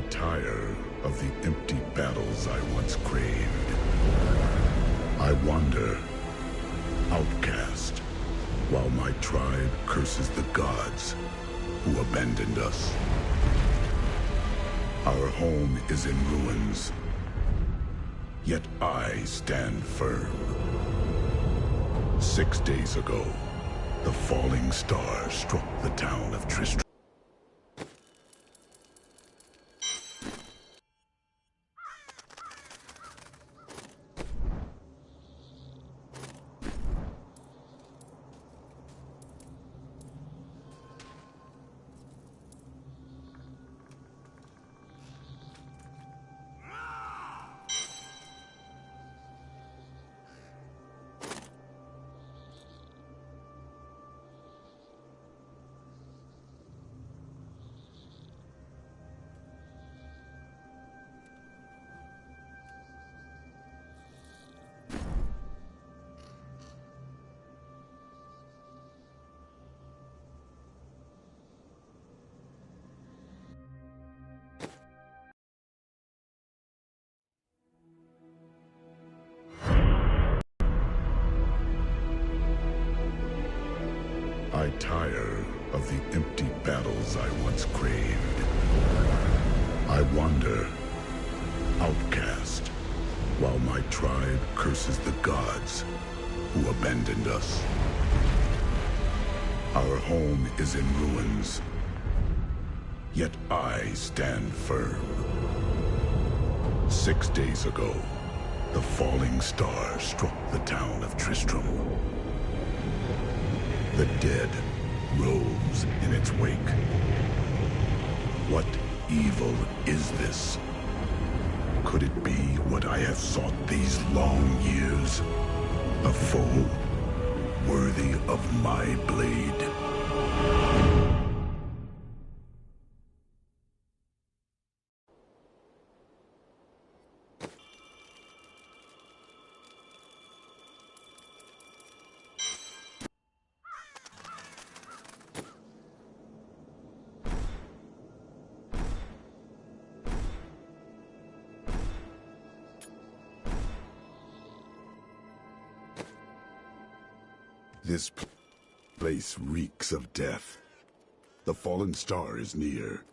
tire of the empty battles I once craved. I wander, outcast, while my tribe curses the gods who abandoned us. Our home is in ruins, yet I stand firm. 6 days ago, the falling star struck the town of Tristram. I tire of the empty battles I once craved. I wander, outcast, while my tribe curses the gods who abandoned us. Our home is in ruins, yet I stand firm. 6 days ago, the falling star struck the town of Tristram. The dead rose in its wake. What evil is this? Could it be what I have sought these long years? A foe worthy of my blade? This place reeks of death. The fallen star is near.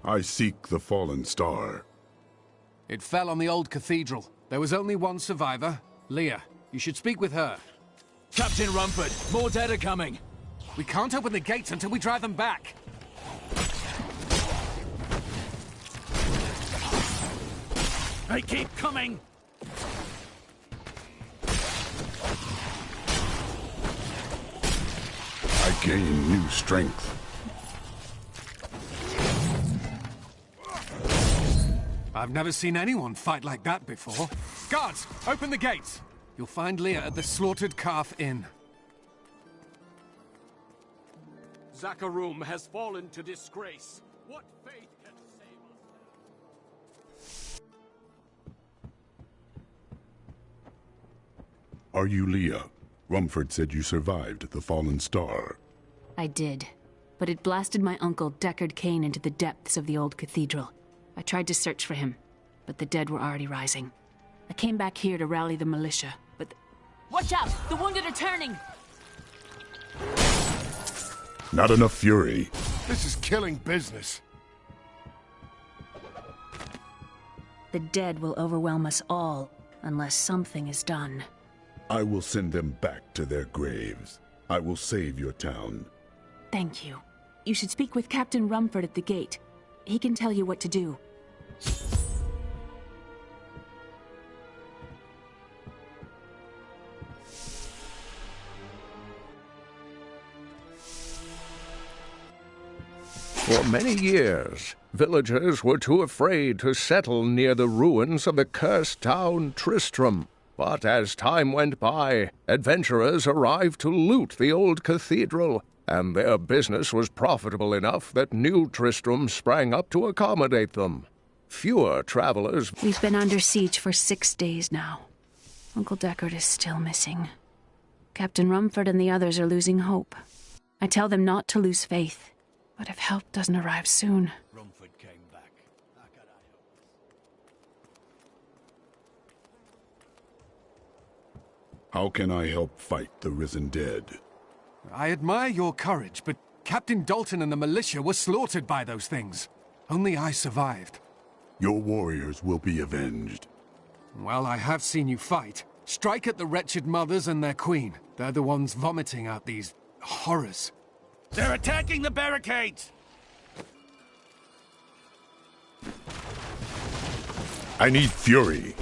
I seek the fallen star. It fell on the old cathedral. There was only one survivor, Leah. You should speak with her. Captain Rumford, more dead are coming. We can't open the gates until we drive them back. They keep coming! I gain new strength. I've never seen anyone fight like that before. Guards, open the gates! You'll find Leah at the Slaughtered Calf Inn. Zakharum has fallen to disgrace. What fate can save us? Are you Leah? Rumford said you survived the fallen star. I did, but it blasted my uncle Deckard Cain into the depths of the old cathedral. I tried to search for him, but the dead were already rising. I came back here to rally the militia, but... Watch out! The wounded are turning! Not enough fury. This is killing business. The dead will overwhelm us all, unless something is done. I will send them back to their graves. I will save your town. Thank you. You should speak with Captain Rumford at the gate. He can tell you what to do. For many years, villagers were too afraid to settle near the ruins of the cursed town Tristram. But as time went by, adventurers arrived to loot the old cathedral, and their business was profitable enough that New Tristram sprang up to accommodate them. Fewer travelers... We've been under siege for 6 days now. Uncle Deckard is still missing. Captain Rumford and the others are losing hope. I tell them not to lose faith, but if help doesn't arrive soon... Rumford came back. How could I help? How can I help fight the risen dead? I admire your courage, but Captain Dalton and the militia were slaughtered by those things. Only I survived. Your warriors will be avenged. Well, I have seen you fight. Strike at the wretched mothers and their queen. They're the ones vomiting out these horrors. They're attacking the barricades! I need fury.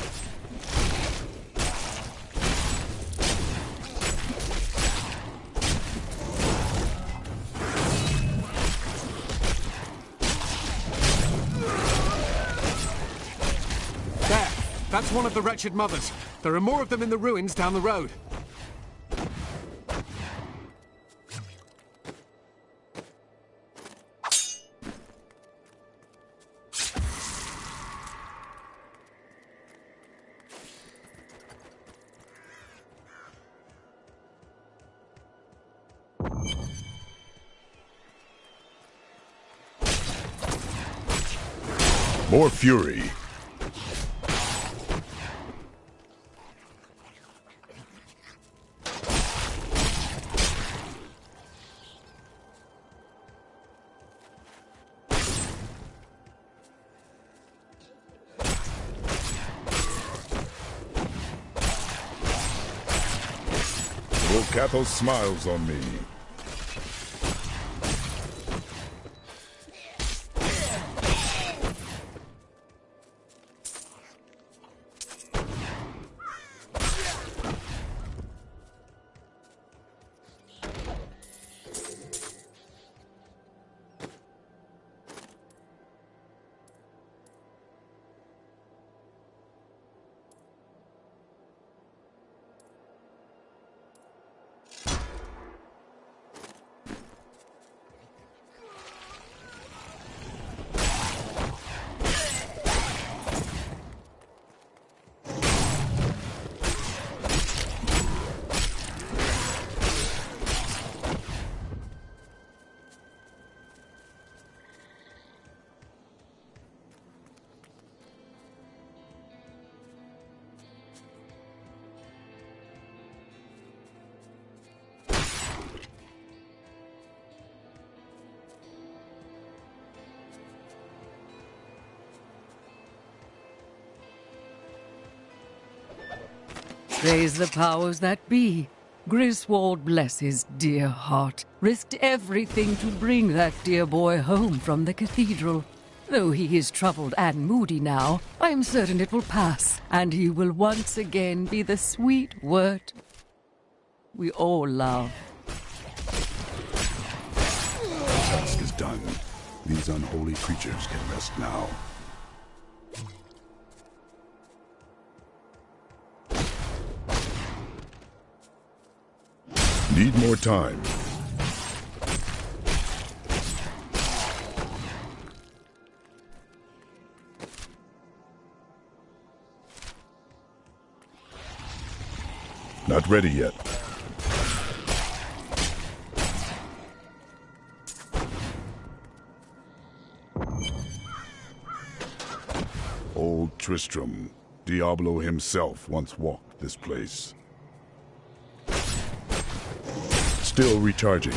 There! That's one of the wretched mothers. There are more of them in the ruins down the road. More fury. Little Cathos smiles on me. Praise the powers that be. Griswold, bless his dear heart, risked everything to bring that dear boy home from the cathedral. Though he is troubled and moody now, I am certain it will pass, and he will once again be the sweet word we all love. The task is done. These unholy creatures can rest now. Need more time. Not ready yet. Old Tristram, Diablo himself once walked this place. Still recharging.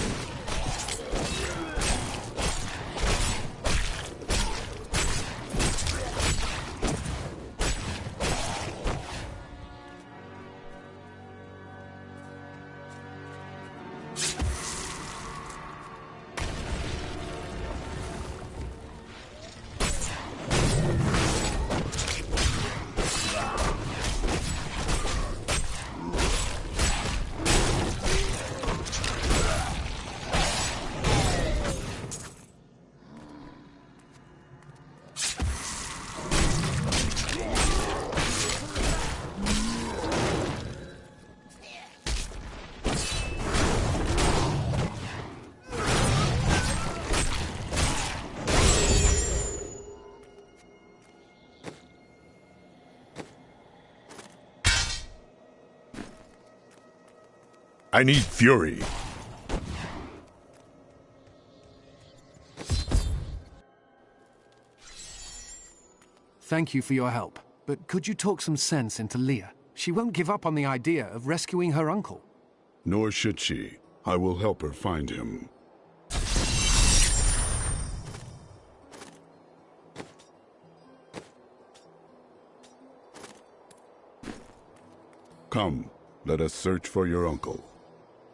I need fury. Thank you for your help, but could you talk some sense into Leah? She won't give up on the idea of rescuing her uncle. Nor should she. I will help her find him. Come, let us search for your uncle.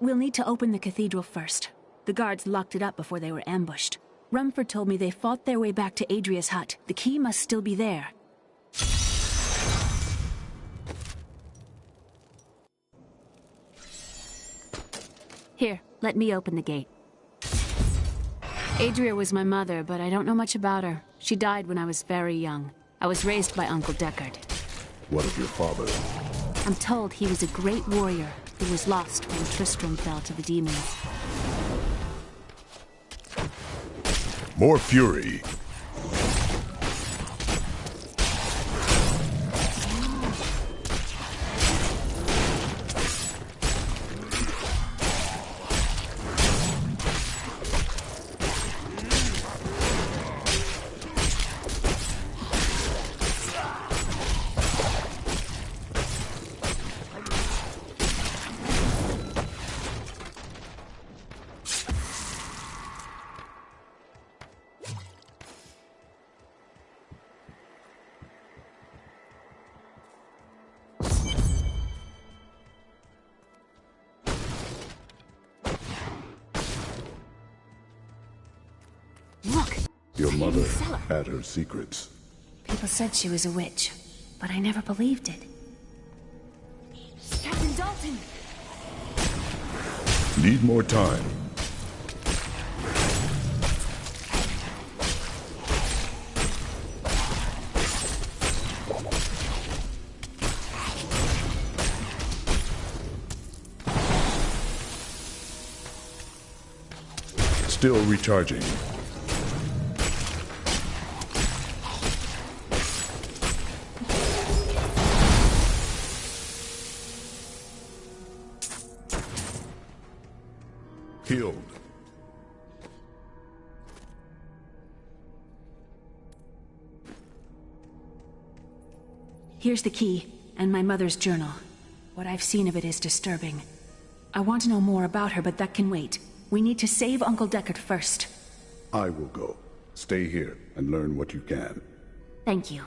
We'll need to open the cathedral first. The guards locked it up before they were ambushed. Rumford told me they fought their way back to Adria's hut. The key must still be there. Here, let me open the gate. Adria was my mother, but I don't know much about her. She died when I was very young. I was raised by Uncle Deckard. What of your father? I'm told he was a great warrior who was lost when Tristram fell to the demons. More fury. Look! Your mother had her secrets. People said she was a witch, but I never believed it. Captain Dalton! Need more time. Still recharging. Healed. Here's the key, and my mother's journal. What I've seen of it is disturbing. I want to know more about her, but that can wait. We need to save Uncle Deckard first. I will go. Stay here and learn what you can. Thank you.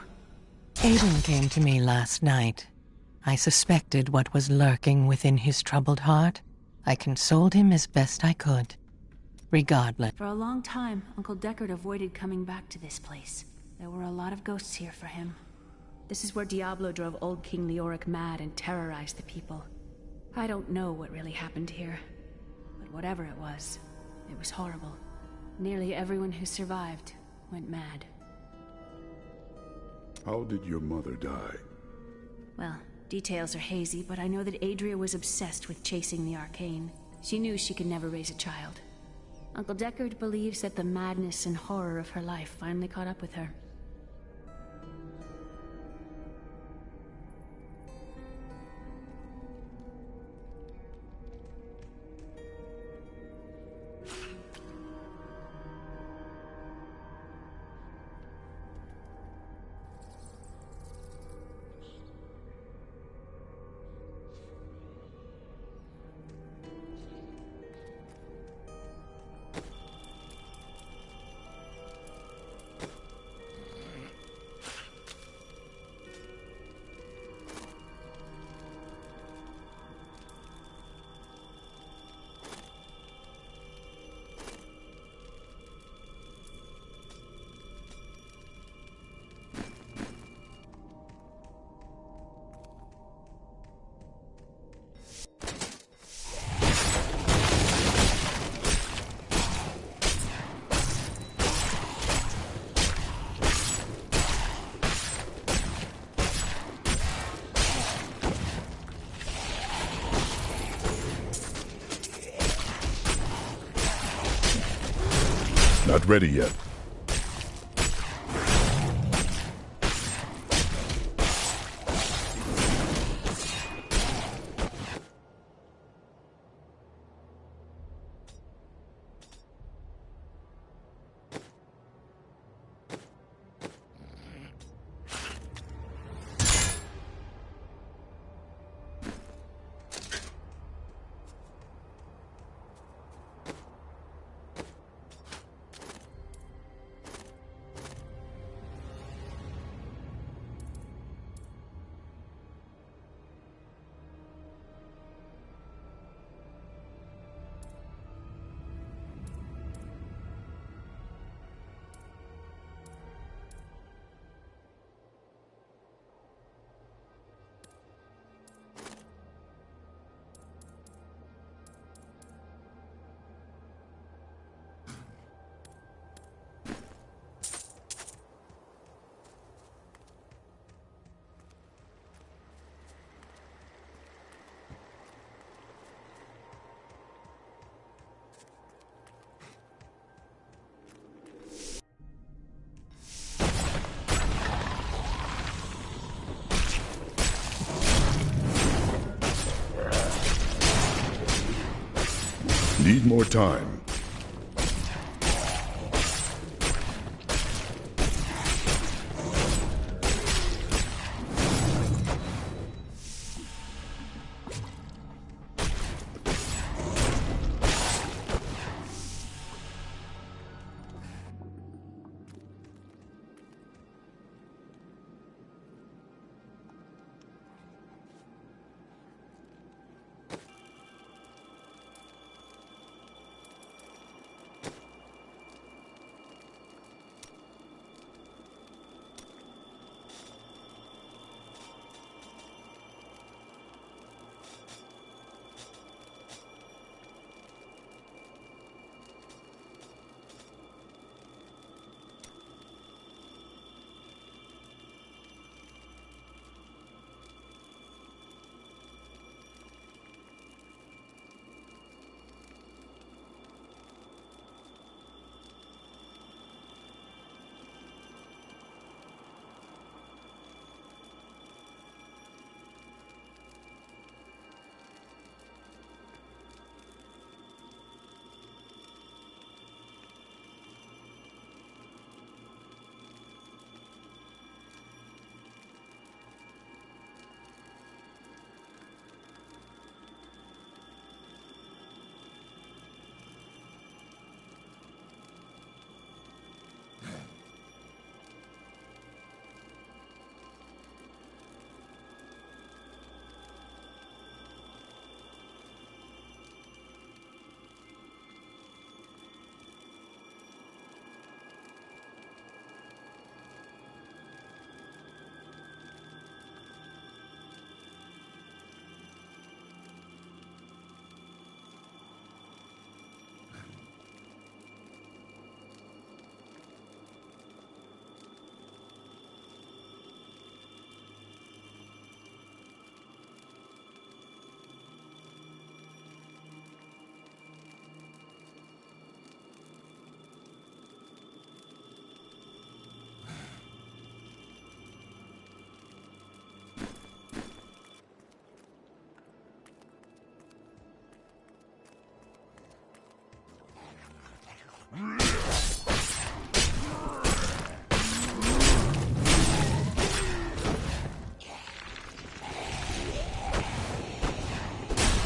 Aiden came to me last night. I suspected what was lurking within his troubled heart. I consoled him as best I could. Regardless. For a long time, Uncle Deckard avoided coming back to this place. There were a lot of ghosts here for him. This is where Diablo drove old King Leoric mad and terrorized the people. I don't know what really happened here. But whatever it was horrible. Nearly everyone who survived went mad. How did your mother die? Well, details are hazy, but I know that Adria was obsessed with chasing the arcane. She knew she could never raise a child. Uncle Deckard believes that the madness and horror of her life finally caught up with her. Not ready yet. Need more time.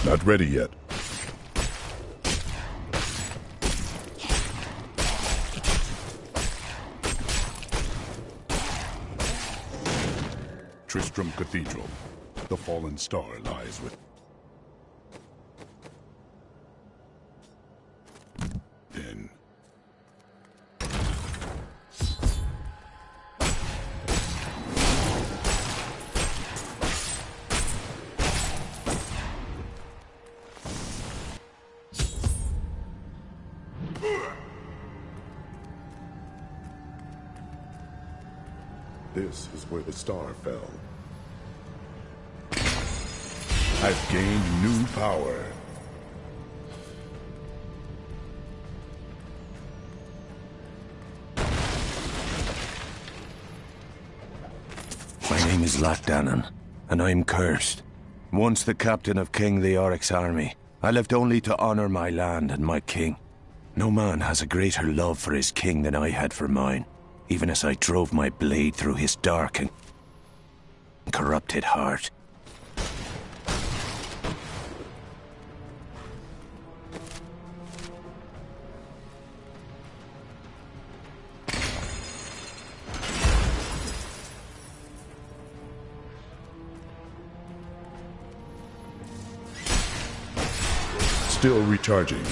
Not ready yet. Tristram Cathedral. The fallen star lies with... in. This is where the star fell. I've gained new power. My name is Latdanon, and I'm cursed. Once the captain of King Leoric's army, I lived only to honor my land and my king. No man has a greater love for his king than I had for mine, even as I drove my blade through his dark and corrupted heart. Still recharging.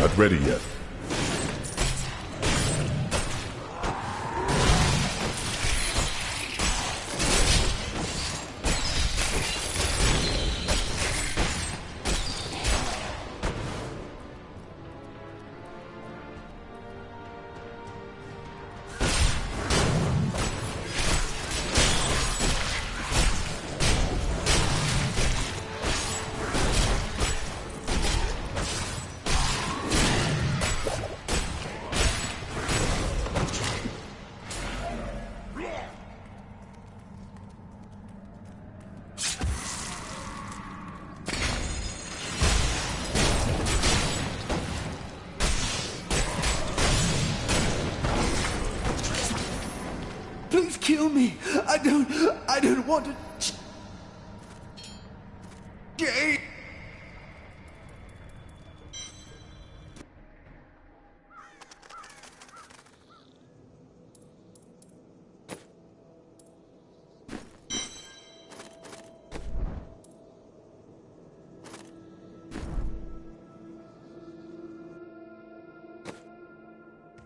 Not ready yet. Please kill me. I don't want to. Jay.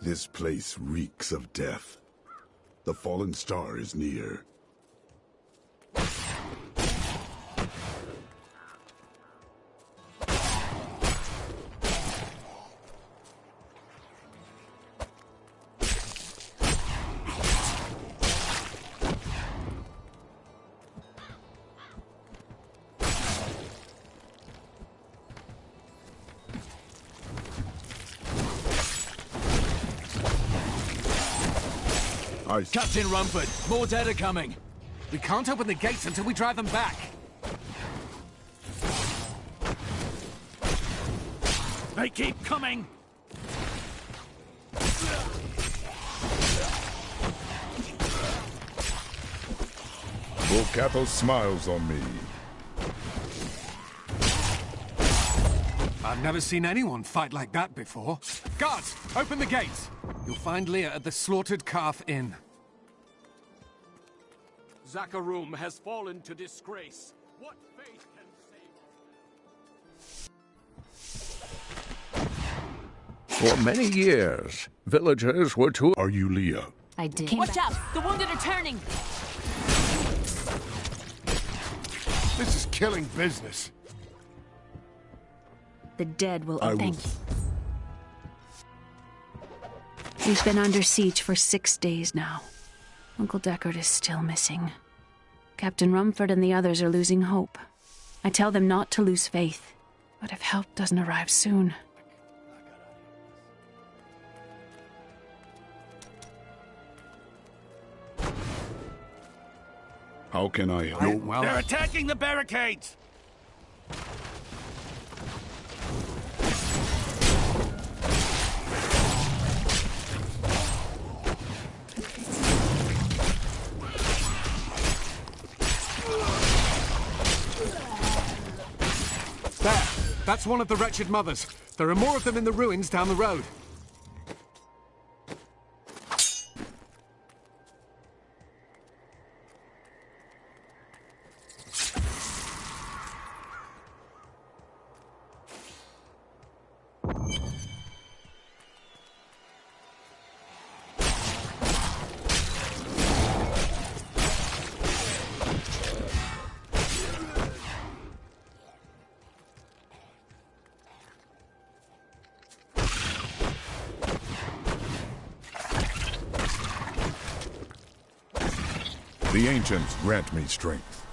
This place reeks of death. The fallen star is near. Captain Rumford, more dead are coming. We can't open the gates until we drive them back. They keep coming. Volcato smiles on me. I've never seen anyone fight like that before. Guards, open the gates. You'll find Leah at the Slaughtered Calf Inn. Zakarum has fallen to disgrace. What fate can save us? For many years, villagers were too... Are you Leah? I did. Watch out! The wounded are turning! This is killing business. The dead will I thank you. We've been under siege for 6 days now. Uncle Deckard is still missing. Captain Rumford and the others are losing hope. I tell them not to lose faith, but if help doesn't arrive soon... How can I help? Well, They're attacking the barricades! there. That's one of the wretched mothers. There are more of them in the ruins down the road. The ancients grant me strength.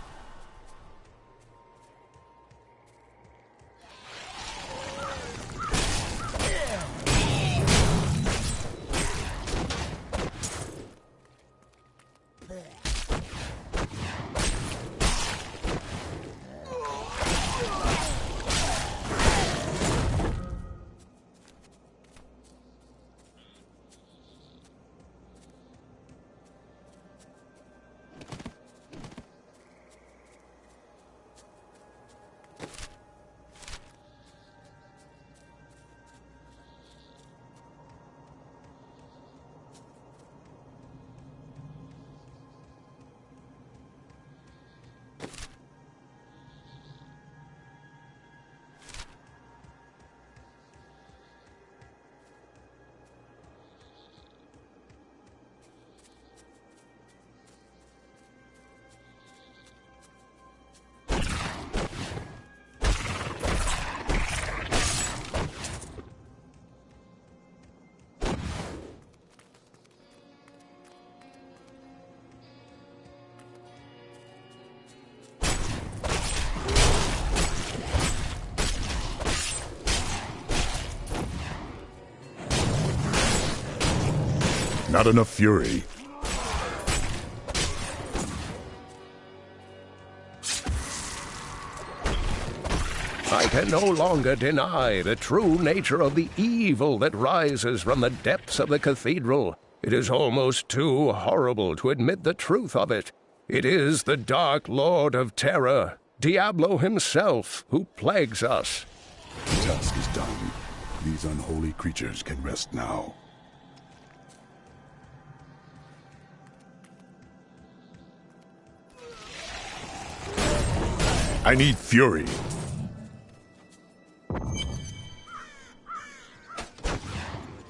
Not enough fury. I can no longer deny the true nature of the evil that rises from the depths of the cathedral. It is almost too horrible to admit the truth of it. It is the Dark Lord of Terror, Diablo himself, who plagues us. The task is done. These unholy creatures can rest now. I need fury.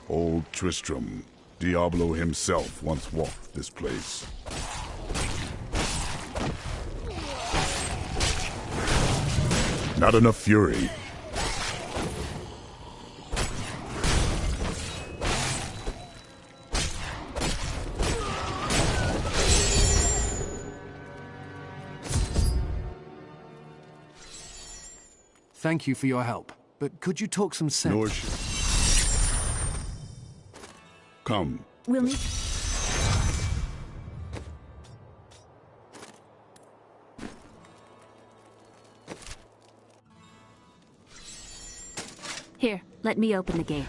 Old Tristram, Diablo himself once walked this place. Not enough fury. Thank you for your help, but could you talk some sense? Nor should. Come. We'll need... Here, let me open the gate.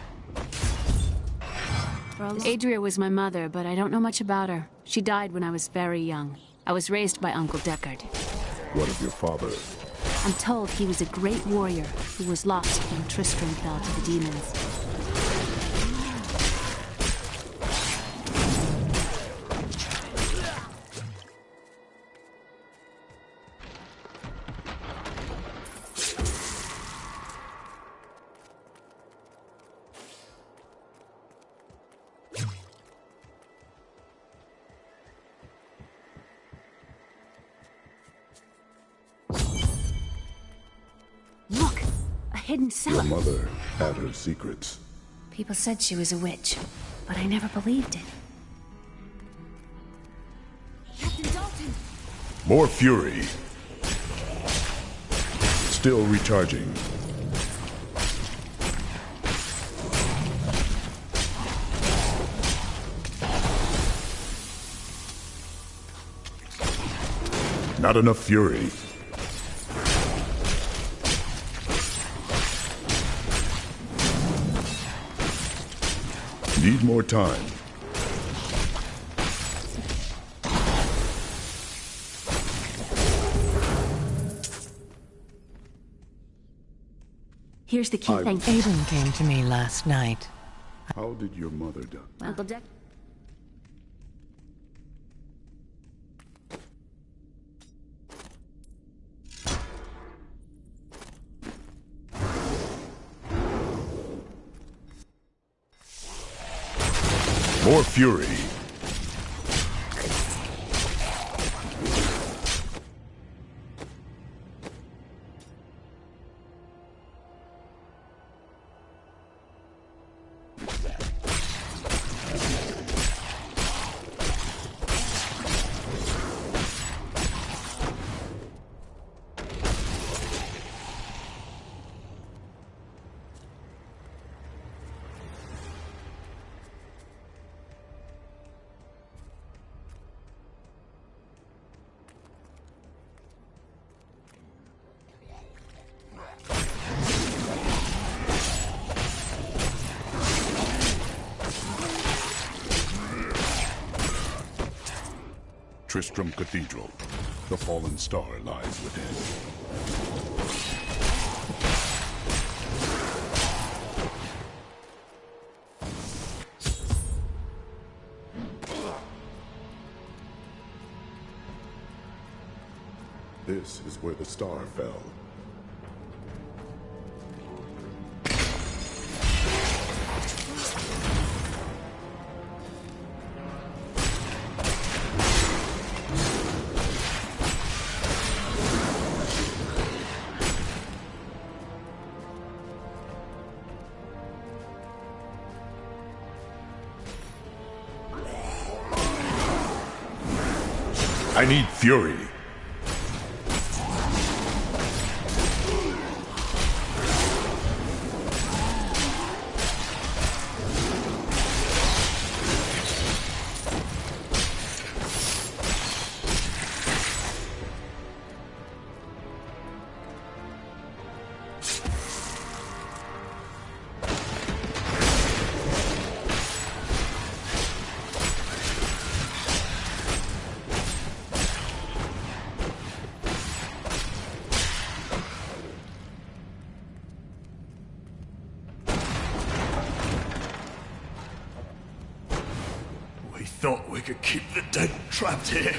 Adria was my mother, but I don't know much about her. She died when I was very young. I was raised by Uncle Deckard. What of your father? I'm told he was a great warrior who was lost when Tristram fell to the demons. Look! A hidden cellar. Your mother had her secrets. People said she was a witch, but I never believed it. Captain Dalton! More fury. Still recharging. Not enough fury. Need more time. Here's the key thing. Aiden came to me last night. How did your mother die? Uncle Deck. More fury. Tristram Cathedral. The fallen star lies within. This is where the star fell. I need fury. thought we could keep the dead trapped here.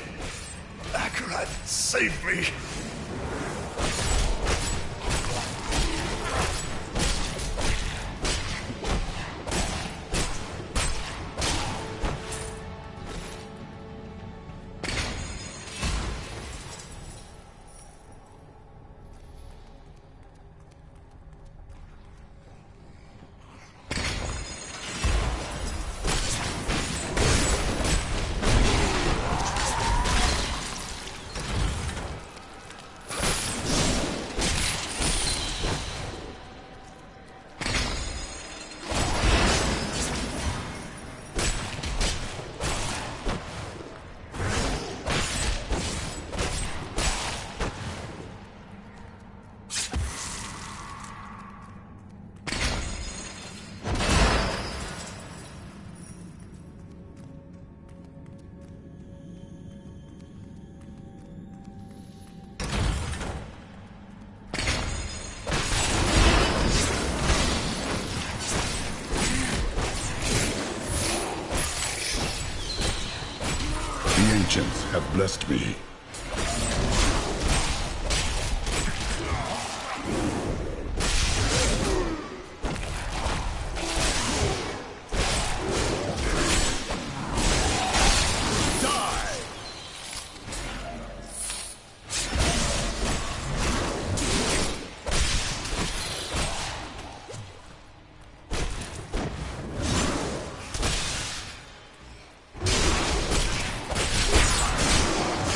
Skrat, save me. The ancients have blessed me.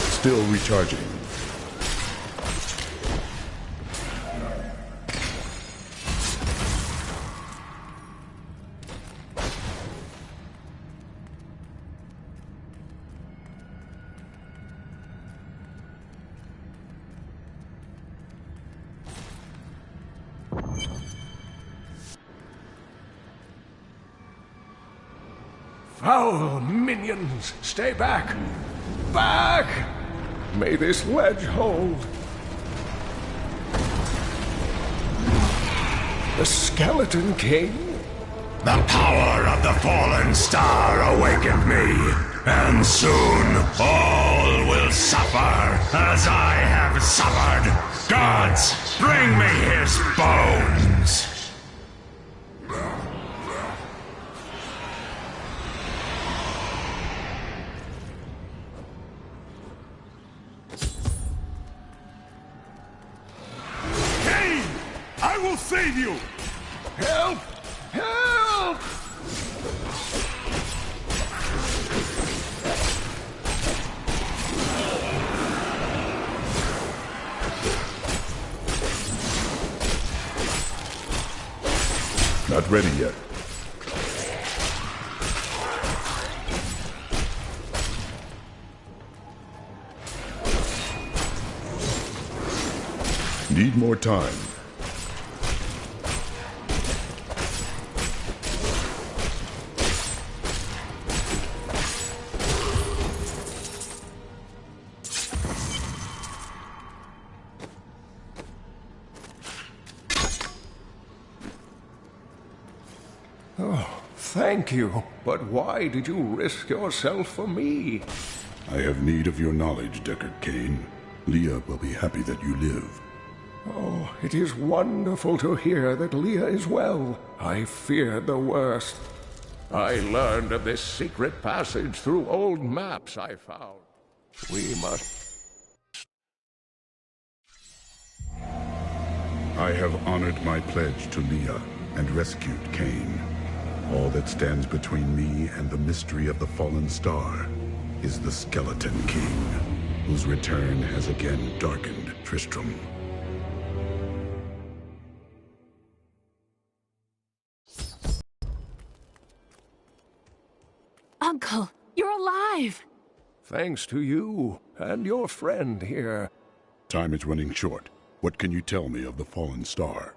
Still recharging. Foul minions, stay back! Back! May this ledge hold. The Skeleton King? The power of the fallen star awakened me, and soon all will suffer as I have suffered. Gods, bring me his bones! I will save you! Help! Help! Not ready yet. Need more time. Oh, thank you. But why did you risk yourself for me? I have need of your knowledge, Deckard Cain. Leah will be happy that you live. Oh, it is wonderful to hear that Leah is well. I feared the worst. I learned of this secret passage through old maps I found. We must... I have honored my pledge to Leah and rescued Cain. All that stands between me and the mystery of the fallen star is the Skeleton King, whose return has again darkened Tristram. Uncle, you're alive! Thanks to you and your friend here. Time is running short. What can you tell me of the fallen star?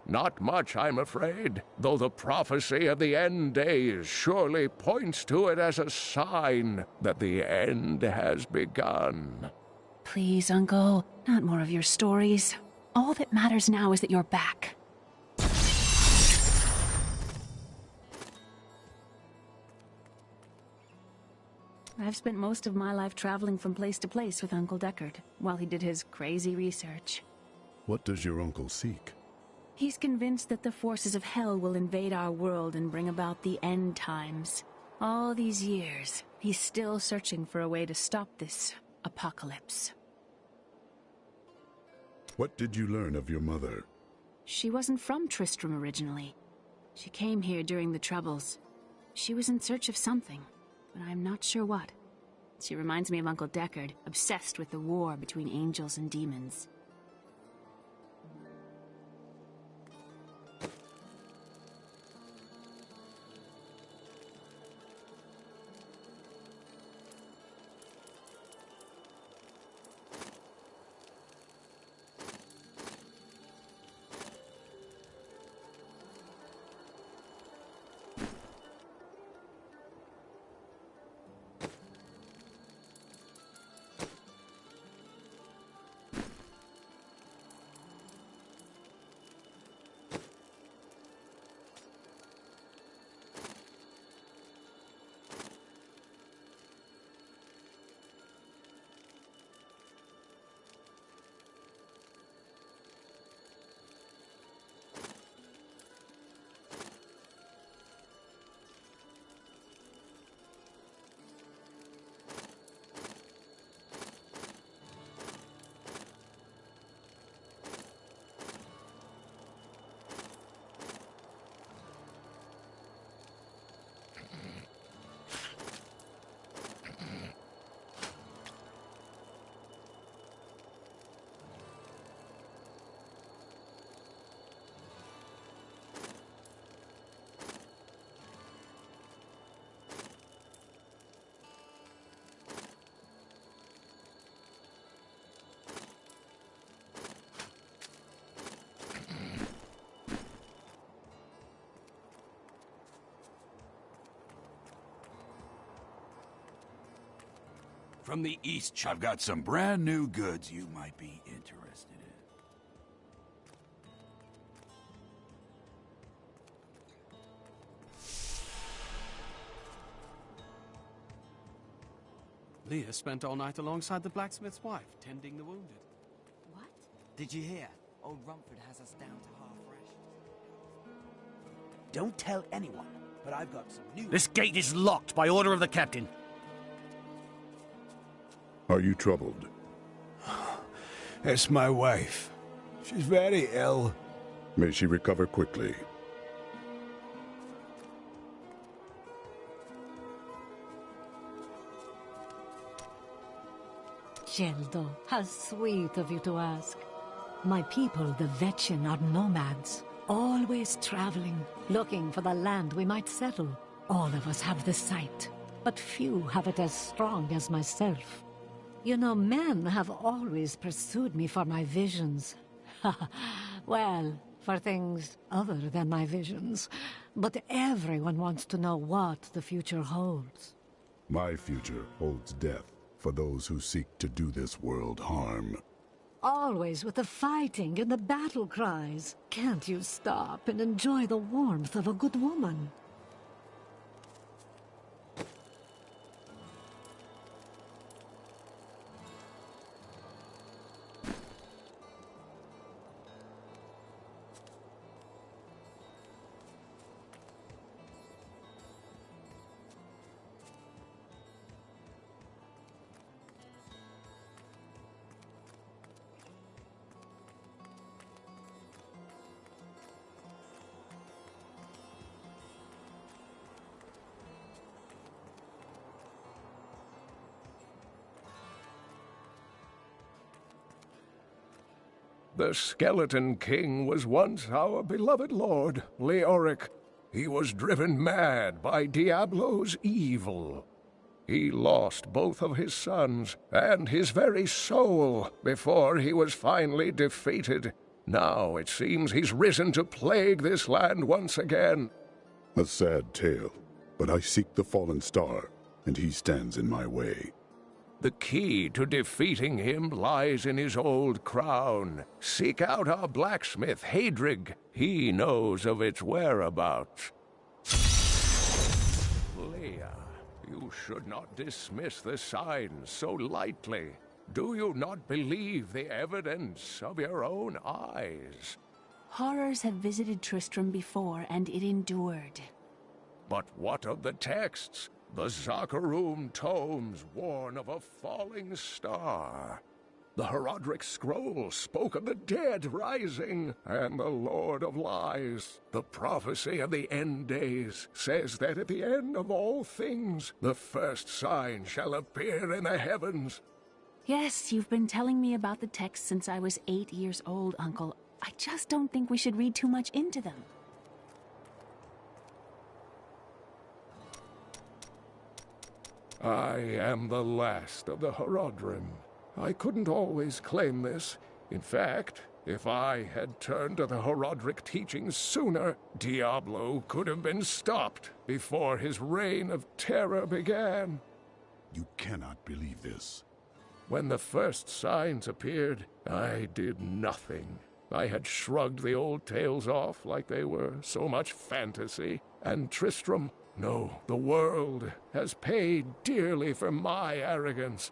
Not much, I'm afraid, though the prophecy of the end days surely points to it as a sign that the end has begun. Please, Uncle, not more of your stories. All that matters now is that you're back. I've spent most of my life traveling from place to place with Uncle Deckard, while he did his crazy research. What does your uncle seek? He's convinced that the forces of hell will invade our world and bring about the end times. All these years, he's still searching for a way to stop this apocalypse. What did you learn of your mother? She wasn't from Tristram originally. She came here during the Troubles. She was in search of something, but I'm not sure what. She reminds me of Uncle Deckard, obsessed with the war between angels and demons. From the east. I've got some brand new goods you might be interested in. Leah spent all night alongside the blacksmith's wife, tending the wounded. What? Did you hear? Old Rumford has us down to half rations. Don't tell anyone, but I've got some news. This gate is locked by order of the captain. Are you troubled? It's my wife. She's very ill. May she recover quickly. Geldo, how sweet of you to ask. My people, the Vetchin, are nomads, always traveling, looking for the land we might settle. All of us have the sight, but few have it as strong as myself. You know, men have always pursued me for my visions. Well, for things other than my visions. But everyone wants to know what the future holds. My future holds death for those who seek to do this world harm. Always with the fighting and the battle cries. Can't you stop and enjoy the warmth of a good woman? The Skeleton King was once our beloved lord, Leoric. He was driven mad by Diablo's evil. He lost both of his sons and his very soul before he was finally defeated. Now it seems he's risen to plague this land once again. A sad tale, but I seek the fallen star, and he stands in my way. The key to defeating him lies in his old crown. Seek out our blacksmith, Hadrig. He knows of its whereabouts. Leah, You should not dismiss the signs so lightly. Do you not believe the evidence of your own eyes? Horrors have visited Tristram before, and it endured. But what of the texts? The Zakharum tomes warn of a falling star. The Herodric scroll spoke of the dead rising, and the Lord of Lies, the prophecy of the end days, says that at the end of all things, the first sign shall appear in the heavens. Yes, you've been telling me about the texts since I was 8 years old, Uncle. I just don't think we should read too much into them. I am the last of the Herodrim. I couldn't always claim this. In fact, if I had turned to the Herodric teachings sooner, Diablo could have been stopped before his reign of terror began. You cannot believe this. When the first signs appeared, I did nothing. I had shrugged the old tales off like they were so much fantasy, and Tristram, no, the world, has paid dearly for my arrogance.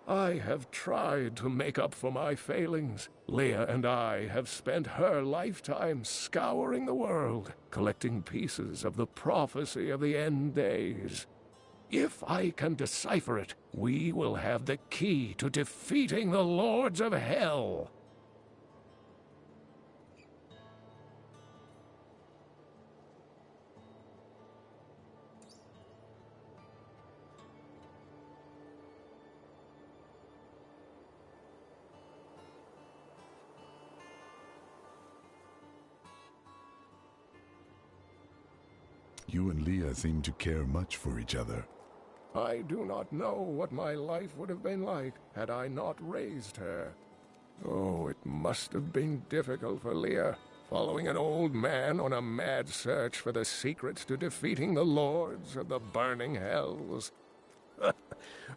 I have tried to make up for my failings. Leah and I have spent her lifetime scouring the world, collecting pieces of the prophecy of the end days. If I can decipher it, we will have the key to defeating the lords of hell. You and Leah seem to care much for each other. I do not know what my life would have been like had I not raised her. Oh, it must have been difficult for Leah, following an old man on a mad search for the secrets to defeating the lords of the burning hells.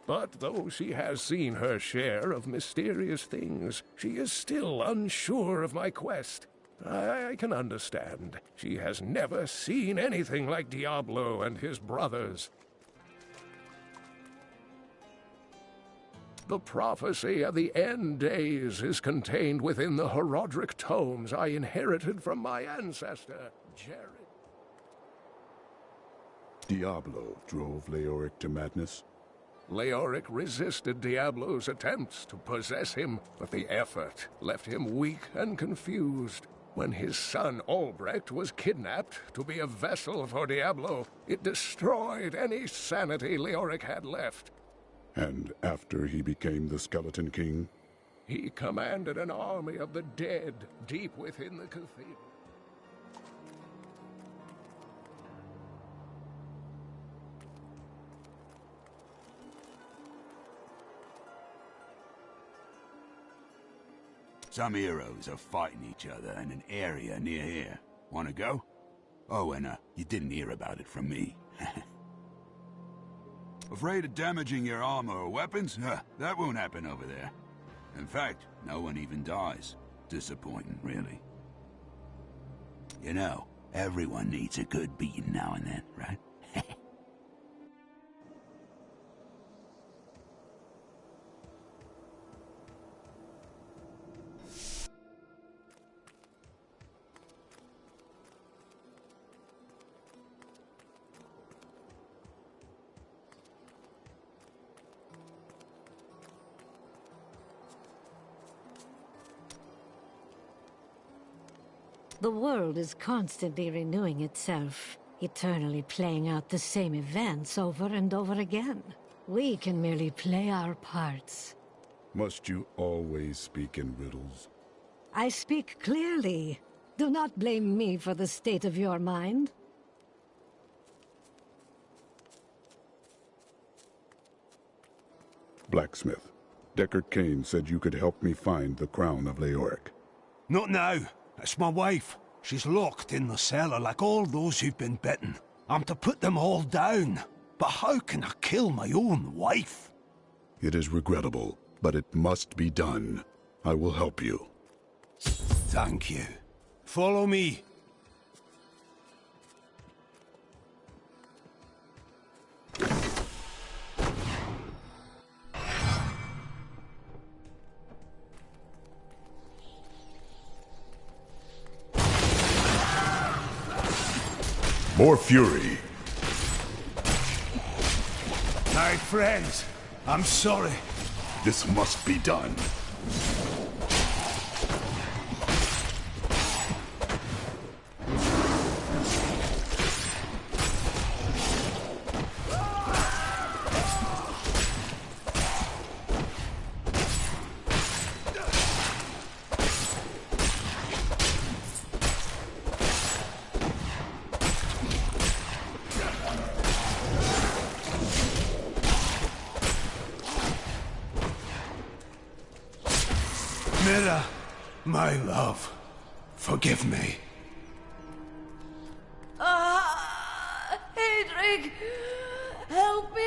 But though she has seen her share of mysterious things, she is still unsure of my quest. I can understand. She has never seen anything like Diablo and his brothers. The prophecy of the end days is contained within the Herodric tomes I inherited from my ancestor, Jared. Diablo drove Leoric to madness. Leoric resisted Diablo's attempts to possess him, but the effort left him weak and confused. When his son Albrecht was kidnapped to be a vessel for Diablo, it destroyed any sanity Leoric had left. And after he became the Skeleton King? He commanded an army of the dead deep within the cathedral. Some heroes are fighting each other in an area near here. Wanna go? Oh, and you didn't hear about it from me. Afraid of damaging your armor or weapons? That won't happen over there. In fact, no one even dies. Disappointing, really. You know, everyone needs a good beating now and then, right? The world is constantly renewing itself, eternally playing out the same events over and over again. We can merely play our parts. Must you always speak in riddles? I speak clearly. Do not blame me for the state of your mind. Blacksmith, Deckard Cain said you could help me find the crown of Leoric. Not now. It's my wife. She's locked in the cellar like all those who've been bitten. I'm to put them all down. But how can I kill my own wife? It is regrettable, but it must be done. I will help you. Thank you. Follow me. More fury. My friends, I'm sorry. This must be done. Mira, my love, forgive me. Hedrig, help me.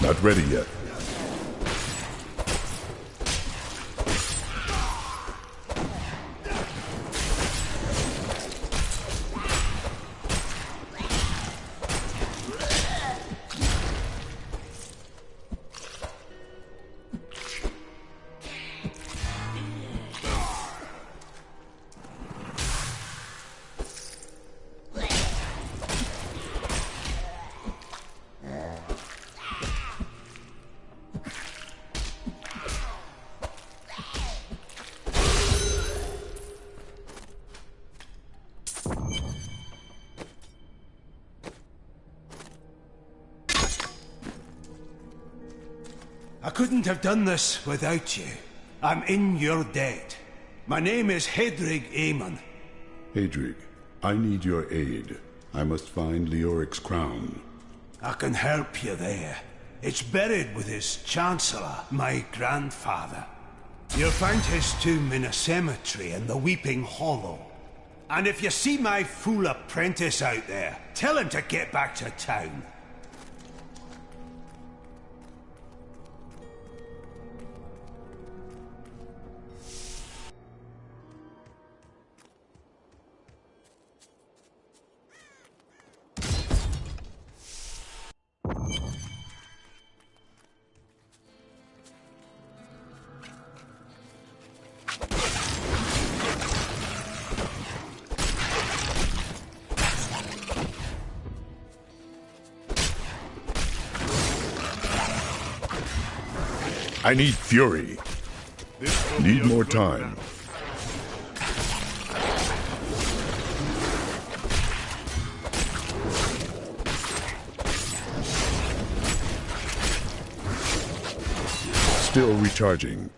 Not ready yet. I couldn't have done this without you. I'm in your debt. My name is Hedrig Aemon. Hedrig, I need your aid. I must find Leoric's crown. I can help you there. It's buried with his Chancellor, my grandfather. You'll find his tomb in a cemetery in the Weeping Hollow. And if you see my fool apprentice out there, tell him to get back to town. I need fury. Need more time. Still recharging.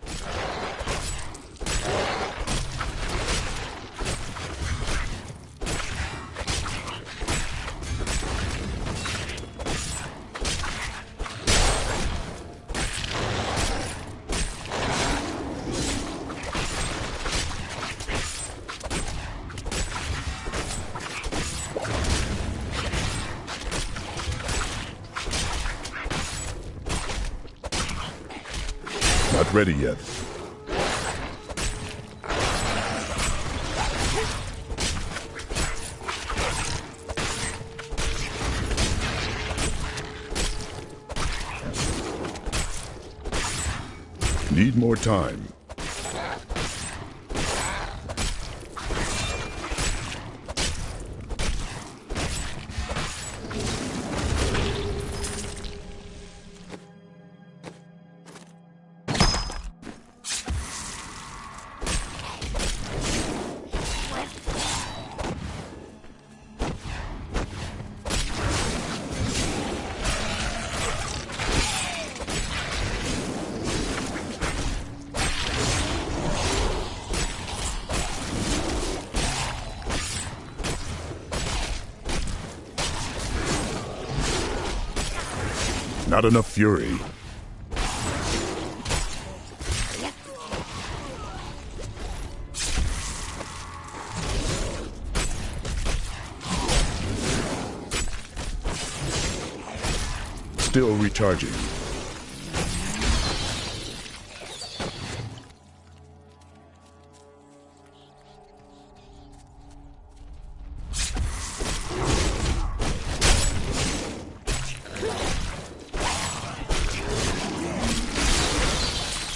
Not ready yet. Need more time. Not enough fury. Still recharging.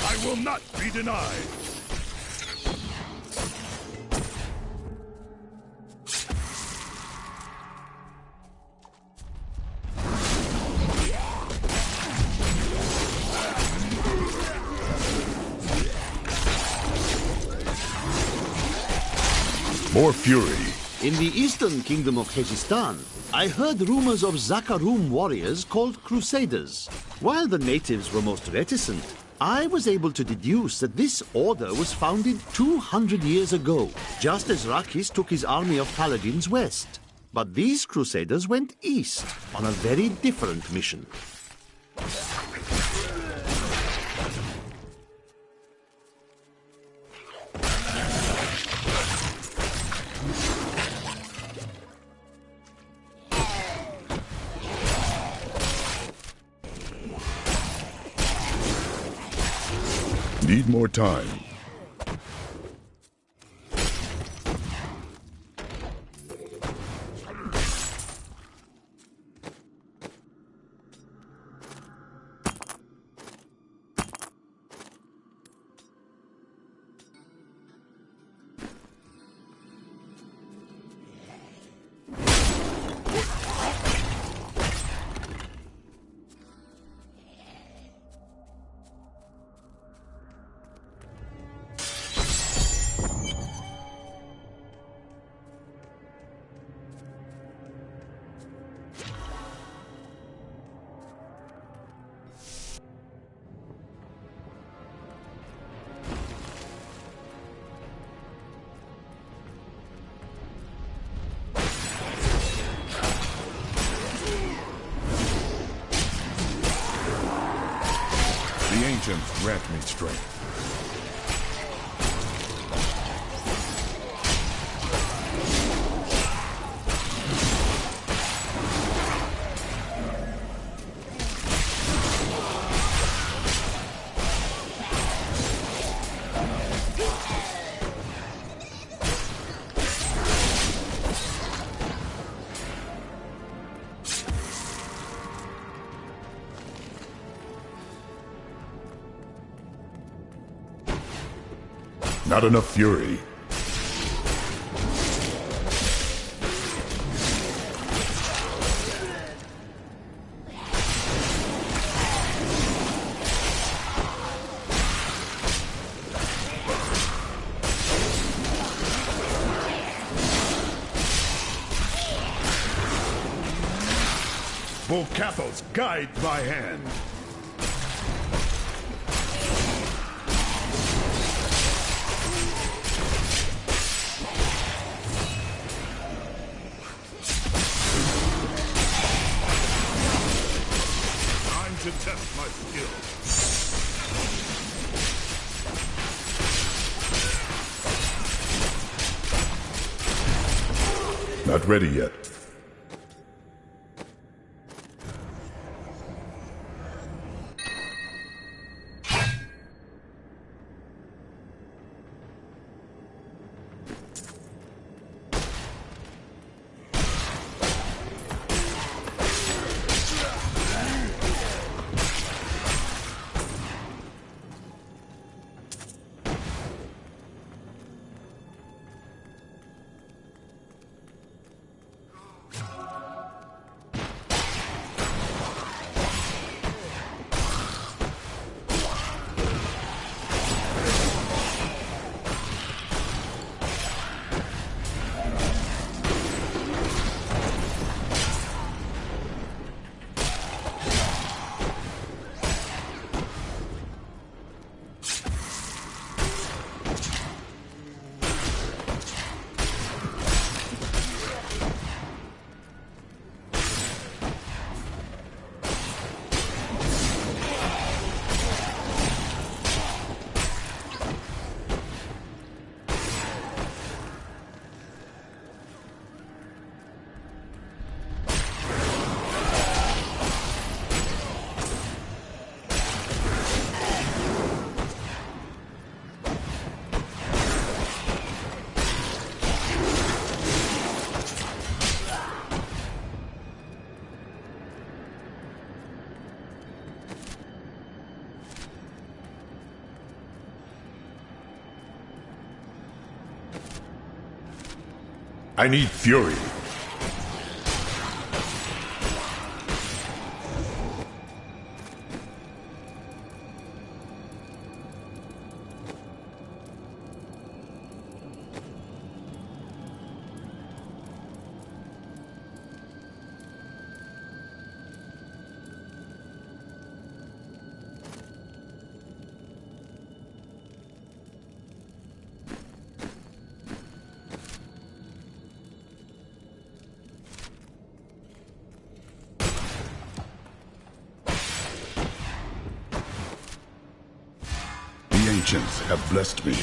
I will not be denied. More fury. In the eastern kingdom of Khezistan, I heard rumors of Zakarum warriors called Crusaders. While the natives were most reticent, I was able to deduce that this order was founded 200 years ago, just as Rakis took his army of paladins west. But these Crusaders went east on a very different mission. Need more time. The ancients grant me strength. Not enough fury. Volcathos, guide my hand. To test my skill. Not ready yet. I need fury. The ancients have blessed me.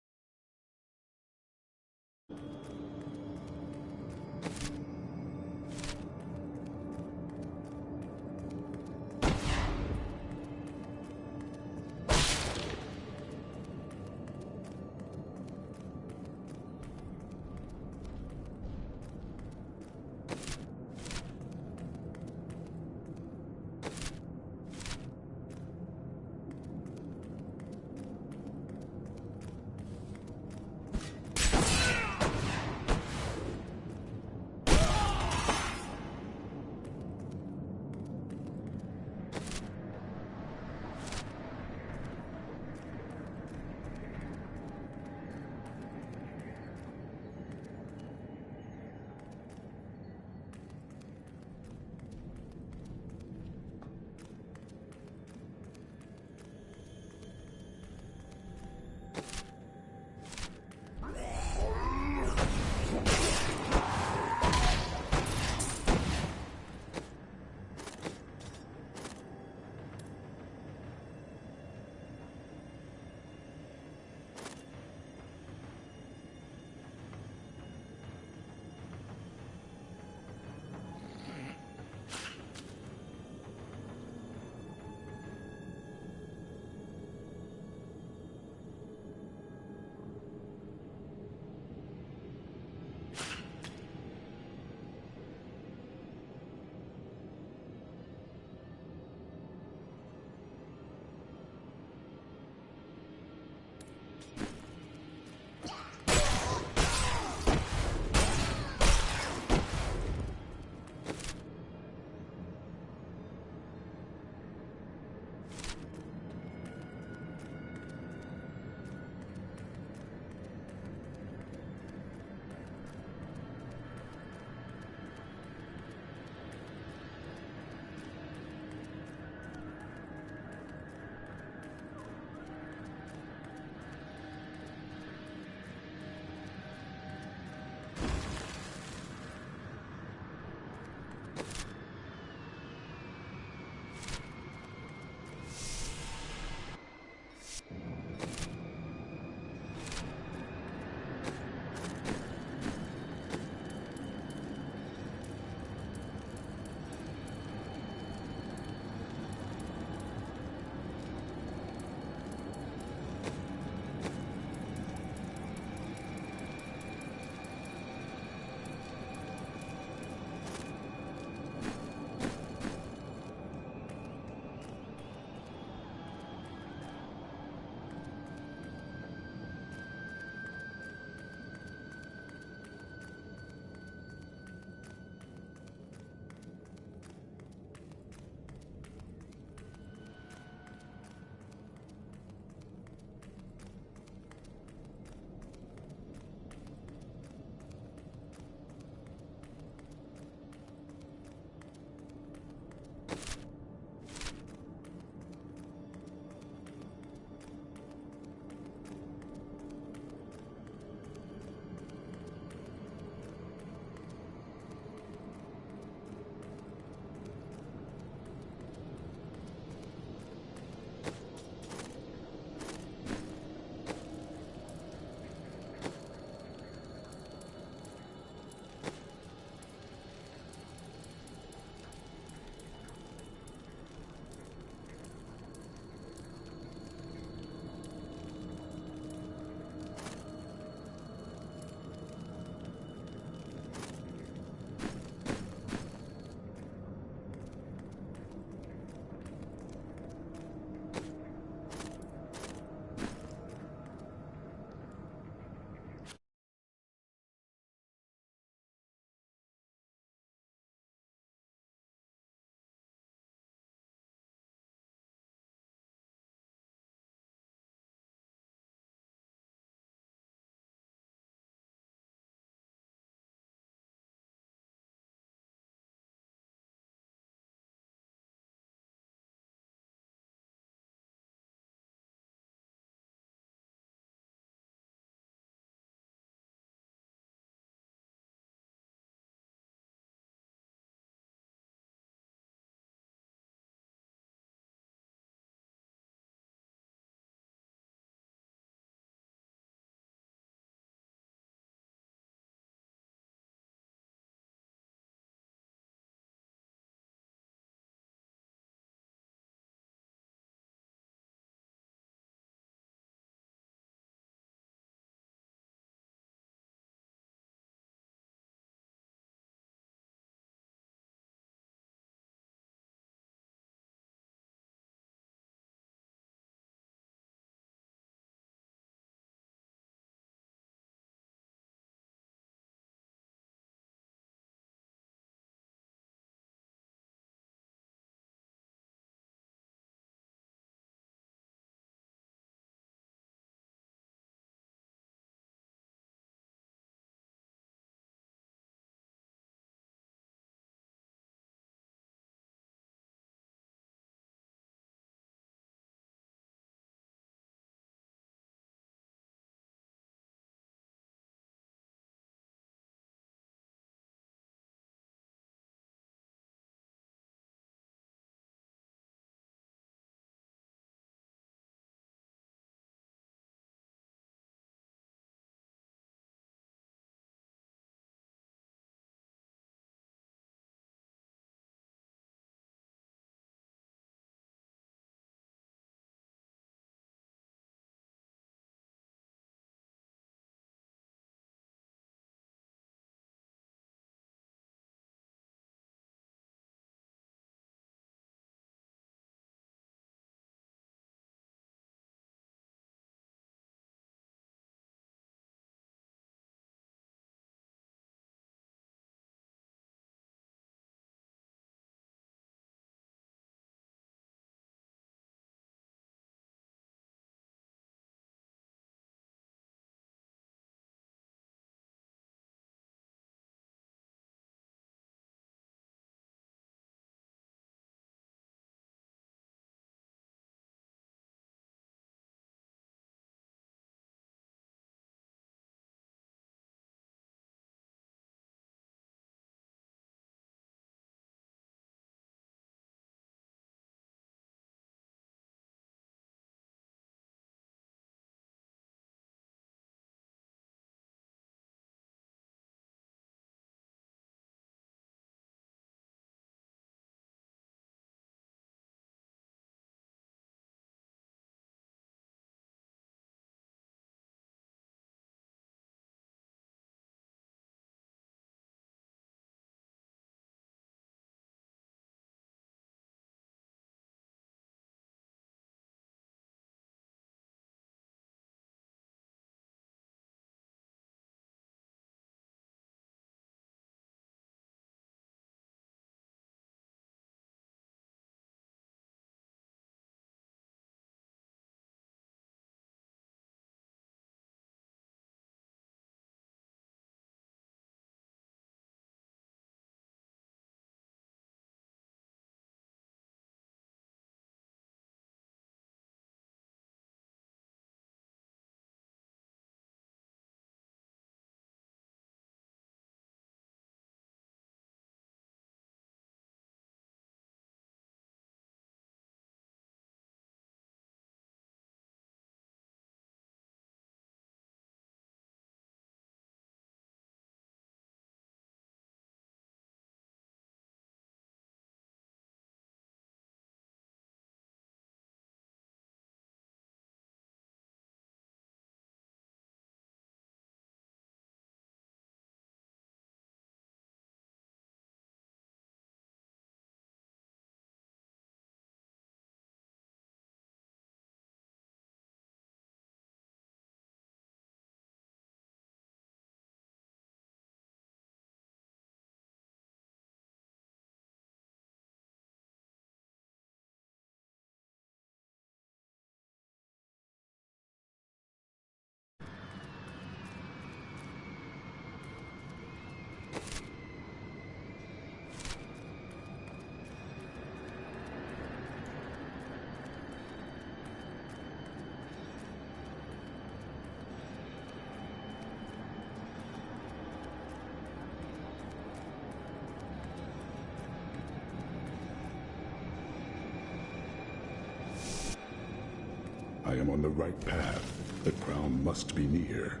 I am on the right path. The crown must be near.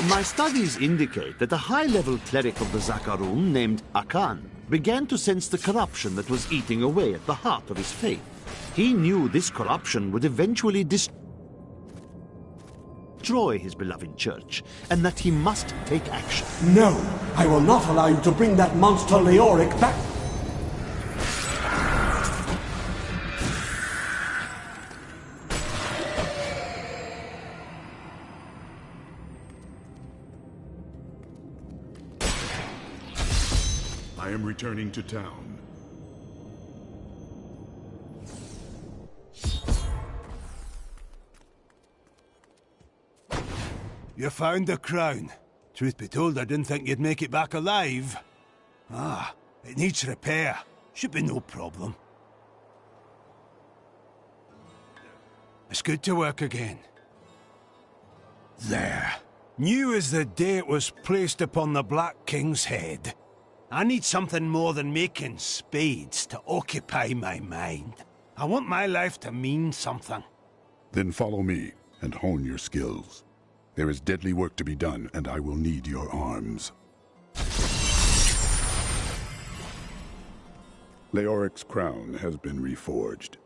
My studies indicate that a high-level cleric of the Zakarum named Akan began to sense the corruption that was eating away at the heart of his faith. He knew this corruption would eventually destroy his beloved church, and that he must take action. No, I will not allow you to bring that monster Leoric back. I am returning to town. You found the crown. Truth be told, I didn't think you'd make it back alive. Ah, it needs repair. Should be no problem. It's good to work again. There. New as the day it was placed upon the Black King's head. I need something more than making spades to occupy my mind. I want my life to mean something. Then follow me and hone your skills. There is deadly work to be done, and I will need your arms. Leoric's crown has been reforged.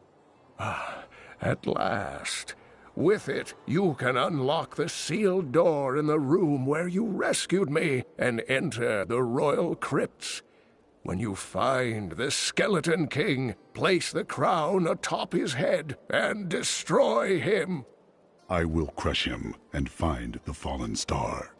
Ah, at last. With it, you can unlock the sealed door in the room where you rescued me and enter the royal crypts. When you find the Skeleton King, place the crown atop his head and destroy him. I will crush him and find the fallen star.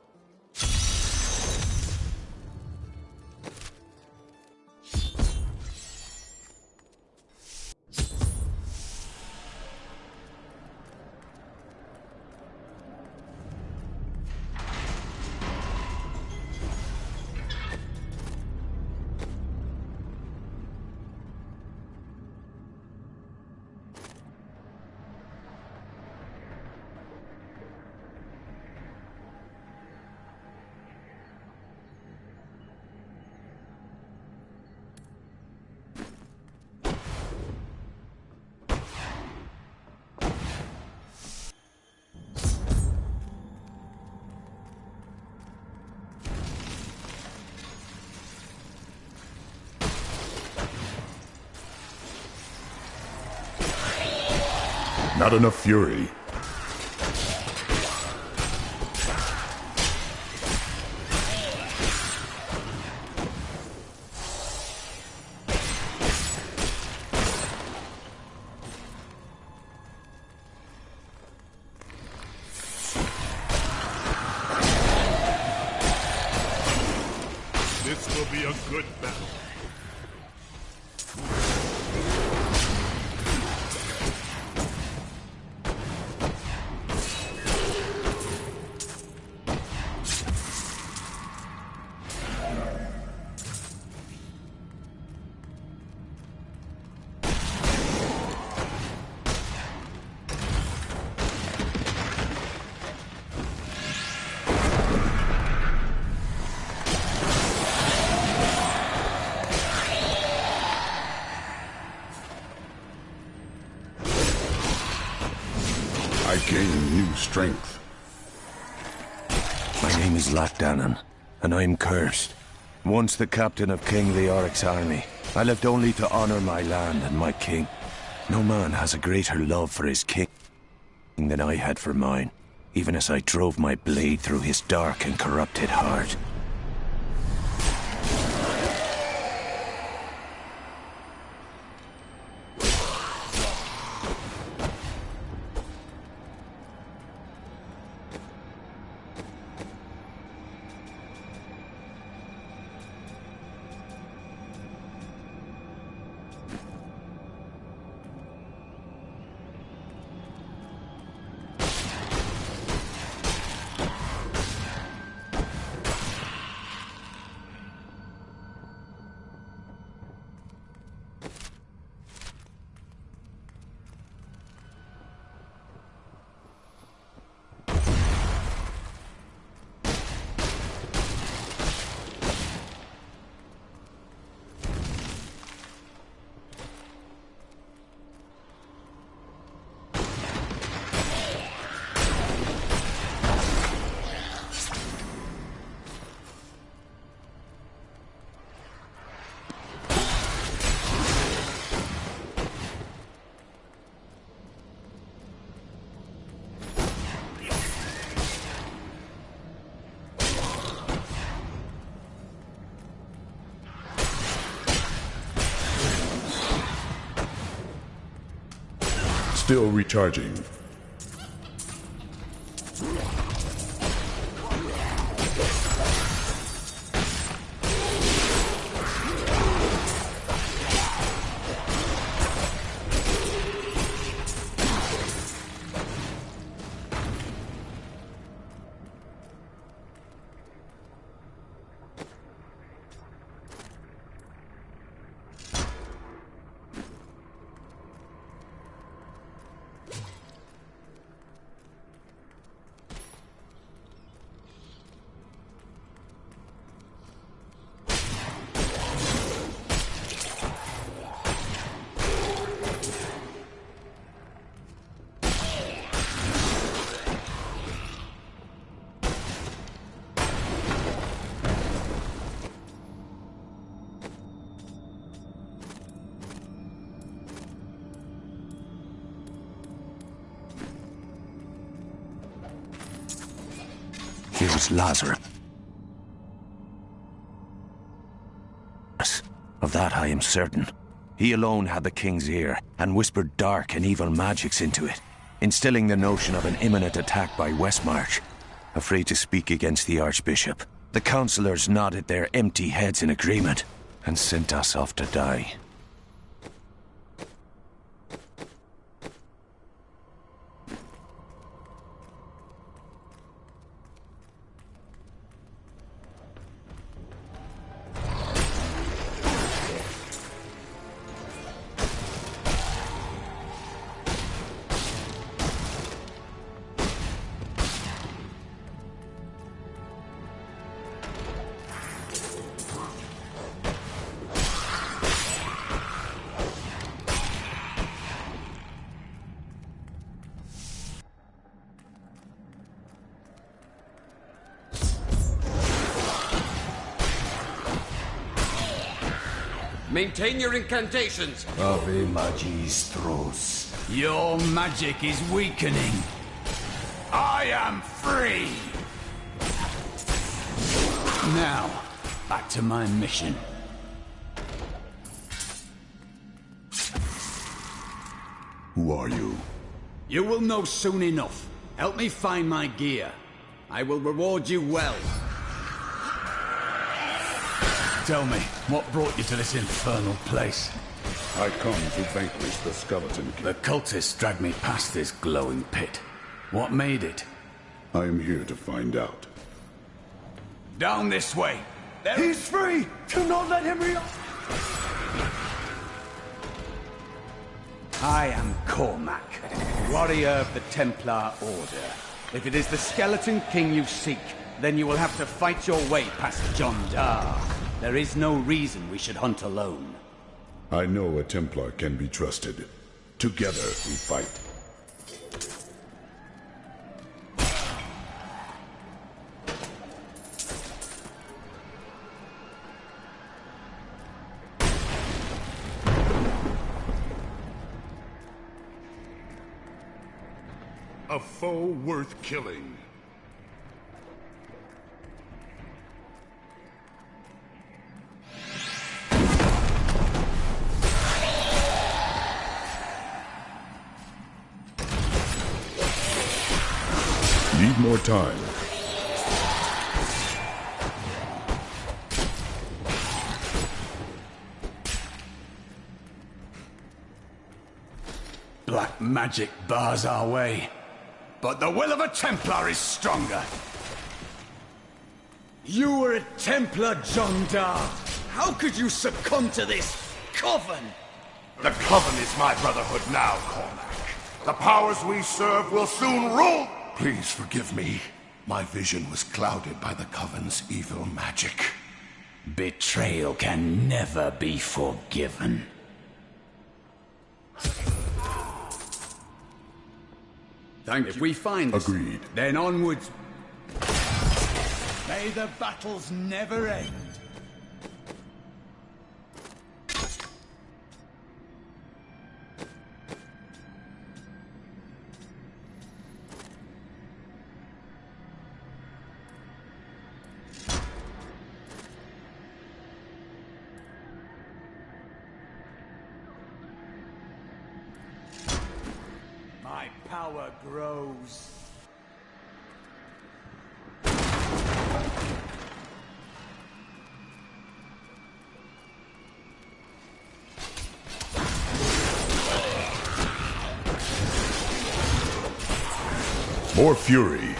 Not enough fury. This will be a good battle. I gain new strength. My name is Latdanan, and I'm cursed. Once the captain of King Leoric's army, I lived only to honor my land and my king. No man has a greater love for his king than I had for mine, even as I drove my blade through his dark and corrupted heart. Still recharging. It was Lazarus. Of that I am certain. He alone had the king's ear, and whispered dark and evil magics into it, instilling the notion of an imminent attack by Westmarch. Afraid to speak against the Archbishop, the councillors nodded their empty heads in agreement, and sent us off to die. Maintain your incantations. Ave Magistros. Your magic is weakening. I am free! Now, back to my mission. Who are you? You will know soon enough. Help me find my gear. I will reward you well. Tell me, what brought you to this infernal place? I come to vanquish the Skeleton King. The cultists dragged me past this glowing pit. What made it? I am here to find out. Down this way. He's free! Do not let him I am Cormac, warrior of the Templar Order. If it is the Skeleton King you seek, then you will have to fight your way past John Dar. There is no reason we should hunt alone. I know a Templar can be trusted. Together we fight. A foe worth killing. Need more time. Black magic bars our way, but the will of a Templar is stronger. You were a Templar, John Dar. How could you succumb to this coven? The coven is my brotherhood now, Cormac. The powers we serve will soon rule. Please forgive me. My vision was clouded by the coven's evil magic. Betrayal can never be forgiven. Thank you. If we find this, agreed. Then onwards. May the battles never end. power grows. More fury.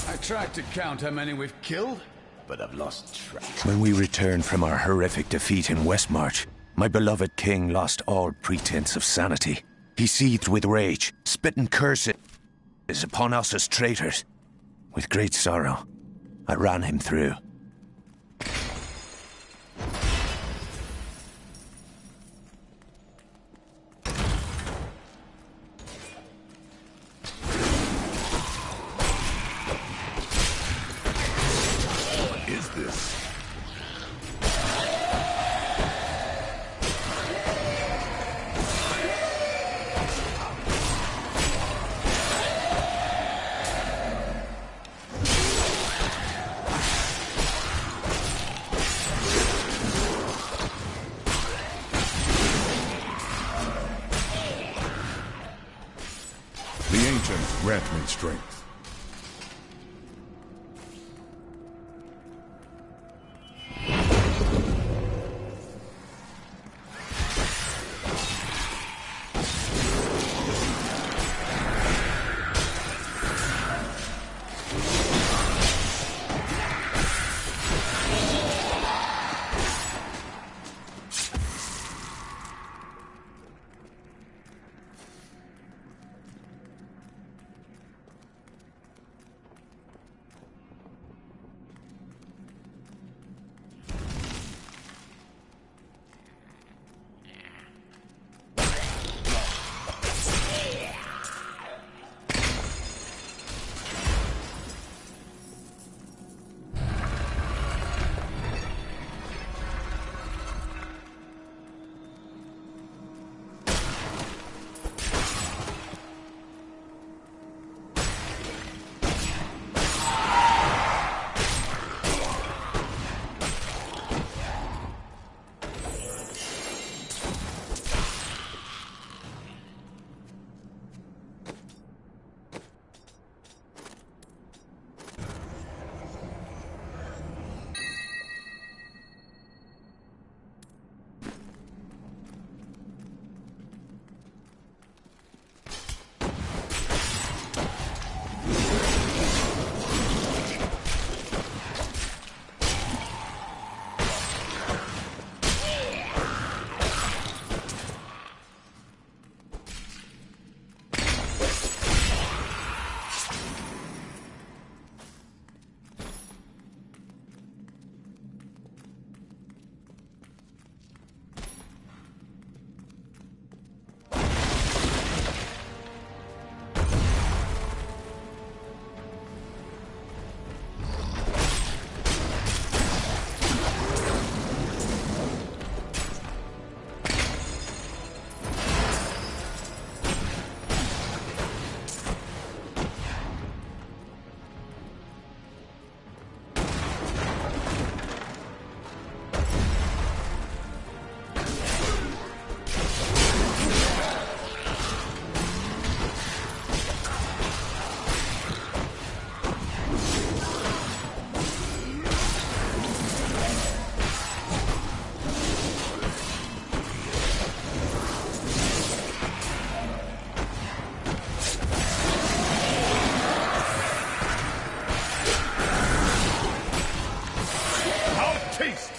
I tried to count how many we've killed, but I've lost track. When we returned from our horrific defeat in Westmarch, my beloved king lost all pretense of sanity. He seethed with rage, spitting curses upon us as traitors. With great sorrow, I ran him through. What is this? The ancients grant me strength.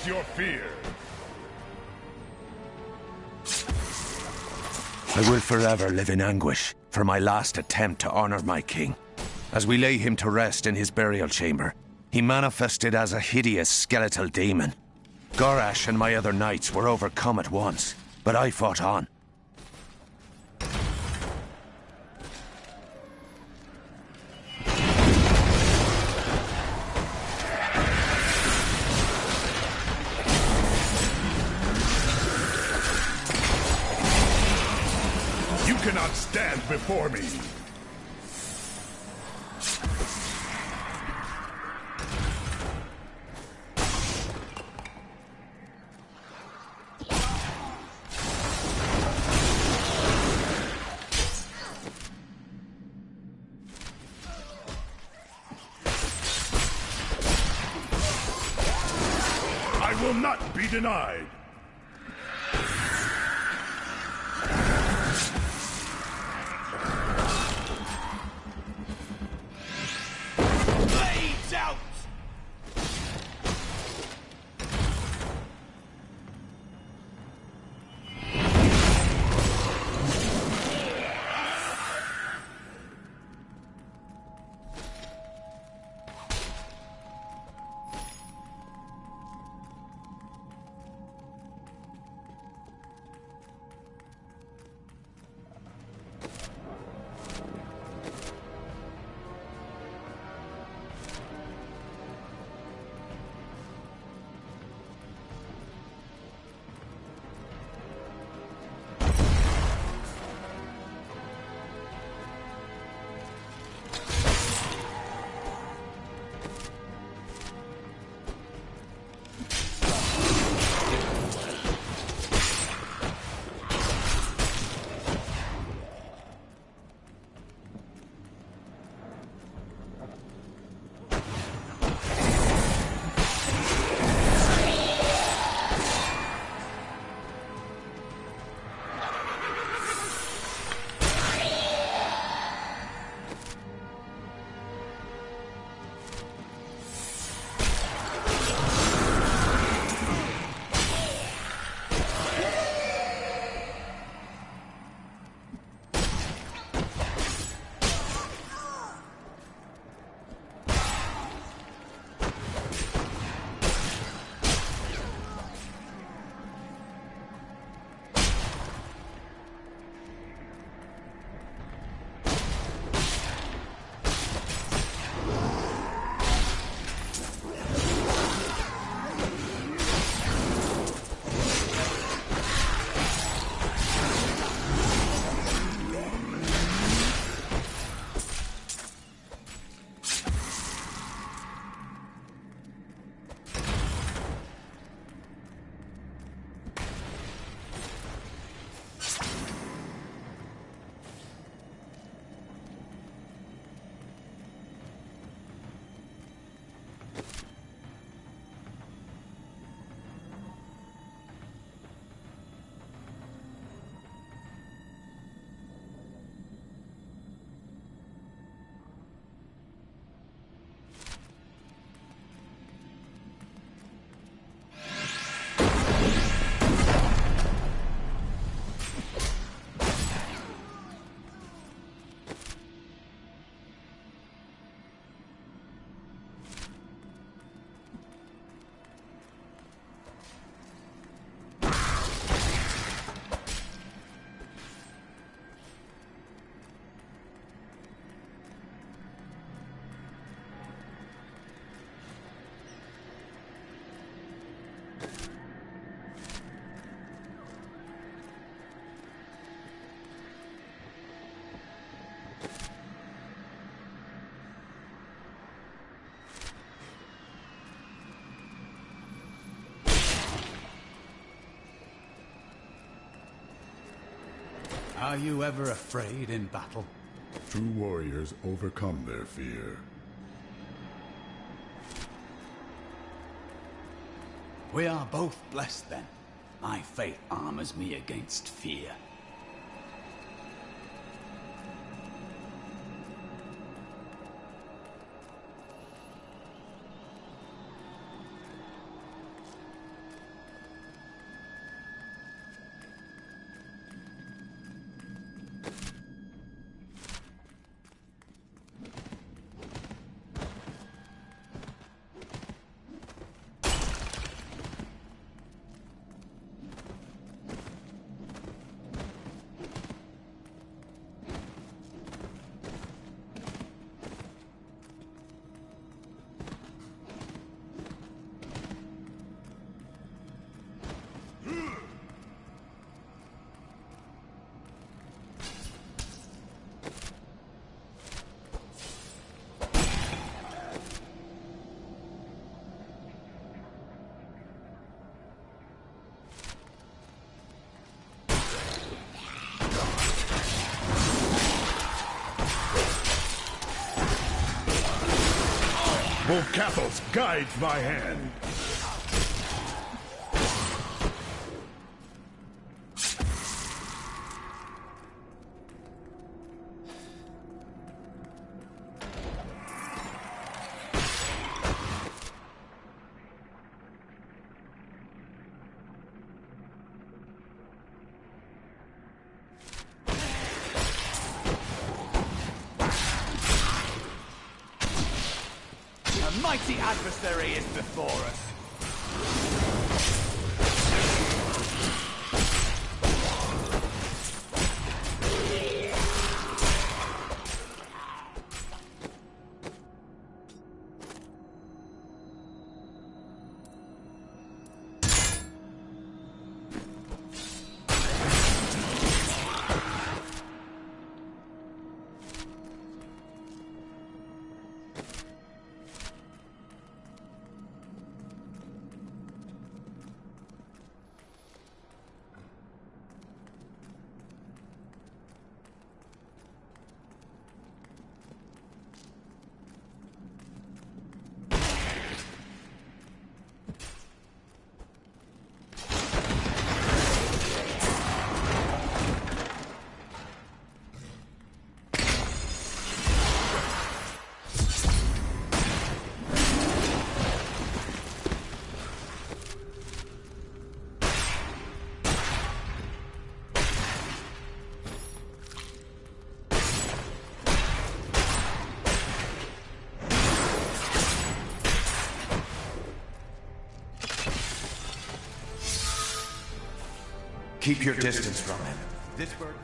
Your fear. I will forever live in anguish for my last attempt to honor my king. As we lay him to rest in his burial chamber, he manifested as a hideous skeletal demon. Gorash and my other knights were overcome at once, but I fought on. You cannot stand before me. will not be denied! Blades out! Are you ever afraid in battle? True warriors overcome their fear. We are both blessed then. My faith armors me against fear. Both castles guides my hand. mighty adversary is before us. Keep your distance from him. This bird.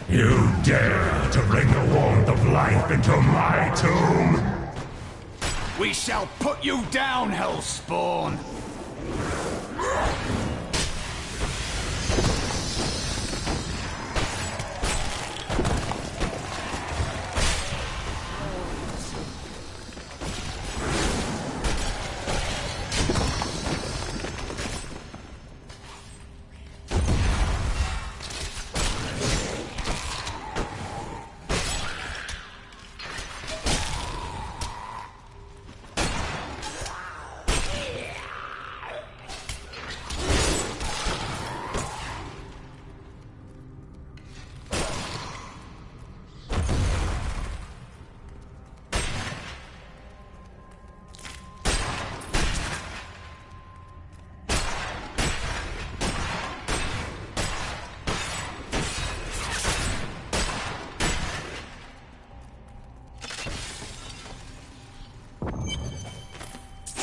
You dare to bring the warmth of life into my tomb? We shall put you down, Hellspawn!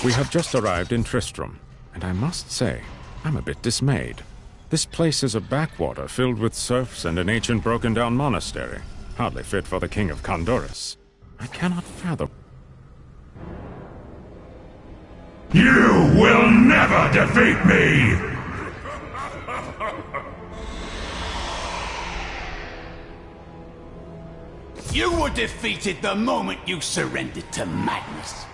We have just arrived in Tristram, and I must say, I'm a bit dismayed. This place is a backwater filled with serfs and an ancient broken-down monastery, hardly fit for the King of Condorus. I cannot fathom. You will never defeat me! You were defeated the moment you surrendered to madness.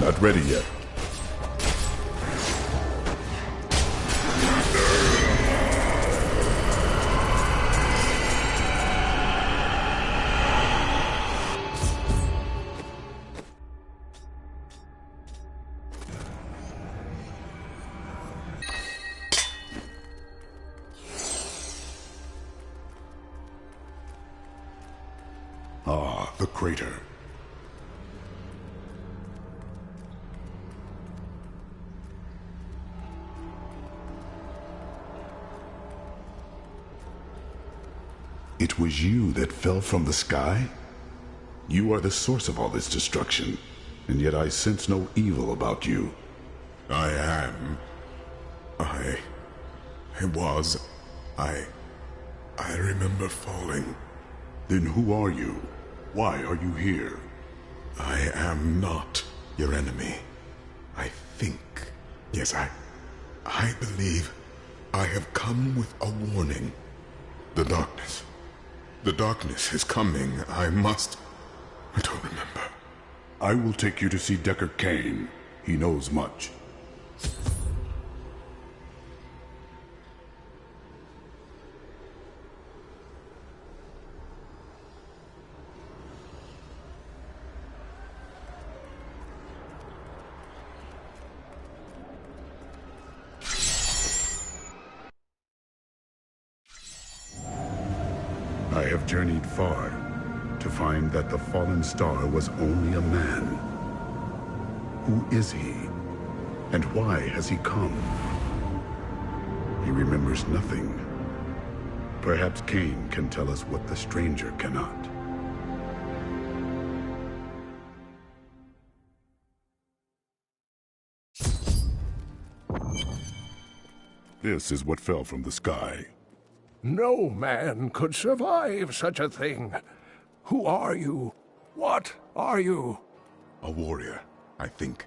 Not ready yet. Ah, the crater. It was you that fell from the sky? You are the source of all this destruction, and yet I sense no evil about you. I am. I remember falling. Then who are you? Why are you here? I am not your enemy. I think. Yes, I believe I have come with a warning. The darkness. The darkness is coming. I don't remember. I will take you to see Decker Kane. He knows much. I have journeyed far to find that the fallen star was only a man. Who is he? And why has he come? He remembers nothing. Perhaps Kane can tell us what the stranger cannot. This is what fell from the sky. No man could survive such a thing. Who are you? What are you? A warrior, I think.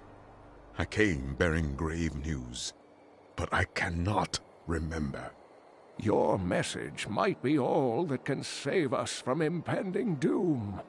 I came bearing grave news, but I cannot remember. Your message might be all that can save us from impending doom.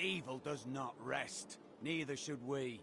Evil does not rest. Neither should we.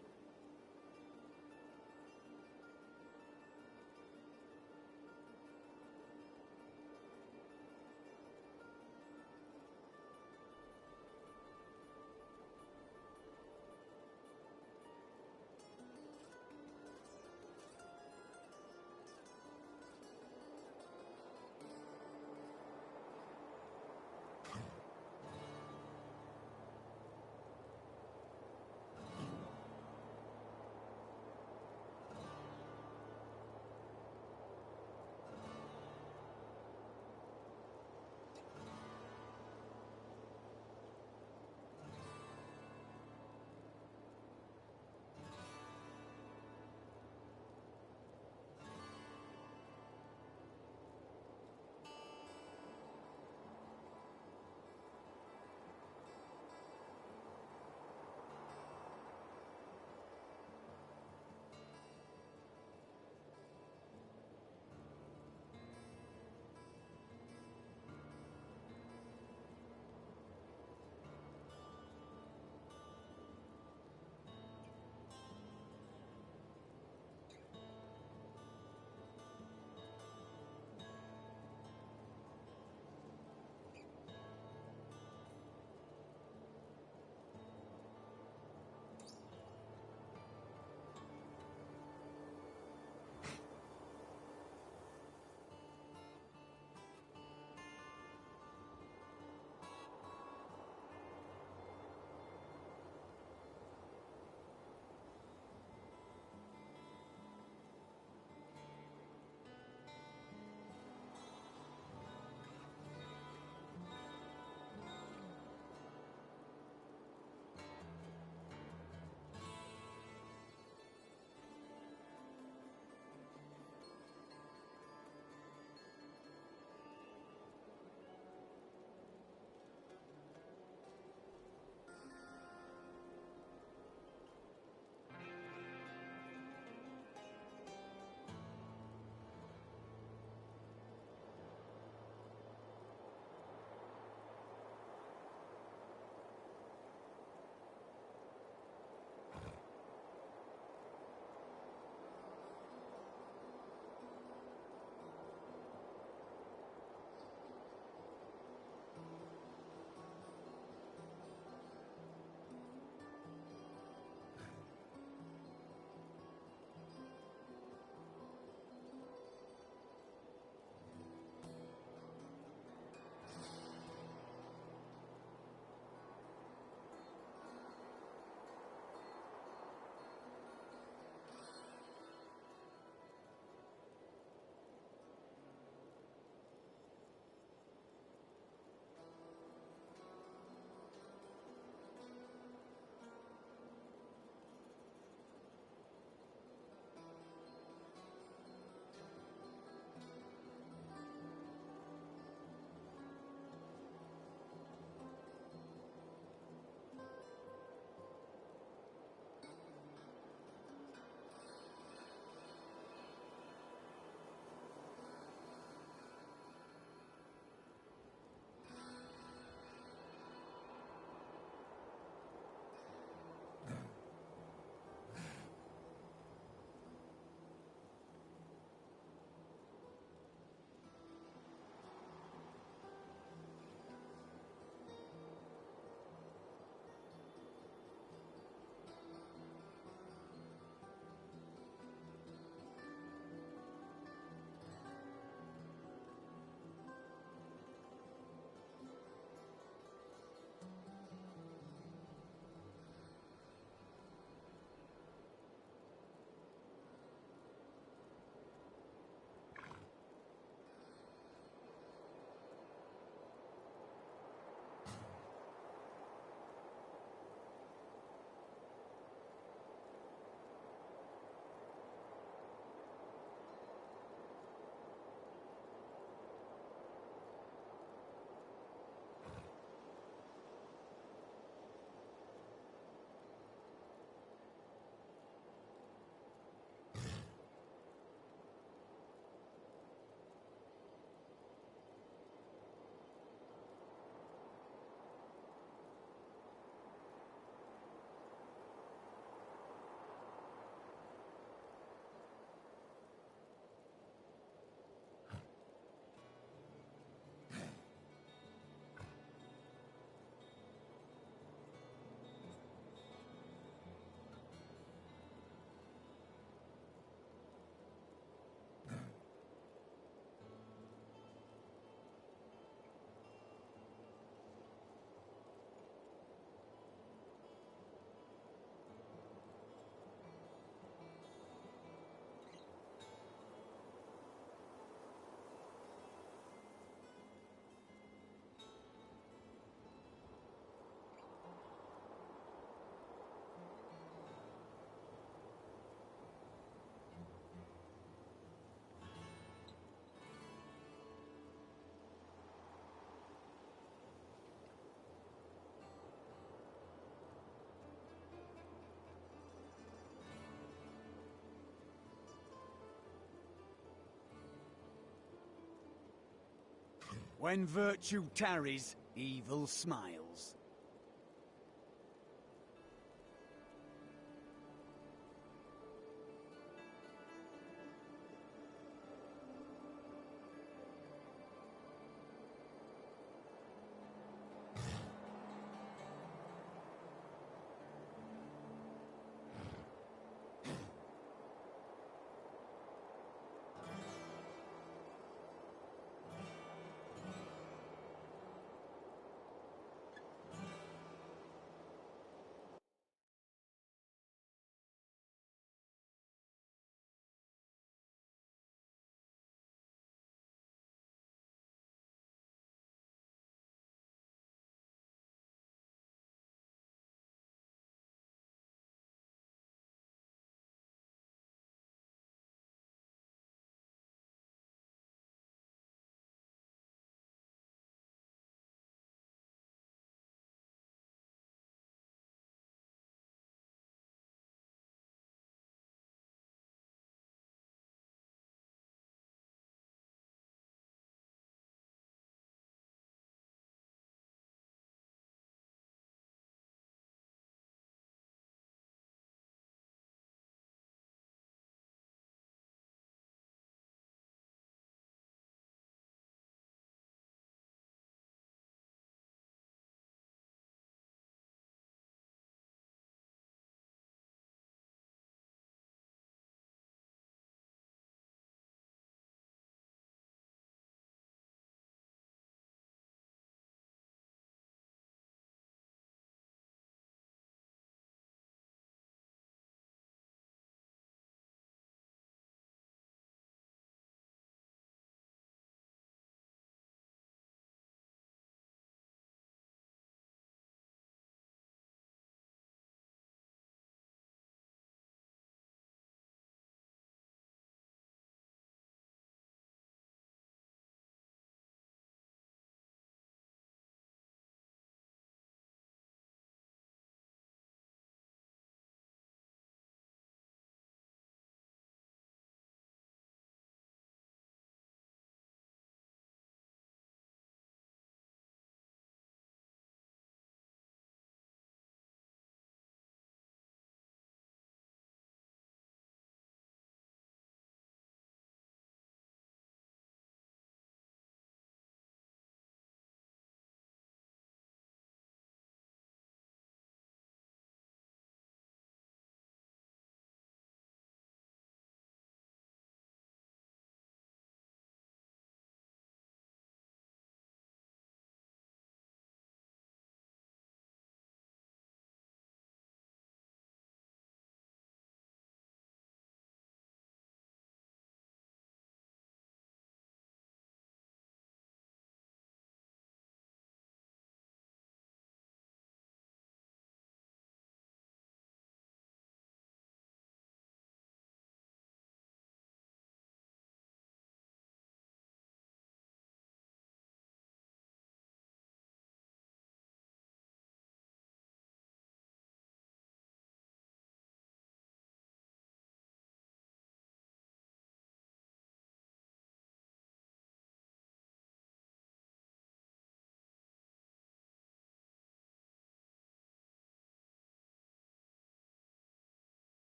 When virtue tarries, evil smiles.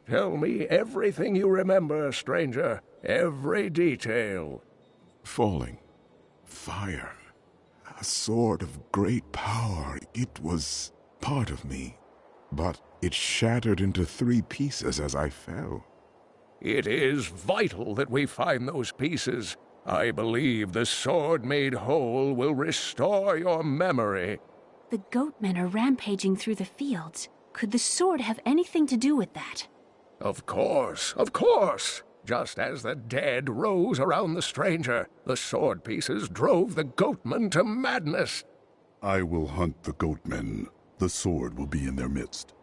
Tell me everything you remember, stranger. Every detail. Falling. Fire. A sword of great power. It was part of me, but it shattered into 3 pieces as I fell. It is vital that we find those pieces. I believe the sword made whole will restore your memory. The goatmen are rampaging through the fields. Could the sword have anything to do with that? Of course, of course! Just as the dead rose around the stranger, the sword pieces drove the goatmen to madness. I will hunt the goatmen. The sword will be in their midst.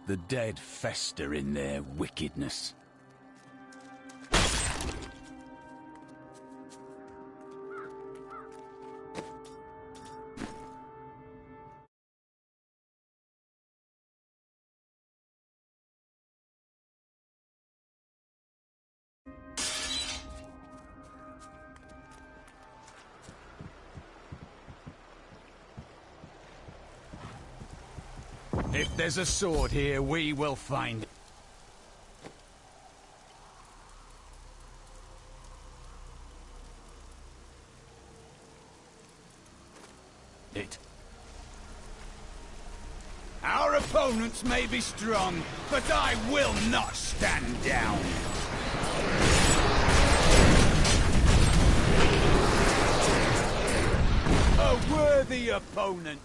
The dead fester in their wickedness. If there's a sword here, we will find it. Our opponents may be strong, but I will not stand down. A worthy opponent.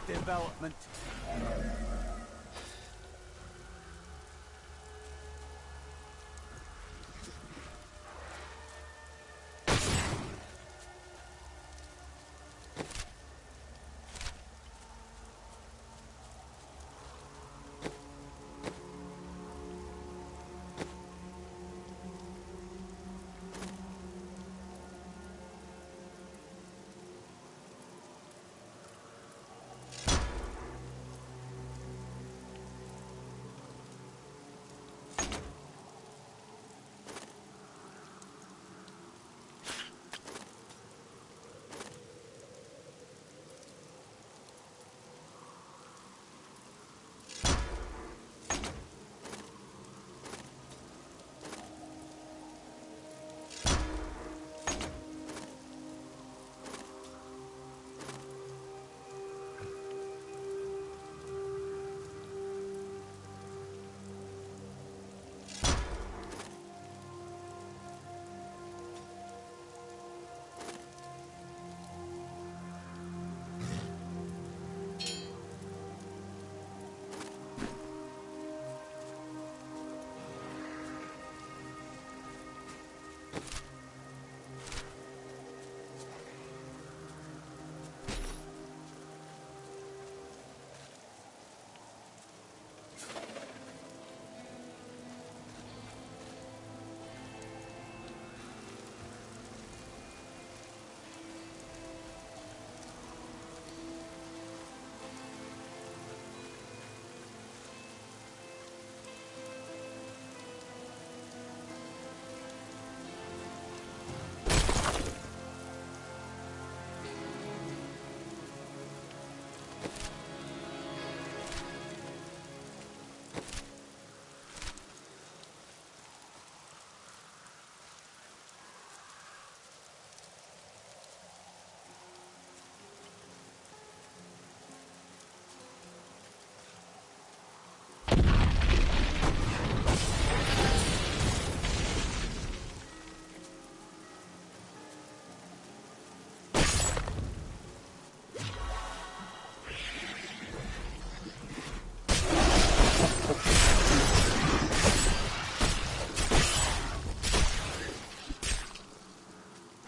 Development.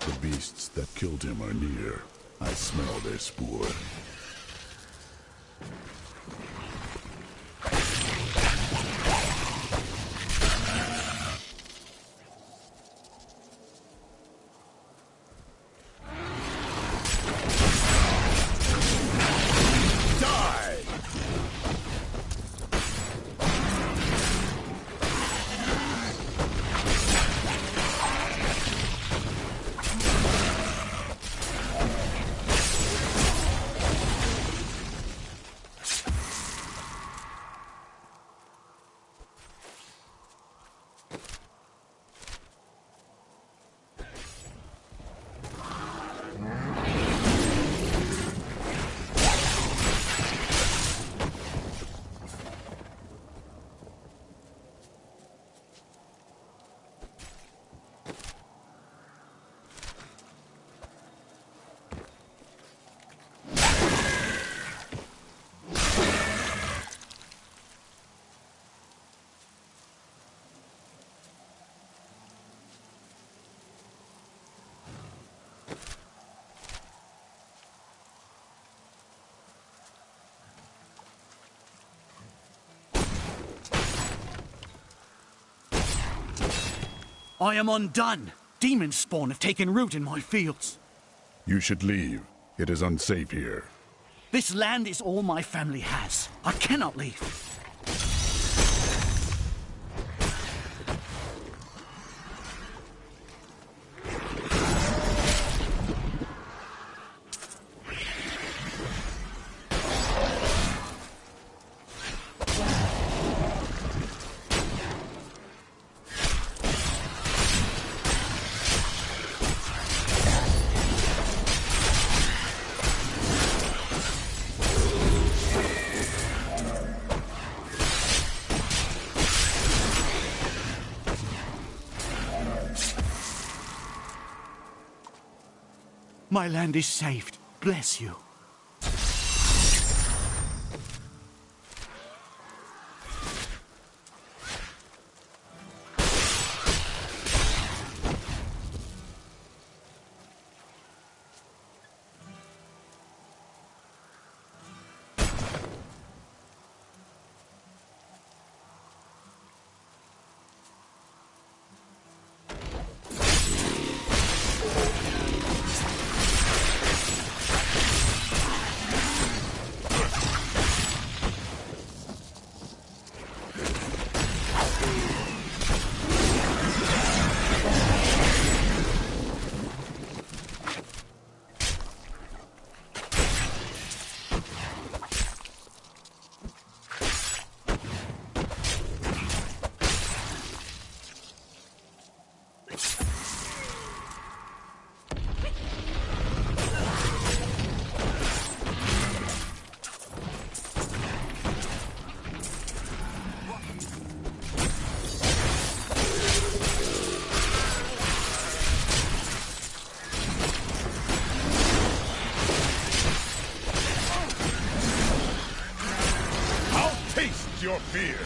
The beasts that killed him are near. I smell their spoor. I am undone. Demon spawn have taken root in my fields. You should leave. It is unsafe here. This land is all my family has. I cannot leave. My land is saved. Bless you. Your fear.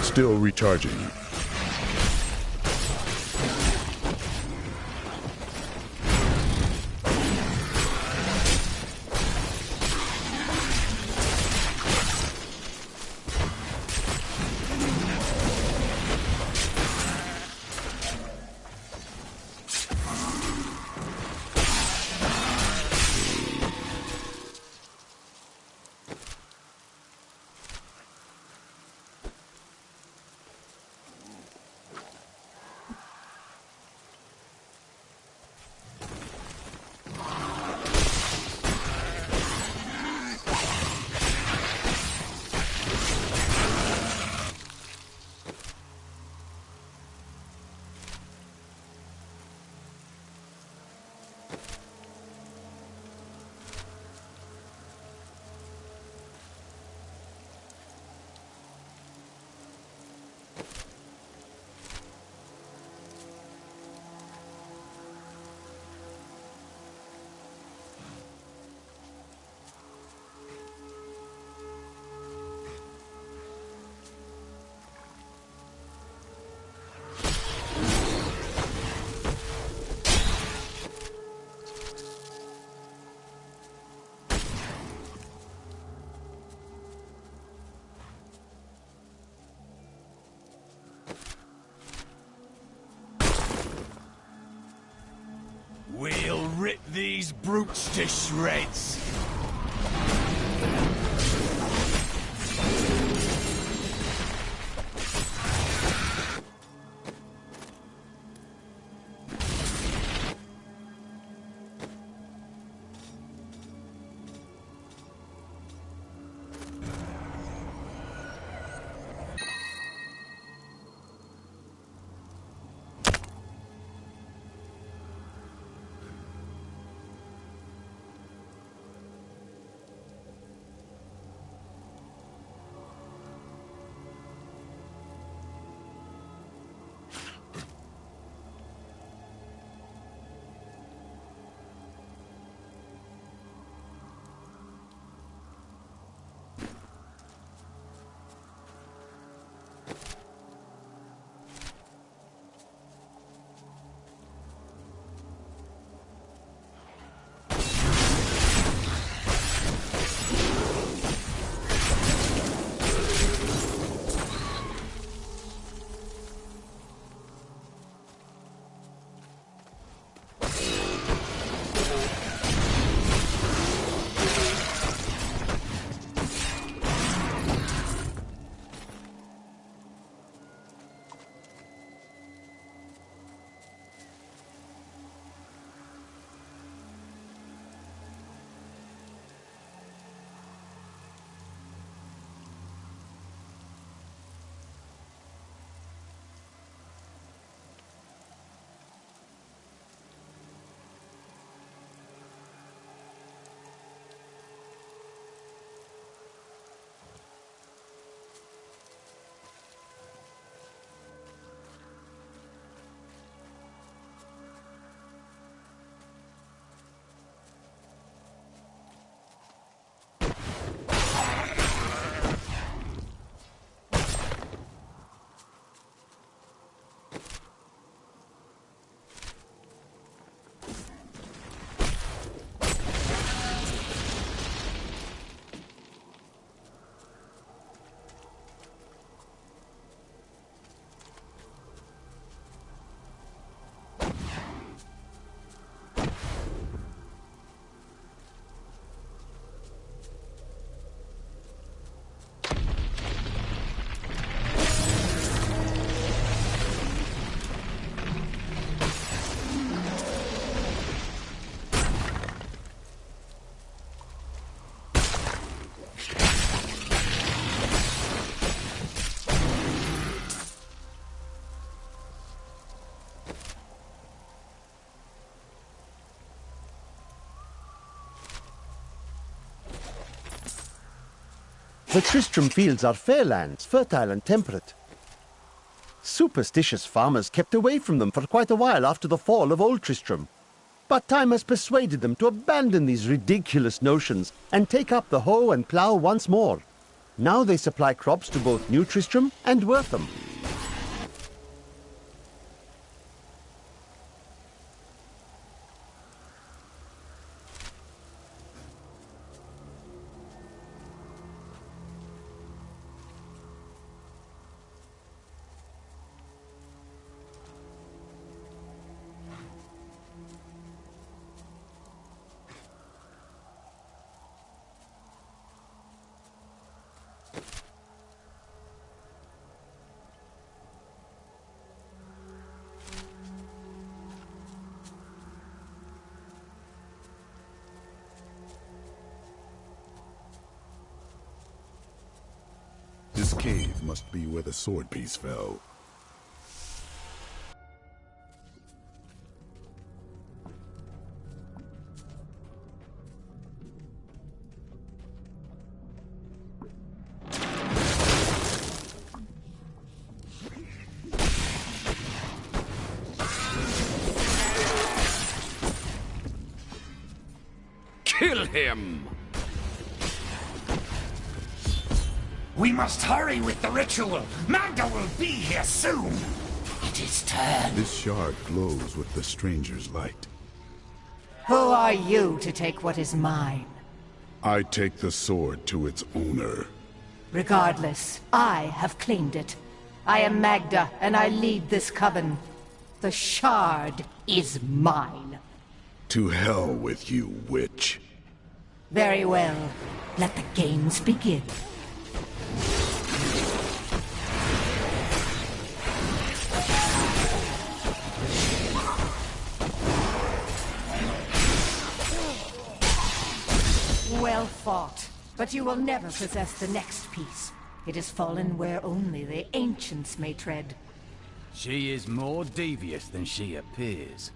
Still recharging. these brutes to shreds. The Tristram fields are fair lands, fertile and temperate. Superstitious farmers kept away from them for quite a while after the fall of Old Tristram. But time has persuaded them to abandon these ridiculous notions and take up the hoe and plough once more. Now they supply crops to both New Tristram and Wortham. This cave must be where the sword piece fell. Kill him! We must hurry with the ritual. Magda will be here soon. It is time. This shard glows with the stranger's light. Who are you to take what is mine? I take the sword to its owner. Regardless, I have claimed it. I am Magda, and I lead this coven. The shard is mine. To hell with you, witch. Very well. Let the games begin. Well fought. But you will never possess the next piece. It has fallen where only the ancients may tread. She is more devious than she appears.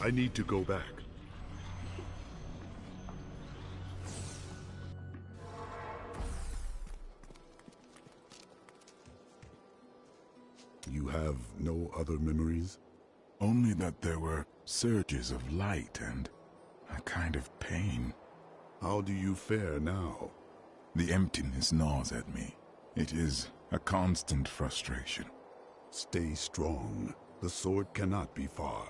I need to go back. You have no other memories? Only that there were surges of light and a kind of pain. How do you fare now? The emptiness gnaws at me. It is a constant frustration. Stay strong. The sword cannot be far.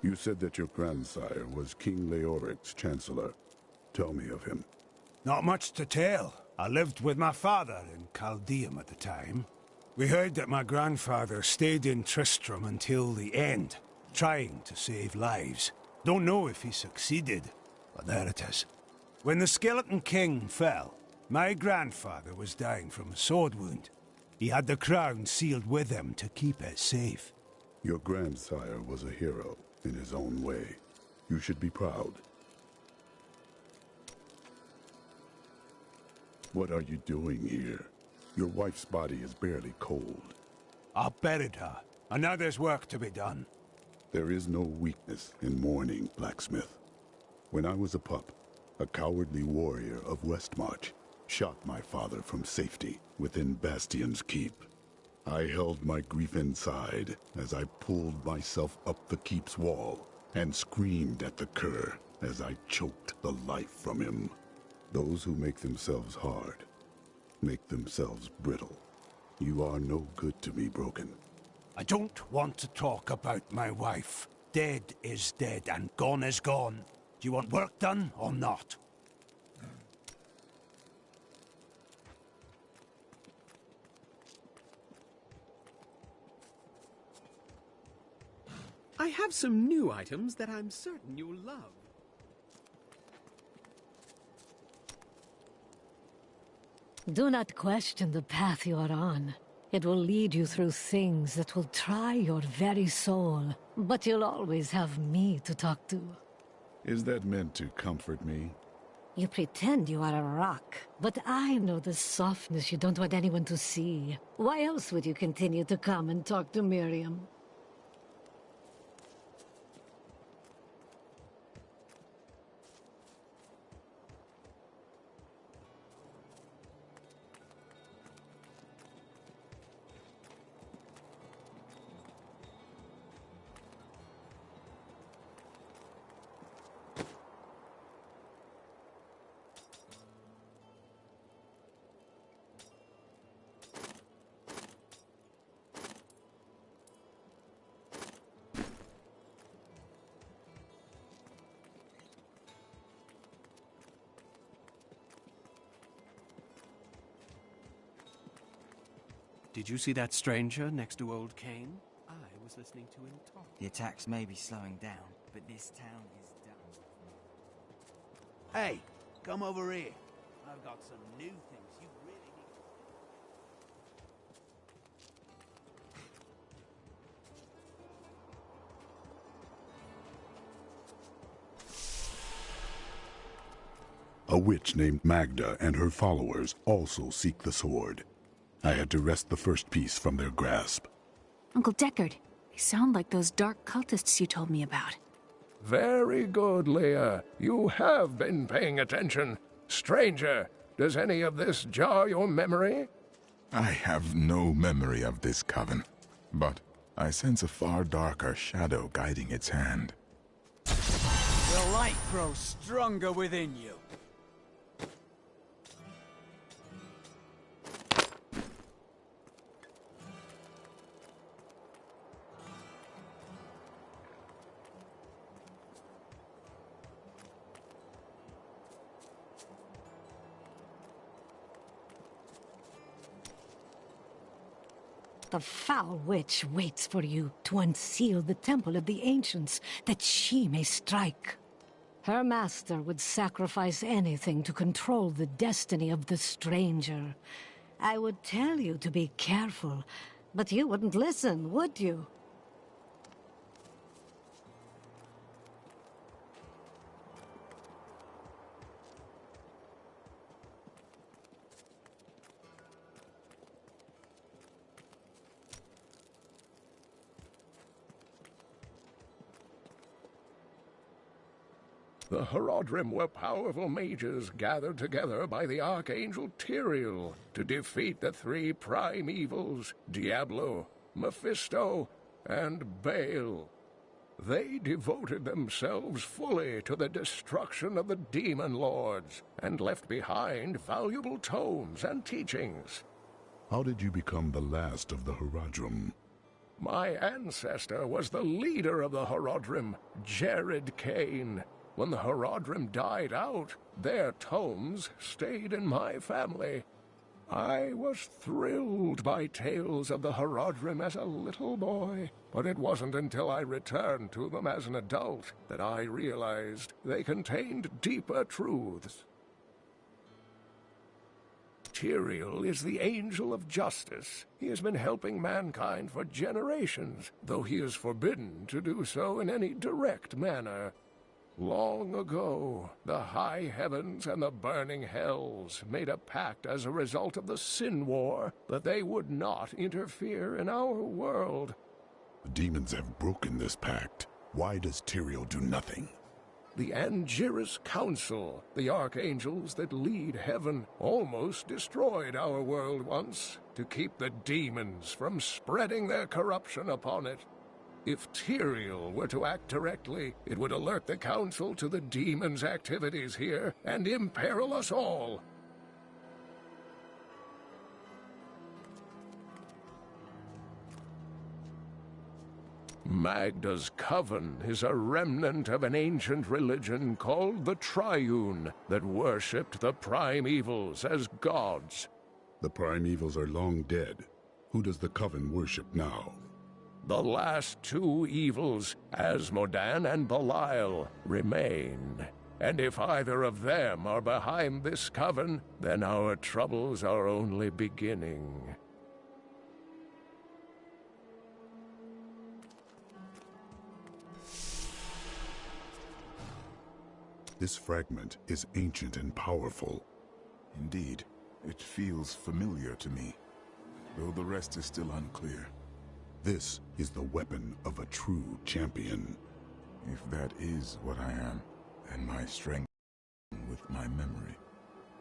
You said that your grandsire was King Leoric's chancellor. Tell me of him. Not much to tell. I lived with my father in Chaldeum at the time. We heard that my grandfather stayed in Tristram until the end, trying to save lives. Don't know if he succeeded, but there it is. When the Skeleton King fell, my grandfather was dying from a sword wound. He had the crown sealed with him to keep it safe. Your grandsire was a hero in his own way. You should be proud. What are you doing here? Your wife's body is barely cold. I buried her, and now there's work to be done. There is no weakness in mourning, blacksmith. When I was a pup, a cowardly warrior of Westmarch shot my father from safety within Bastion's keep. I held my grief inside as I pulled myself up the keep's wall and screamed at the cur as I choked the life from him. Those who make themselves hard make themselves brittle. You are no good to me, Broken. I don't want to talk about my wife. Dead is dead and gone is gone. Do you want work done or not? I have some new items that I'm certain you'll love. Do not question the path you are on. It will lead you through things that will try your very soul. But you'll always have me to talk to. Is that meant to comfort me? You pretend you are a rock, but I know the softness you don't want anyone to see. Why else would you continue to come and talk to Miriam? Did you see that stranger next to Old Cain? I was listening to him talk. The attacks may be slowing down, but this town is done. Hey, come over here. I've got some new things you really need. A witch named Magda and her followers also seek the sword. I had to wrest the first piece from their grasp. Uncle Deckard, they sound like those dark cultists you told me about. Very good, Leah. You have been paying attention. Stranger, does any of this jar your memory? I have no memory of this coven, but I sense a far darker shadow guiding its hand. The light grows stronger within you. The foul witch waits for you to unseal the temple of the ancients, that she may strike. Her master would sacrifice anything to control the destiny of the stranger. I would tell you to be careful, but you wouldn't listen, would you? The Horodrim were powerful mages gathered together by the Archangel Tyrael to defeat the three prime evils, Diablo, Mephisto, and Baal. They devoted themselves fully to the destruction of the demon lords, and left behind valuable tomes and teachings. How did you become the last of the Horodrim? My ancestor was the leader of the Horodrim, Jared Kane. When the Horodrim died out, their tomes stayed in my family. I was thrilled by tales of the Horodrim as a little boy, but it wasn't until I returned to them as an adult that I realized they contained deeper truths. Tyrael is the angel of justice. He has been helping mankind for generations, though he is forbidden to do so in any direct manner. Long ago, the high heavens and the burning hells made a pact as a result of the Sin War that they would not interfere in our world. The demons have broken this pact. Why does Tyrael do nothing? The Angiris Council, the archangels that lead heaven, almost destroyed our world once to keep the demons from spreading their corruption upon it. If Tyrael were to act directly, it would alert the Council to the demons' activities here and imperil us all. Magda's coven is a remnant of an ancient religion called the Triune that worshipped the prime evils as gods. The prime evils are long dead. Who does the coven worship now? The last two evils, Asmodan and Belial, remain. And if either of them are behind this coven, then our troubles are only beginning. This fragment is ancient and powerful. Indeed, it feels familiar to me, though the rest is still unclear. This is the weapon of a true champion. If that is what I am, then my strength with my memory.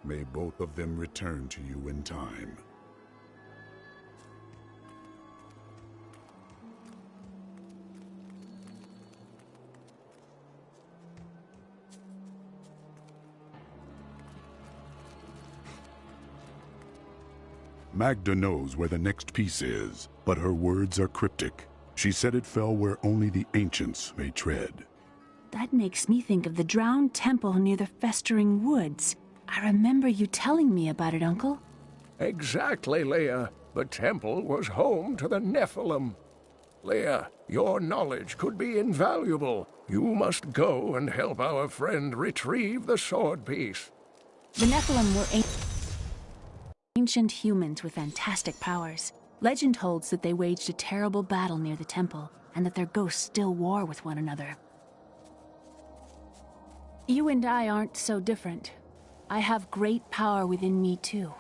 May both of them return to you in time. Magda knows where the next piece is, but her words are cryptic. She said it fell where only the ancients may tread. That makes me think of the drowned temple near the festering woods. I remember you telling me about it, Uncle. Exactly, Leia. The temple was home to the Nephilim. Leia, your knowledge could be invaluable. You must go and help our friend retrieve the sword piece. The Nephilim were ancient humans with fantastic powers. Legend holds that they waged a terrible battle near the temple, and that their ghosts still war with one another. You and I aren't so different. I have great power within me, too.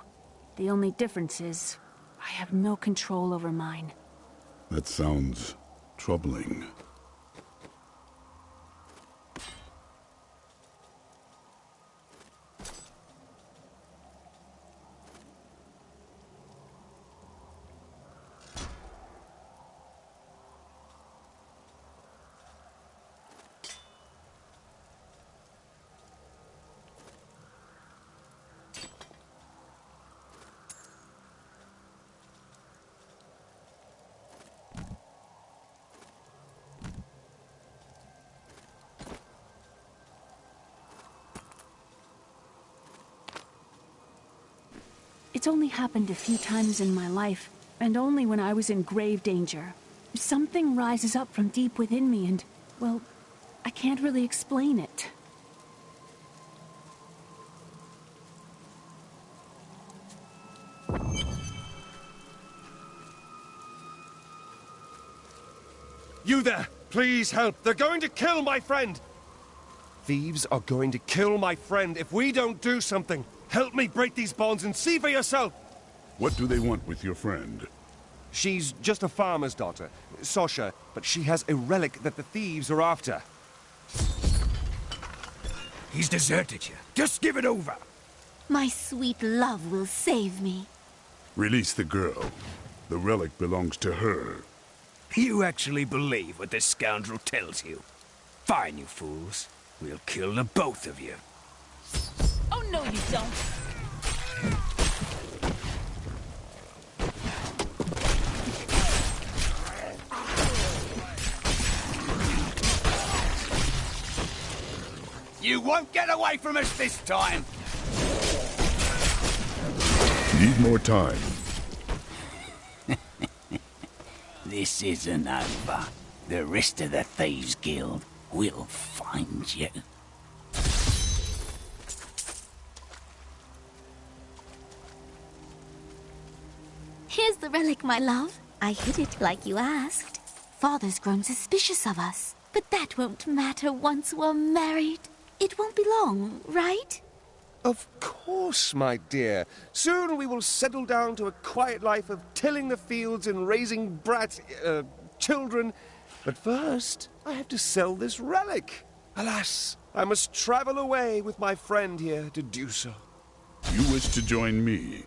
The only difference is, I have no control over mine. That sounds troubling. It's only happened a few times in my life, And only when I was in grave danger. Something rises up from deep within me and, well, I can't really explain it. You there! Please help! They're going to kill my friend! Thieves are going to kill my friend if we don't do something. Help me break these bonds and see for yourself! What do they want with your friend? She's just a farmer's daughter, Sasha, but she has a relic that the thieves are after. He's deserted you. Just give it over. My sweet love will save me. Release the girl. The relic belongs to her. You actually believe what this scoundrel tells you? Fine, you fools. We'll kill the both of you. Oh, no, you don't. You won't get away from us this time! Need more time. This isn't over. The rest of the Thieves' Guild will find you. Here's the relic, my love. I hid it like you asked. Father's grown suspicious of us, but that won't matter once we're married. It won't be long, right? Of course, my dear. Soon we will settle down to a quiet life of tilling the fields and raising children. But first, I have to sell this relic. Alas, I must travel away with my friend here to do so. You wish to join me?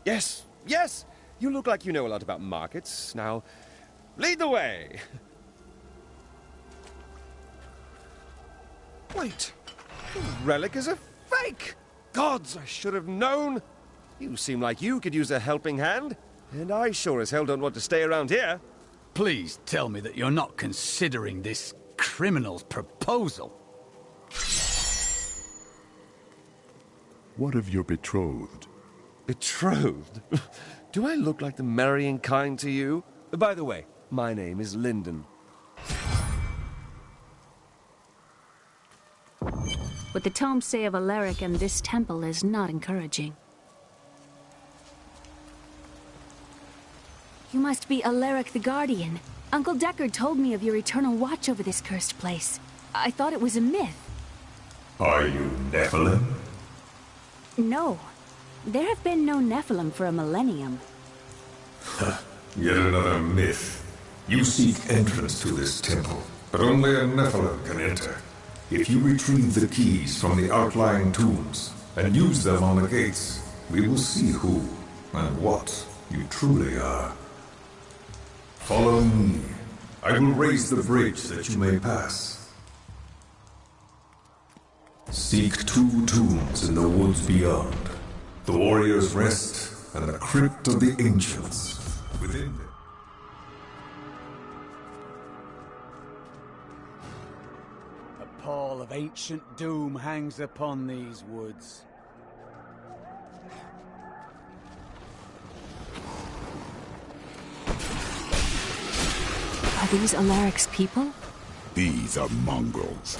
Yes, yes! You look like you know a lot about markets. Now, lead the way! Wait, the relic is a fake! Gods, I should have known! You seem like you could use a helping hand, and I sure as hell don't want to stay around here. Please tell me that you're not considering this criminal's proposal. What of your betrothed? Betrothed? Do I look like the marrying kind to you? By the way, my name is Lyndon. What the tomes say of Alaric and this temple is not encouraging. You must be Alaric the Guardian. Uncle Deckard told me of your eternal watch over this cursed place. I thought it was a myth. Are you Nephilim? No. There have been no Nephilim for a millennium. Yet another myth. You seek entrance to this temple, but only a Nephilim can enter. If you retrieve the keys from the outlying tombs and use them on the gates, we will see who and what you truly are. Follow me. I will raise the bridge that you may pass. Seek 2 tombs in the woods beyond. The Warrior's Rest and the Crypt of the Ancients. Within them. A pall of ancient doom hangs upon these woods. Are these Alaric's people? These are mongrels.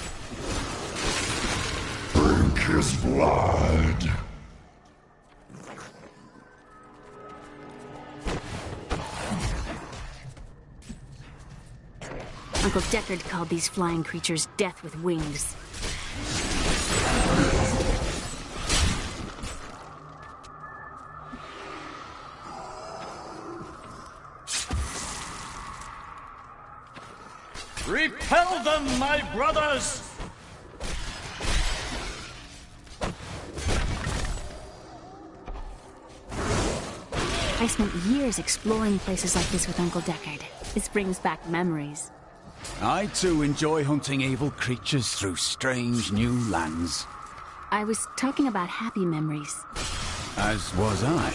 Drink his blood. Uncle Deckard called these flying creatures death with wings. Repel them, my brothers! I spent years exploring places like this with Uncle Deckard. This brings back memories. I too enjoy hunting evil creatures through strange new lands. I was talking about happy memories. As was I.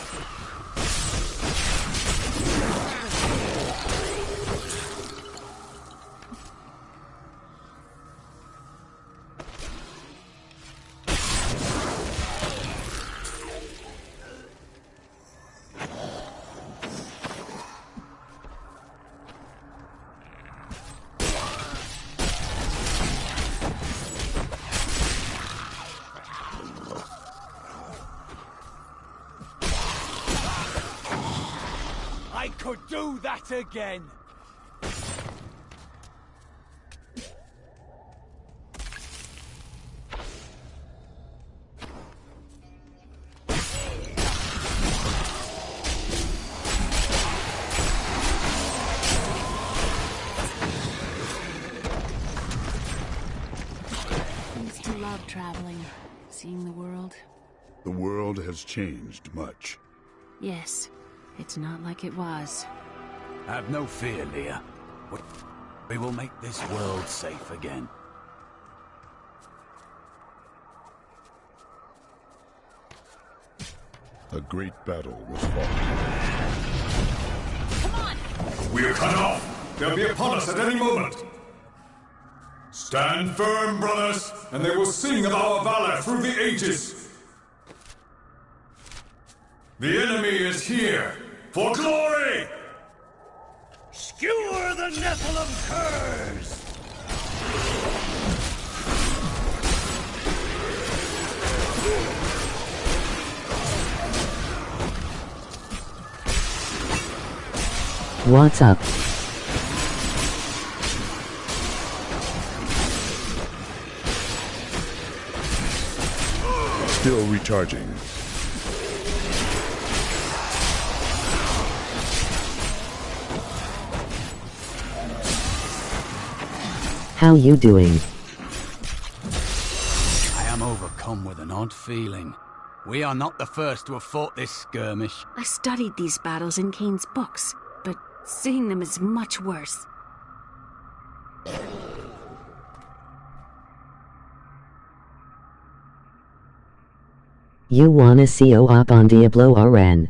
could do that again! Love traveling, seeing the world. The world has changed much. Yes, it's not like it was. Have no fear, Leah. We will make this world safe again. A great battle was fought. Come on! We are cut off! They'll be upon us at any moment! Stand firm, brothers, and they will sing of our valor through the ages! The enemy is here, for glory! Skewer the Nephilim curs! What's up? Still recharging. How you doing? I am overcome with an odd feeling. We are not the first to have fought this skirmish. I studied these battles in Kane's books, but seeing them is much worse. You wanna see op on Diablo RN?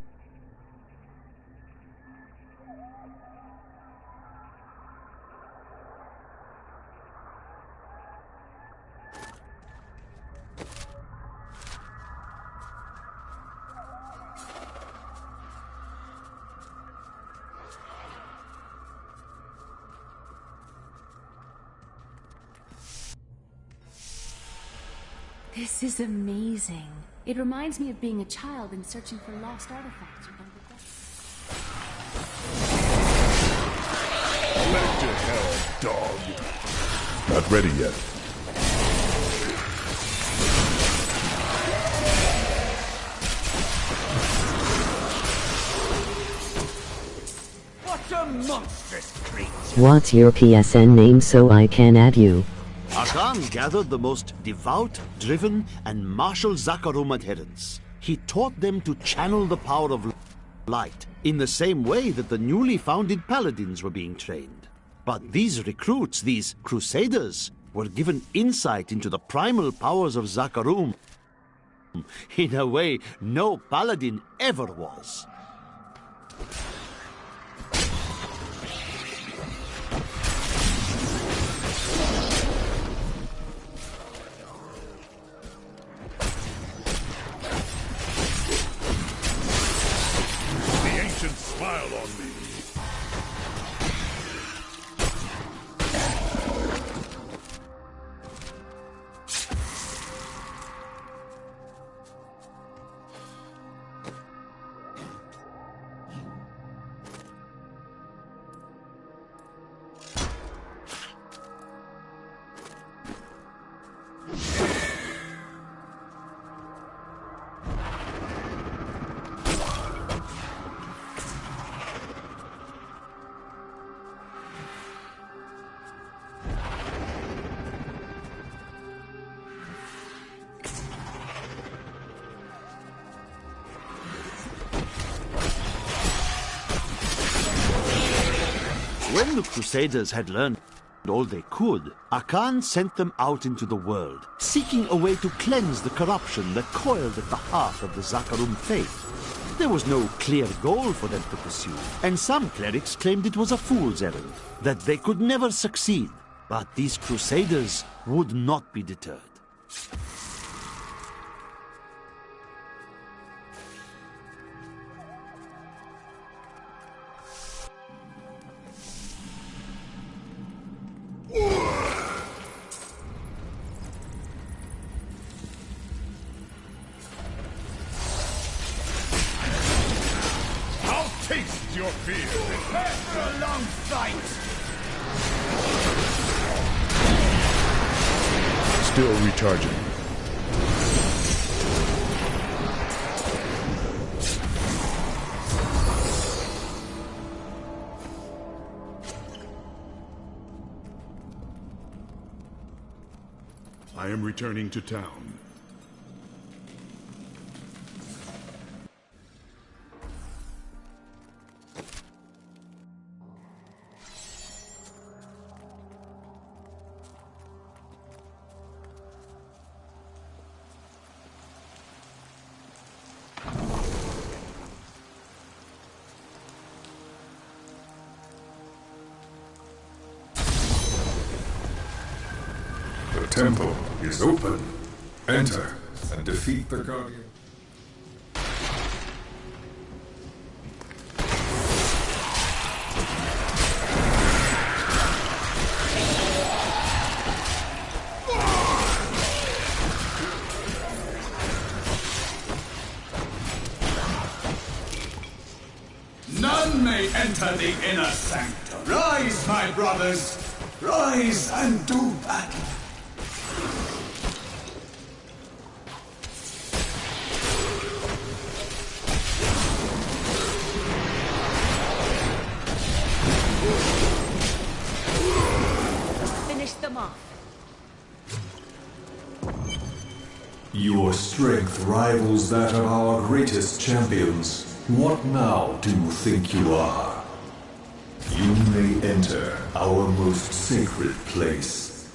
This is amazing. It reminds me of being a child and searching for lost artifacts. Back to hell, dog. Not ready yet. What a monstrous creature! What's your PSN name so I can add you? Akan gathered the most devout, driven, and martial Zakarum adherents. He taught them to channel the power of light, in the same way that the newly founded paladins were being trained. But these recruits, these crusaders, were given insight into the primal powers of Zakarum in a way no paladin ever was. Smile on me. When the Crusaders had learned all they could, Akan sent them out into the world, seeking a way to cleanse the corruption that coiled at the heart of the Zakarum faith. There was no clear goal for them to pursue, and some clerics claimed it was a fool's errand, that they could never succeed. But these Crusaders would not be deterred. I'll taste your fear. Prepare for a long fight! Still recharging. I am returning to town. The temple is open. Enter and defeat the Guardian. None may enter the inner sanctum. Rise, my brothers! Rise and do battle! Finish them off. Your strength rivals that of our greatest champions. What now do you think you are? You may enter our most sacred place.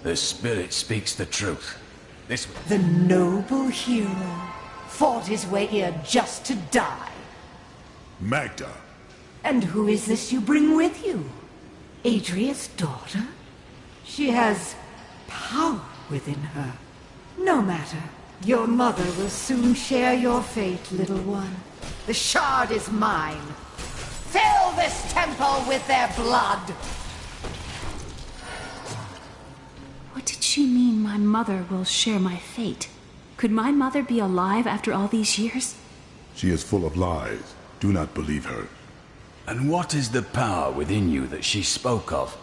The spirit speaks the truth. The noble hero fought his way here just to die. Magda. And who is this you bring with you? Adria's daughter? She has power within her. No matter. Your mother will soon share your fate, little one. The shard is mine. Fill this temple with their blood! What did she mean my mother will share my fate? Could my mother be alive after all these years? She is full of lies. Do not believe her. And what is the power within you that she spoke of?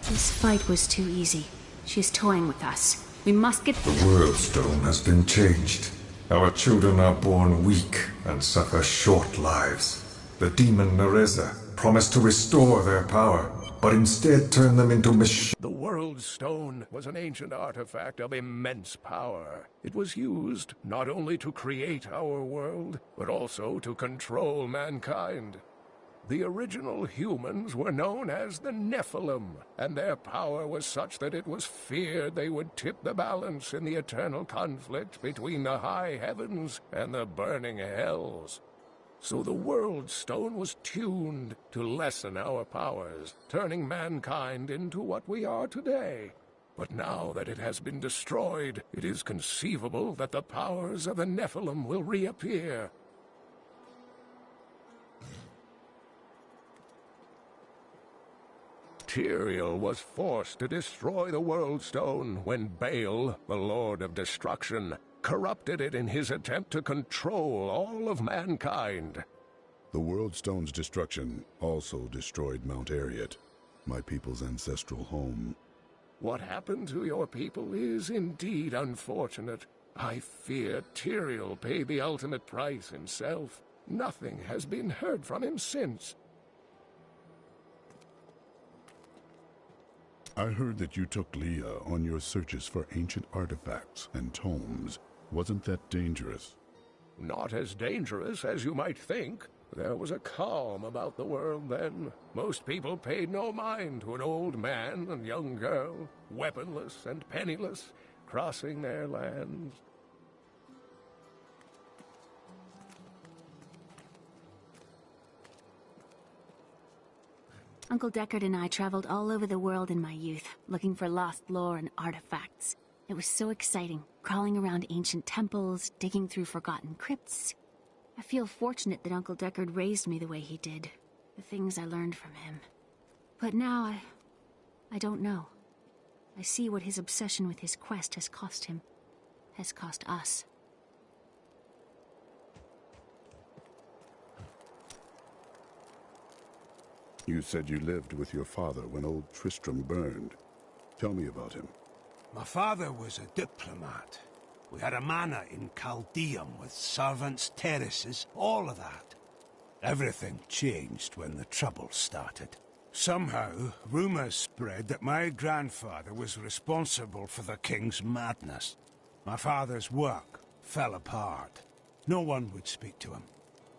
This fight was too easy. She's toying with us. We must get... The World Stone has been changed. Our children are born weak and suffer short lives. The demon Nereza promised to restore their power, but instead turn them into machines. The World Stone was an ancient artifact of immense power. It was used not only to create our world, but also to control mankind. The original humans were known as the Nephilim, and their power was such that it was feared they would tip the balance in the eternal conflict between the high heavens and the burning hells. So the World Stone was tuned to lessen our powers, turning mankind into what we are today. But now that it has been destroyed, it is conceivable that the powers of the Nephilim will reappear. Tyrael was forced to destroy the World Stone when Baal, the Lord of Destruction, corrupted it in his attempt to control all of mankind. The World Stone's destruction also destroyed Mount Ariat, my people's ancestral home. What happened to your people is indeed unfortunate. I fear Tyrael paid the ultimate price himself. Nothing has been heard from him since. I heard that you took Leah on your searches for ancient artifacts and tomes. Wasn't that dangerous? Not as dangerous as you might think. There was a calm about the world then. Most people paid no mind to an old man and young girl, weaponless and penniless, crossing their lands. Uncle Deckard and I traveled all over the world in my youth, looking for lost lore and artifacts. It was so exciting, crawling around ancient temples, digging through forgotten crypts. I feel fortunate that Uncle Deckard raised me the way he did, the things I learned from him. But now I don't know. I see what his obsession with his quest has cost him, has cost us. You said you lived with your father when old Tristram burned. Tell me about him. My father was a diplomat. We had a manor in Chaldeum with servants, terraces, all of that. Everything changed when the trouble started. Somehow, rumors spread that my grandfather was responsible for the king's madness. My father's work fell apart. No one would speak to him.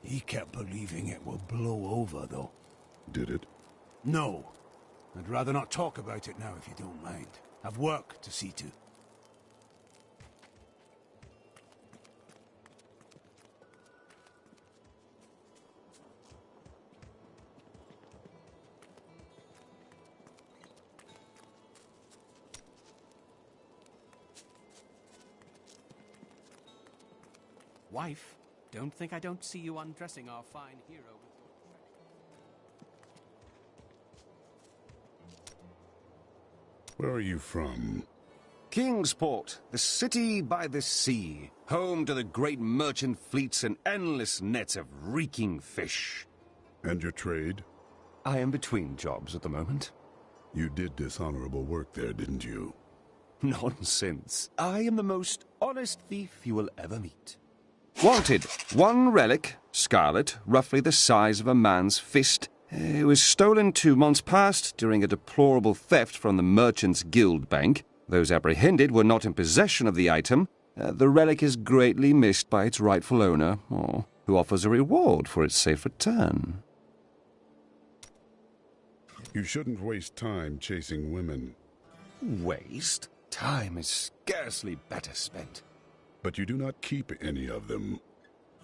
He kept believing it would blow over, though. Did it? No. I'd rather not talk about it now, if you don't mind. I've work to see to. Wife, don't think I don't see you undressing our fine hero with your... Where are you from? Kingsport, the city by the sea, home to the great merchant fleets and endless nets of reeking fish. And your trade? I am between jobs at the moment. You did dishonorable work there, didn't you? Nonsense. I am the most honest thief you will ever meet. Wanted, one relic, scarlet, roughly the size of a man's fist. It was stolen 2 months past during a deplorable theft from the Merchants' Guild Bank. Those apprehended were not in possession of the item. The relic is greatly missed by its rightful owner, who offers a reward for its safe return. You shouldn't waste time chasing women. Waste? Time is scarcely better spent. But you do not keep any of them.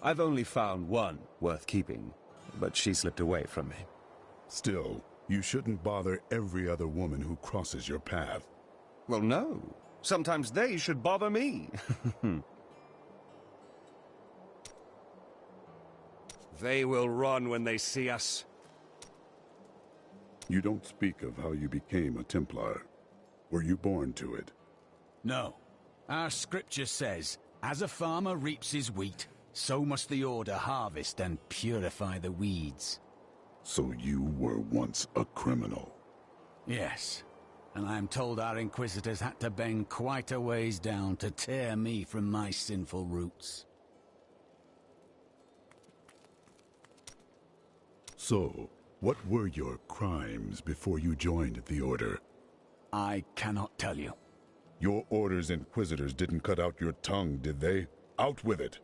I've only found one worth keeping, but she slipped away from me. Still, you shouldn't bother every other woman who crosses your path. Well, no. Sometimes they should bother me. They will run when they see us. You don't speak of how you became a Templar. Were you born to it? No. Our scripture says, as a farmer reaps his wheat, so must the Order harvest and purify the weeds. So you were once a criminal? Yes. And I am told our Inquisitors had to bend quite a ways down to tear me from my sinful roots. So, what were your crimes before you joined the Order? I cannot tell you. Your Order's Inquisitors didn't cut out your tongue, did they? Out with it!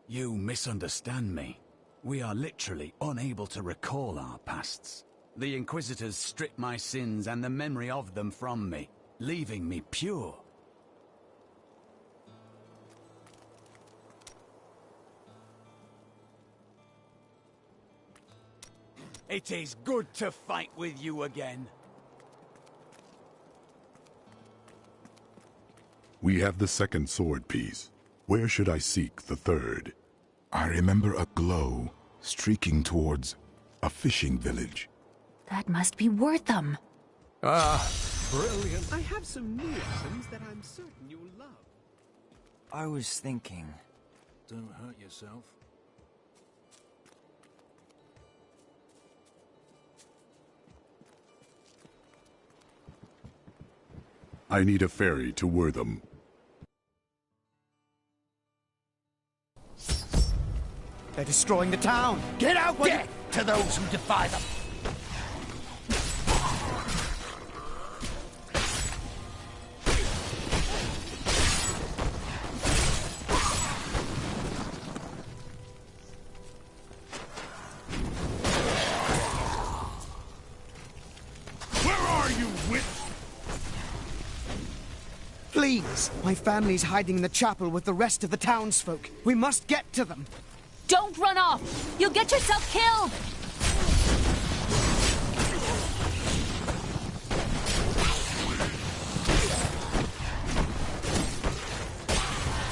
You misunderstand me. We are literally unable to recall our pasts. The Inquisitors stripped my sins and the memory of them from me, leaving me pure. It is good to fight with you again. We have the second sword piece. Where should I seek the third? I remember a glow streaking towards a fishing village. That must be Wortham. Ah, brilliant. I have some new items that I'm certain you'll love. I was thinking... Don't hurt yourself. I need a ferry to Wortham. They're destroying the town! Get out! Death to those who defy them! Where are you, witch? Please! My family's hiding in the chapel with the rest of the townsfolk. We must get to them! Don't run off! You'll get yourself killed!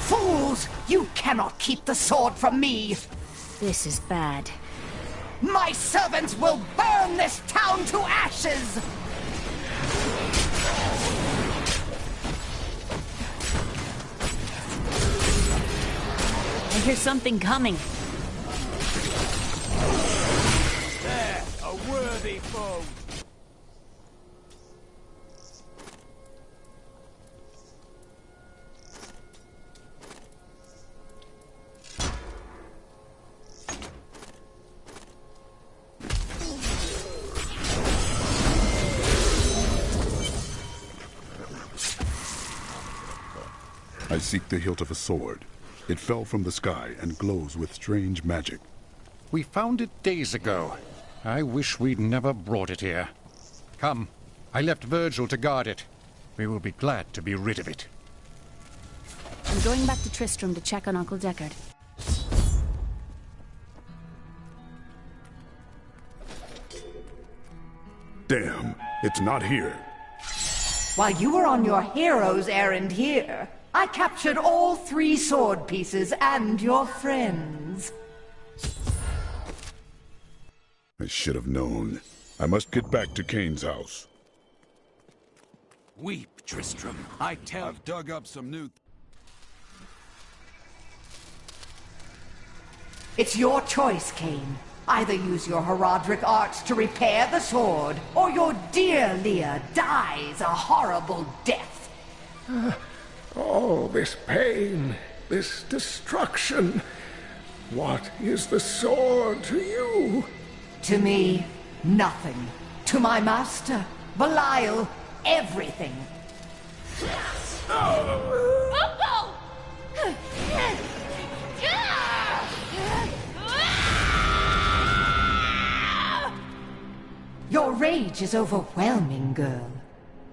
Fools! You cannot keep the sword from me! This is bad. My servants will burn this town to ashes! I hear something coming. There! A word worthy foe. I seek the hilt of a sword. It fell from the sky and glows with strange magic. We found it days ago. I wish we'd never brought it here. Come, I left Virgil to guard it. We will be glad to be rid of it. I'm going back to Tristram to check on Uncle Deckard. Damn, it's not here. While you were on your hero's errand here, I captured all 3 sword pieces and your friends. I should have known. I must get back to Kane's house. Weep, Tristram. I've dug up some new... It's your choice, Kane. Either use your Herodric arts to repair the sword, or your dear Leah dies a horrible death. All this pain, this destruction. What is the sword to you? To me, nothing. To my master, Belial, everything. Your rage is overwhelming, girl.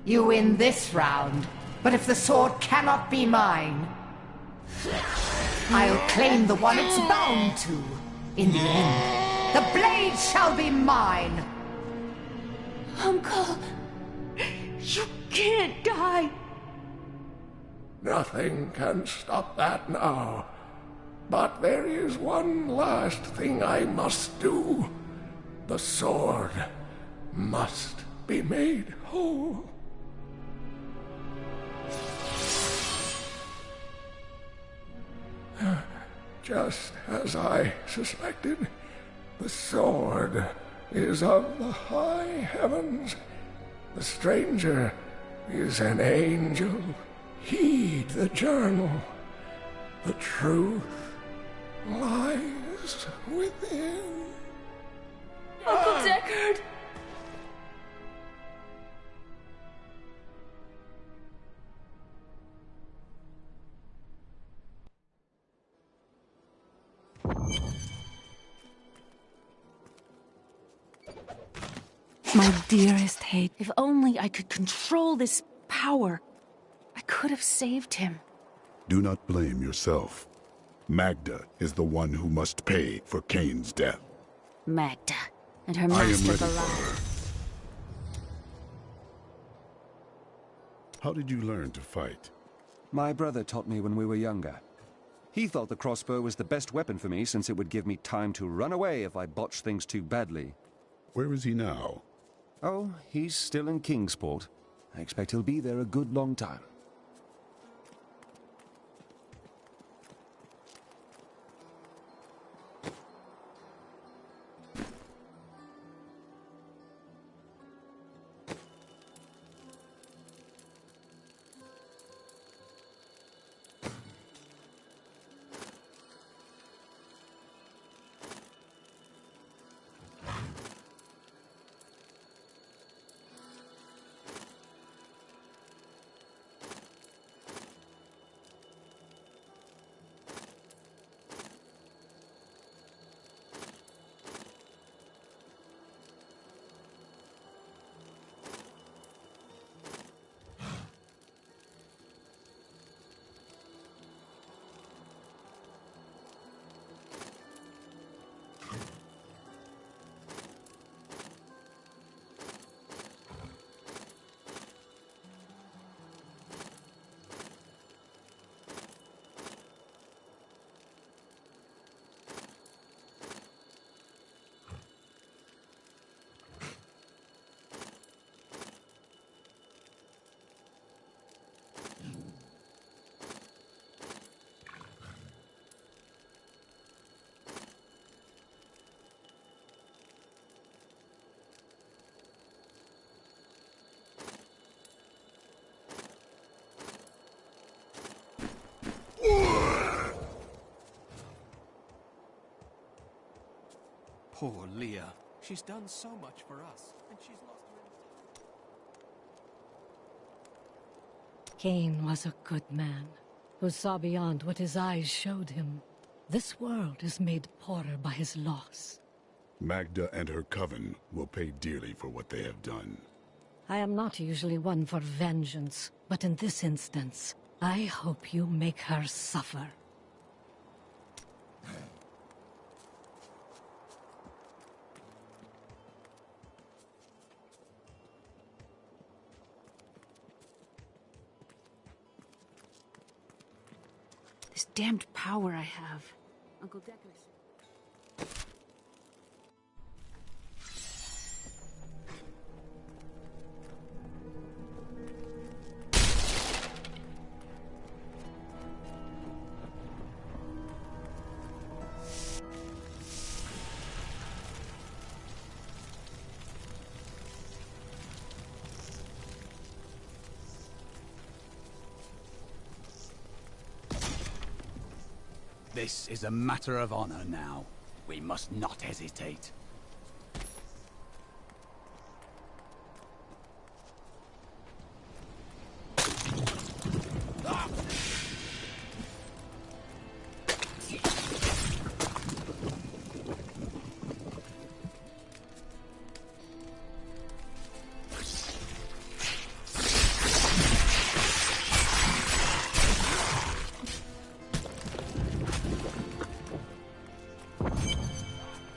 You win this round, but if the sword cannot be mine, I'll claim the one it's bound to. In the end, the blade shall be mine. Uncle, you can't die. Nothing can stop that now. But there is one last thing I must do. The sword must be made whole. Just as I suspected, the sword is of the high heavens. The stranger is an angel. Heed the journal. The truth lies within. Uncle Deckard! My dearest Hayt, if only I could control this power, I could have saved him. Do not blame yourself. Magda is the one who must pay for Kane's death. Magda and her I am master ready for Belial. her. How did you learn to fight? My brother taught me when we were younger. He thought the crossbow was the best weapon for me since it would give me time to run away if I botched things too badly. Where is he now? Oh, he's still in Kingsport. I expect he'll be there a good long time. Poor Leah. She's done so much for us, and she's lost her... Cain was a good man, who saw beyond what his eyes showed him. This world is made poorer by his loss. Magda and her coven will pay dearly for what they have done. I am not usually one for vengeance, but in this instance, I hope you make her suffer. This damned power I have. Uncle Decker's... This is a matter of honor now. We must not hesitate.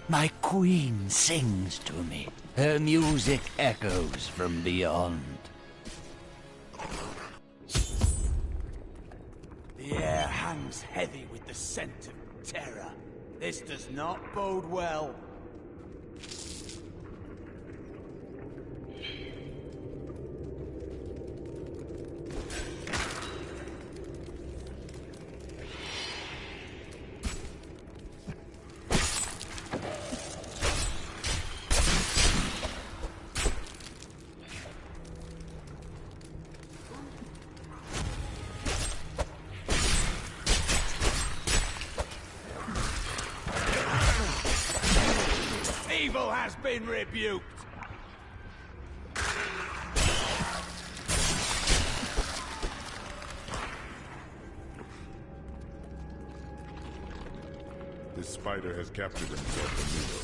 My queen sings to me. Her music echoes from beyond. The air hangs heavy with the scent of terror. This does not bode well. Evil has been rebuked. This spider has captured himself a needle.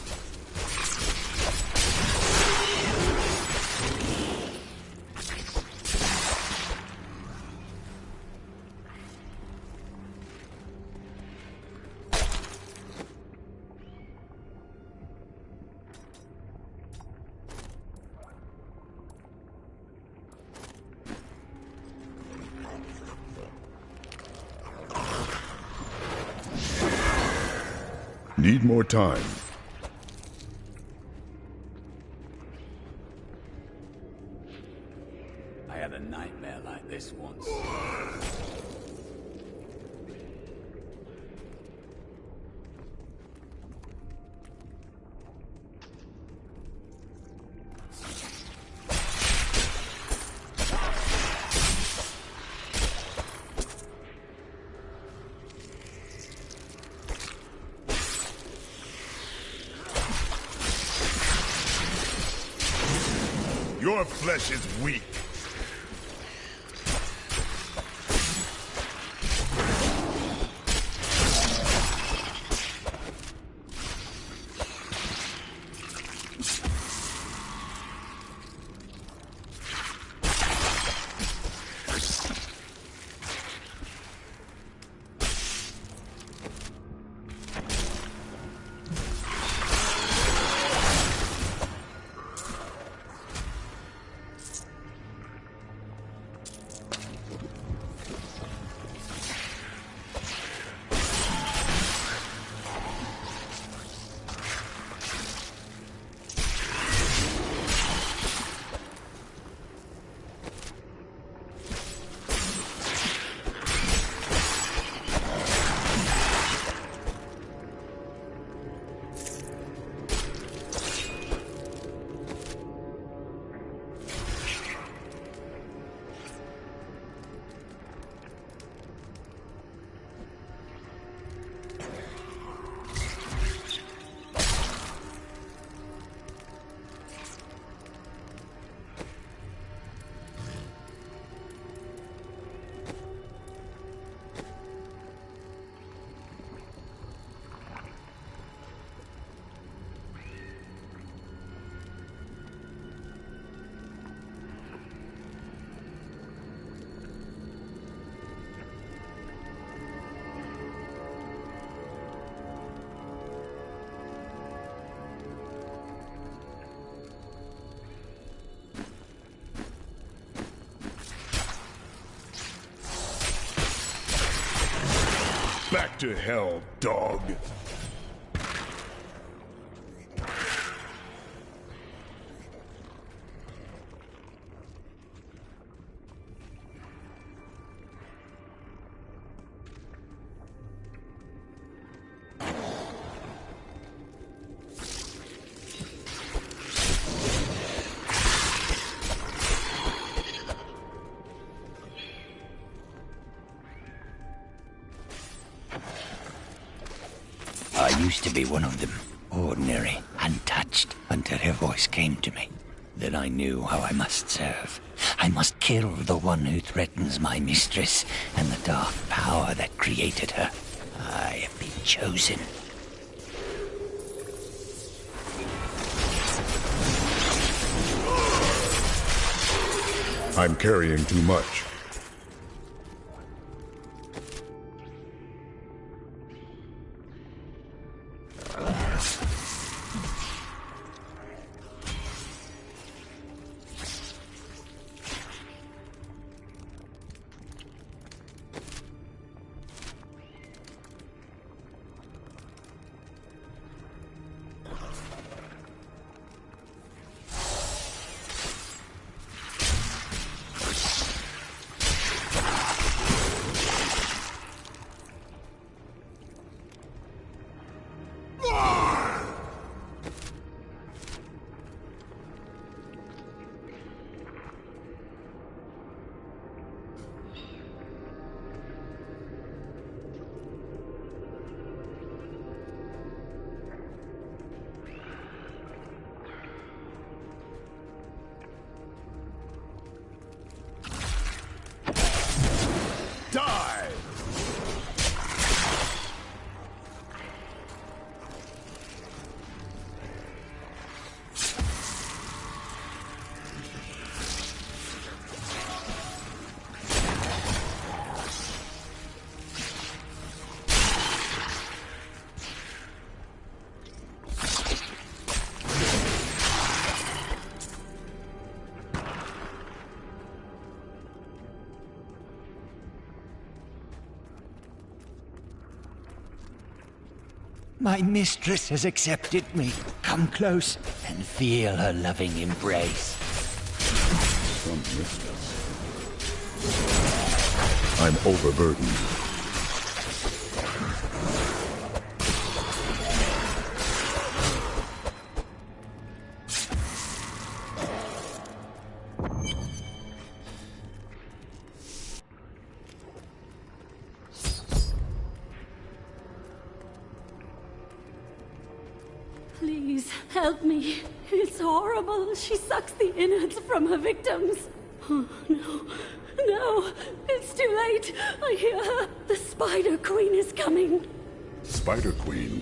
Need more time. I had a nightmare like this once. Your flesh is weak. Back to hell, dog. I used to be one of them, ordinary, untouched, until her voice came to me. Then I knew how I must serve. I must kill the one who threatens my mistress and the dark power that created her. I have been chosen. I'm carrying too much. My mistress has accepted me. Come close and feel her loving embrace. Some mistress. I'm overburdened. Please, help me. It's horrible. She sucks the innards from her victims. Oh, no. No. It's too late. I hear her. The Spider Queen is coming. Spider Queen?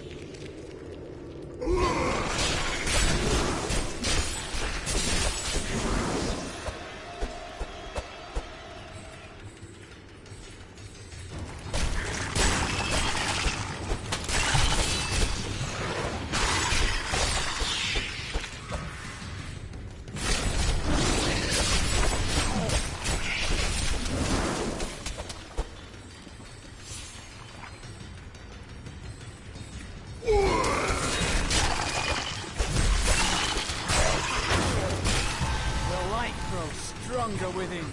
Stronger within.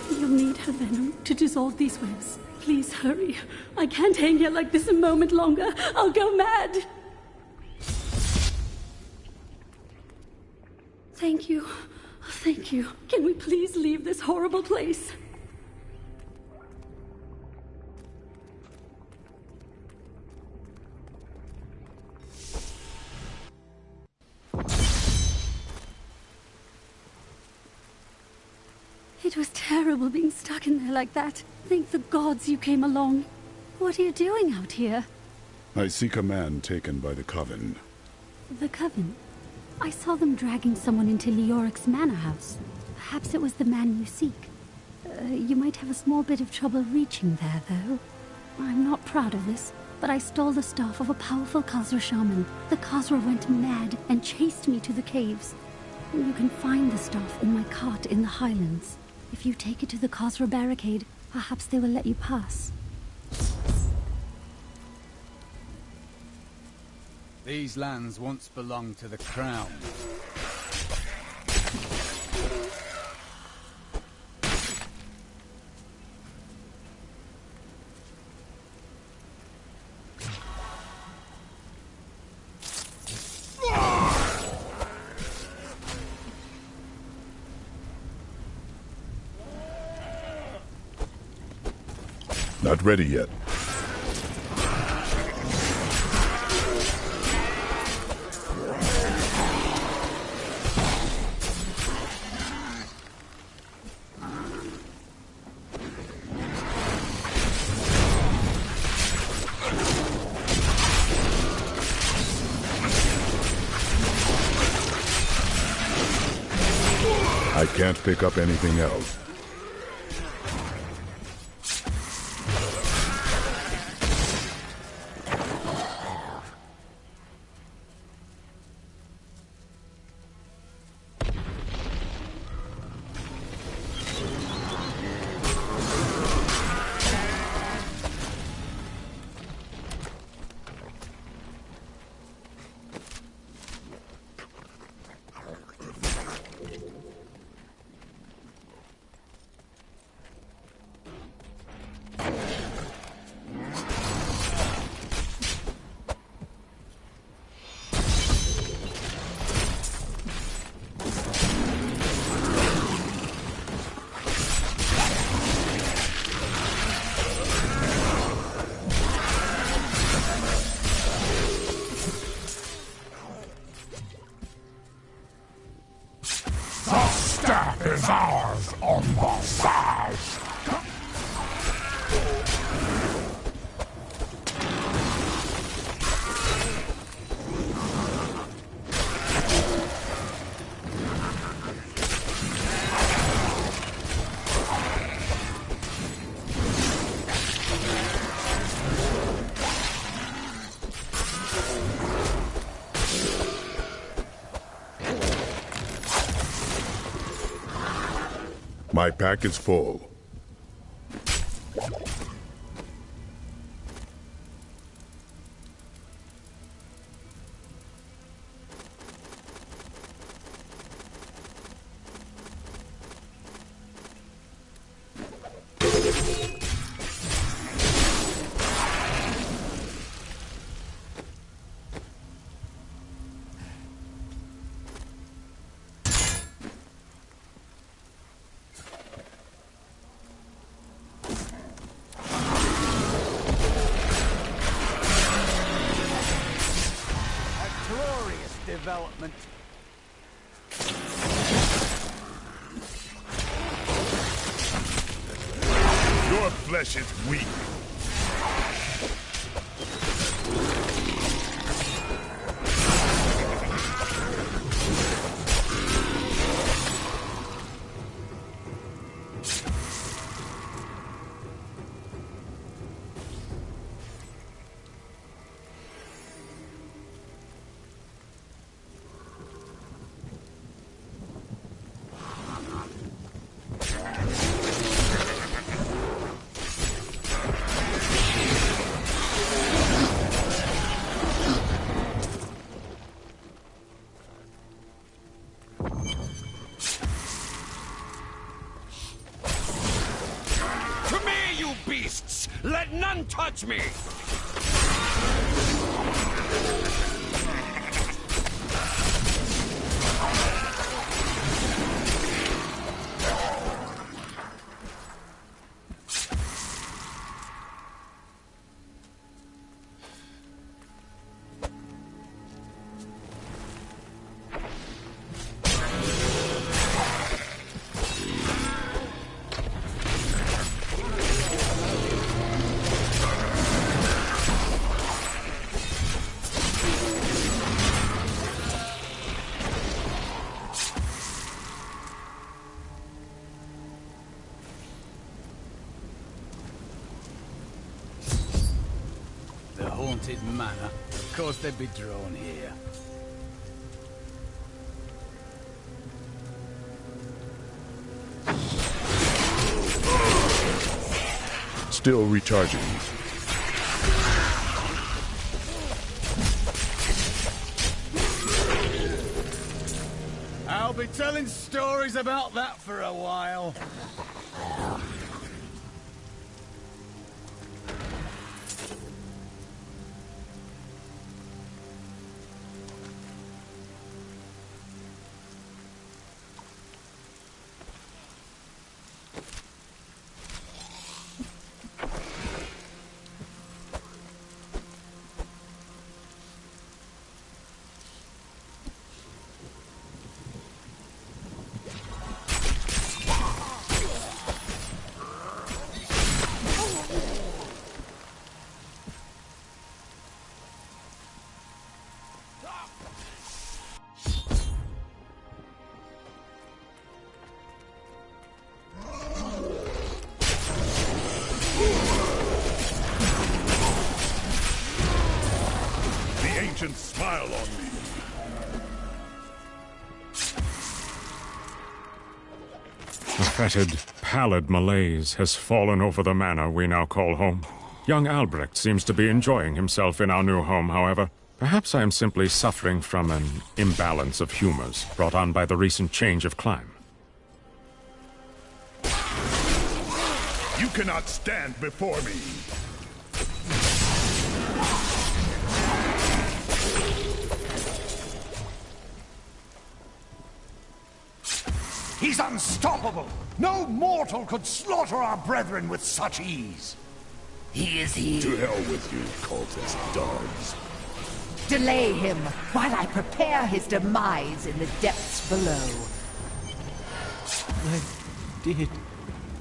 You'll need her venom to dissolve these webs. Please hurry. I can't hang here like this a moment longer. I'll go mad. Thank you. Thank you. Can we please leave this horrible place? It was terrible being stuck in there like that. Thank the gods you came along. What are you doing out here? I seek a man taken by the Coven. The Coven? I saw them dragging someone into Leoric's manor house. Perhaps it was the man you seek. You might have a small bit of trouble reaching there, though. I'm not proud of this, but I stole the staff of a powerful Khazra shaman. The Khazra went mad and chased me to the caves. You can find the staff in my cart in the highlands. If you take it to the Khazra barricade, Perhaps they will let you pass. These lands once belonged to the crown. Not ready yet. I can't pick up anything else. Is ours on the side. My pack is full. Development. Your flesh is weak. Let none touch me! Haunted manor. Of course they'd be drawn here. Still recharging. I'll be telling stories about that for a while. Smile on me. A fetid, pallid malaise has fallen over the manor we now call home. Young Albrecht seems to be enjoying himself in our new home, however. Perhaps I am simply suffering from an imbalance of humors brought on by the recent change of climate. You cannot stand before me. He's unstoppable! No mortal could slaughter our brethren with such ease! He is he. To hell with you, cultist dogs. Delay him while I prepare his demise in the depths below. I did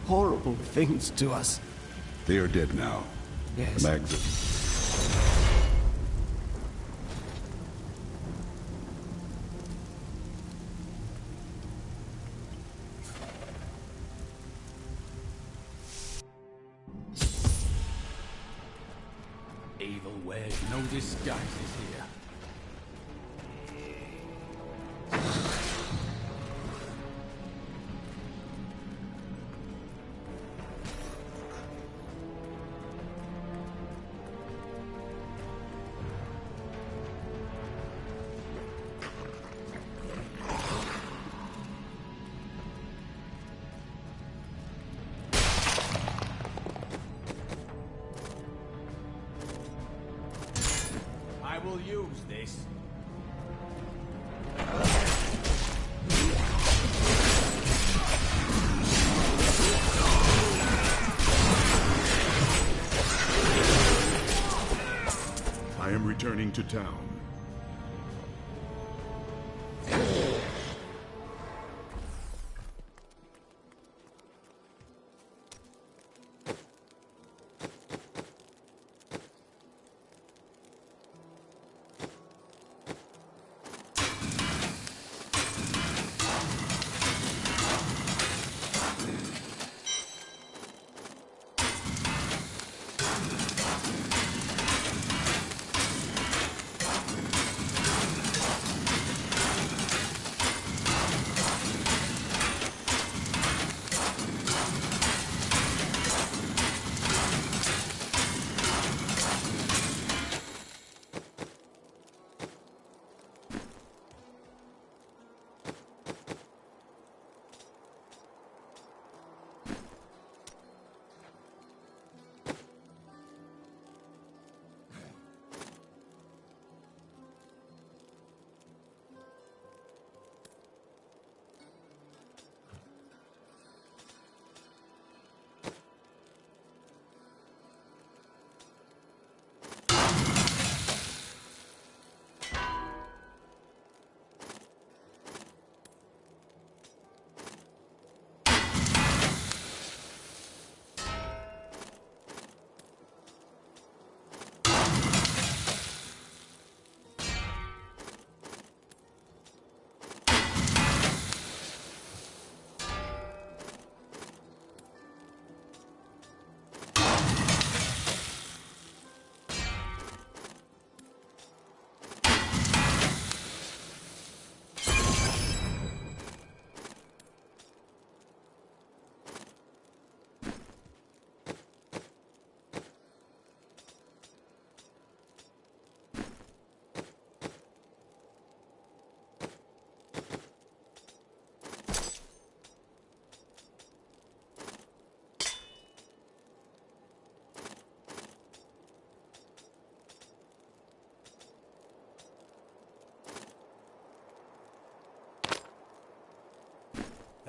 horrible things to us. They are dead now. Yes. Mags. Evil wears no disguises here. I will use this. I am returning to town.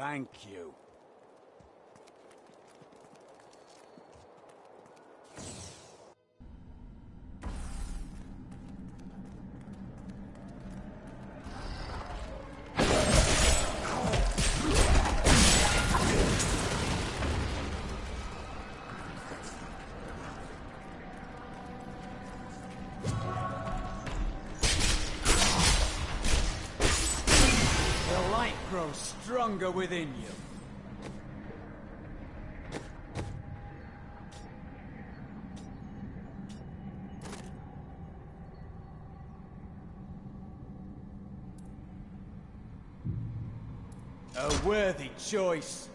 Thank you. The light grows stronger within you. A worthy choice.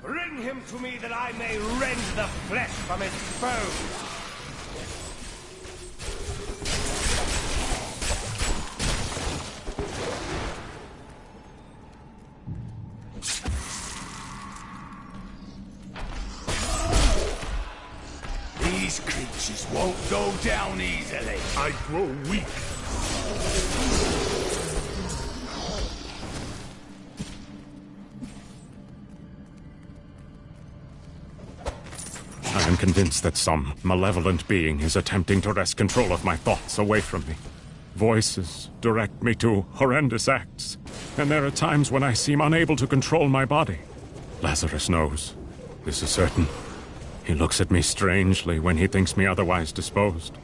Bring him to me that I may rend the flesh from his bones! These creatures won't go down easily. I grow weak. I am convinced that some malevolent being is attempting to wrest control of my thoughts away from me. Voices direct me to horrendous acts, and there are times when I seem unable to control my body. Lazarus knows. This is certain. He looks at me strangely when he thinks me otherwise disposed.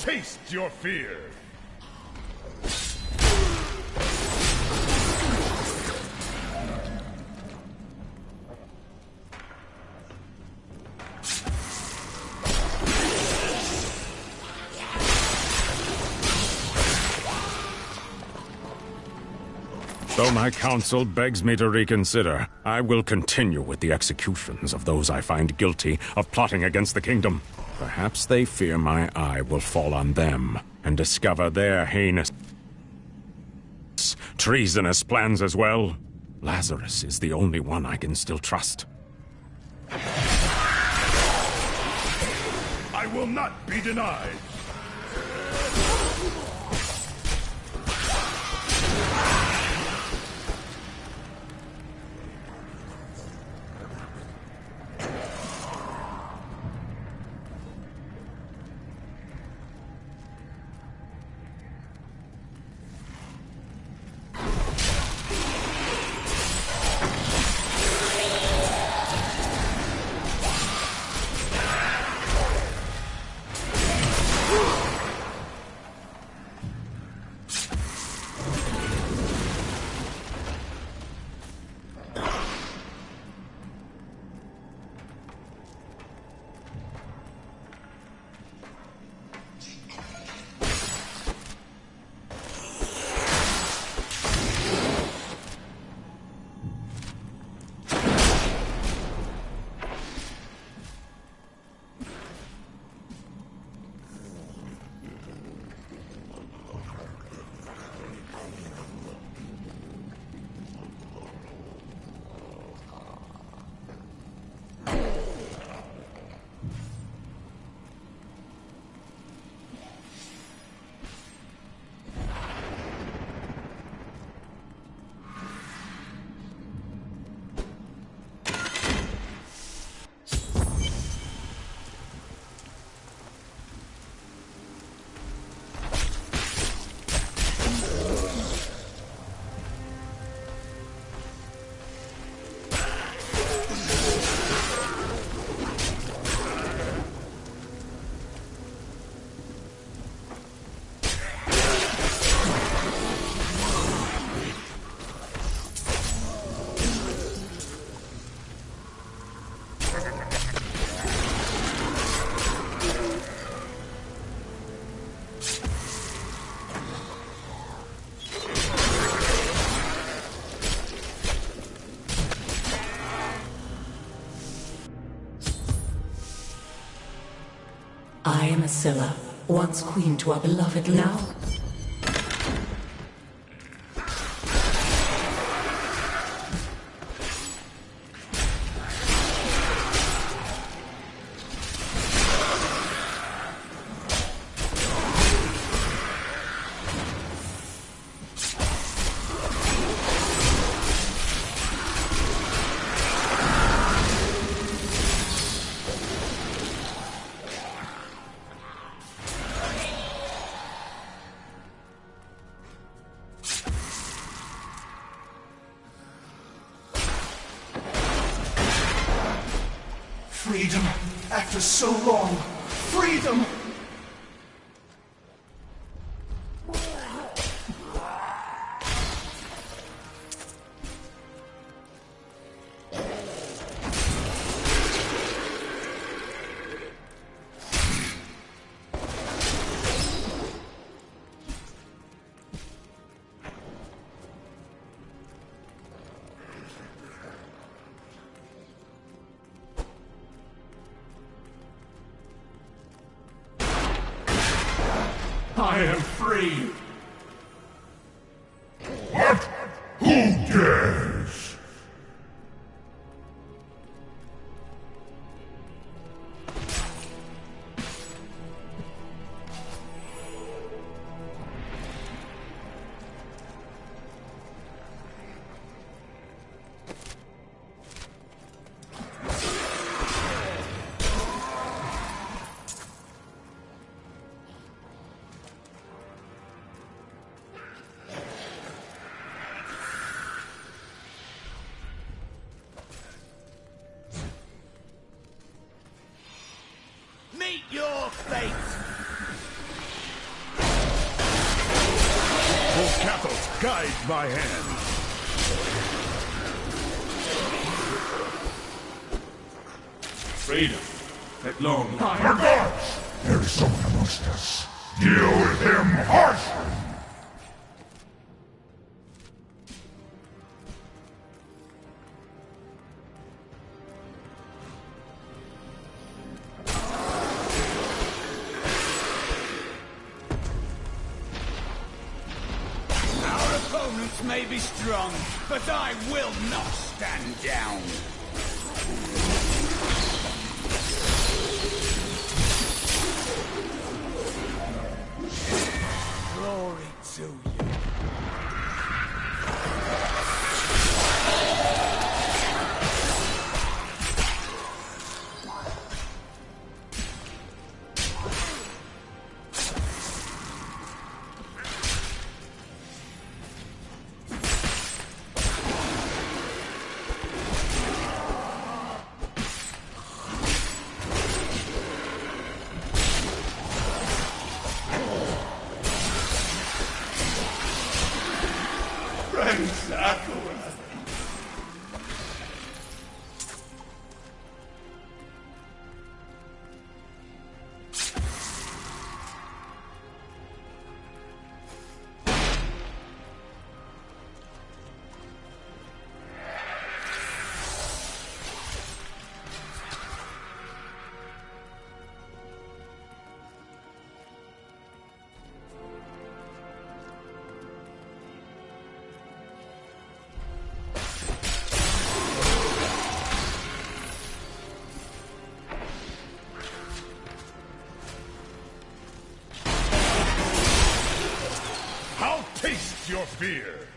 taste your fear! Though my counsel begs me to reconsider, I will continue with the executions of those I find guilty of plotting against the kingdom. Perhaps they fear my eye will fall on them and discover their heinous, treasonous plans as well. Lazarus is the only one I can still trust. I will not be denied! I am Asilla, once queen to our beloved now. Freedom, after so long. Freedom! I am free! What? Who dares? Meet your fate! Capos, guide my hand. Freedom. At long last. For gods! There is someone amongst us. Deal with him harshly! Our opponents may be strong, but I will not stand down. Glory to you. Taste your fear!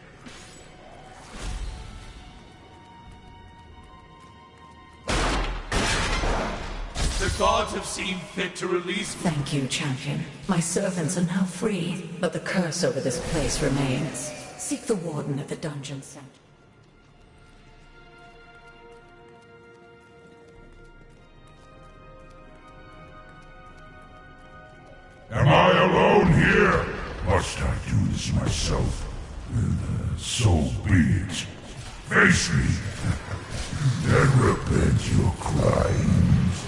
The gods have seen fit to release me. Thank you, champion. My servants are now free, but the curse over this place remains. Seek the warden at the dungeon center. Am I alone here? Must I do this myself? So be it. Face me, and repent your crimes.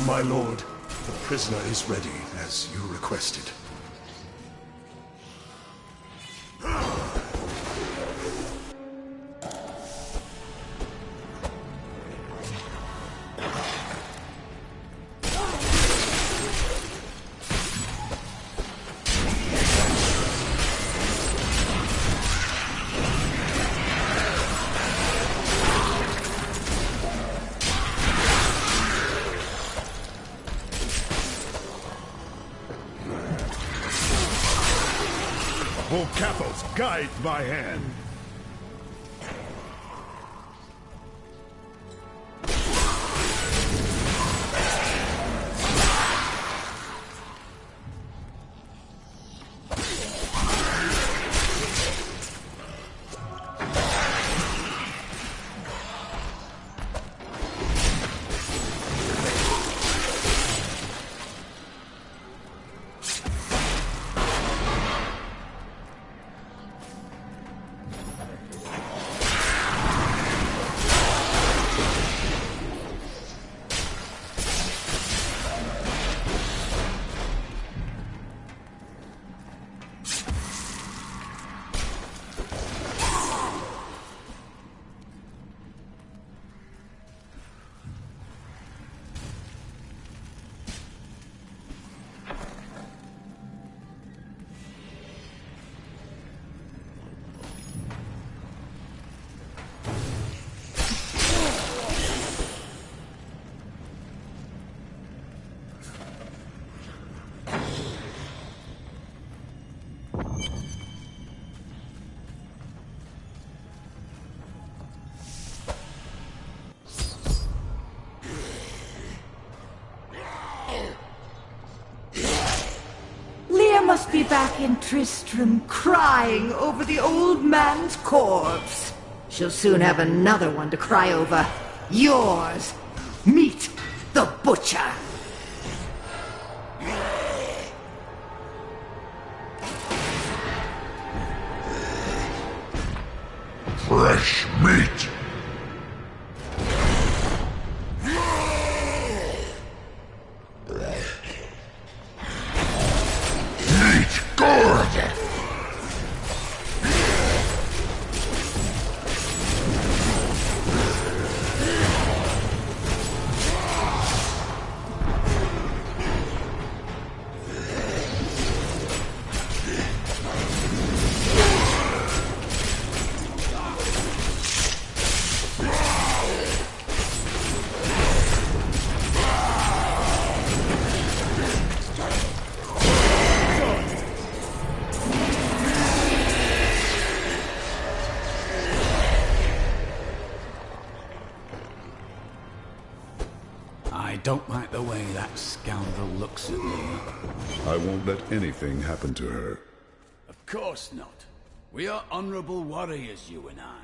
My lord, the prisoner is ready, as you requested. O Capos, guide my hand. must be back in Tristram crying over the old man's corpse. She'll soon have another one to cry over. Yours. Meet the butcher. Fresh meat! Meat good! I don't like the way that scoundrel looks at me. I won't let anything happen to her. Of course not. We are honorable warriors, you and I.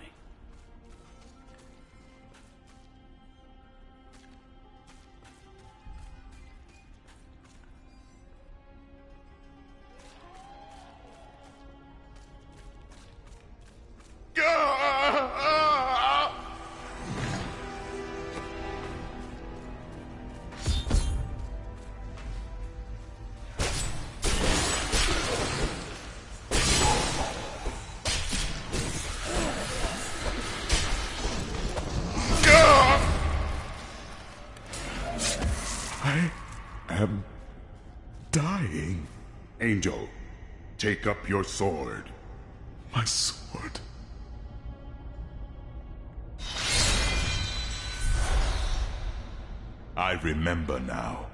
I am dying. Angel, take up your sword. My sword. I remember now.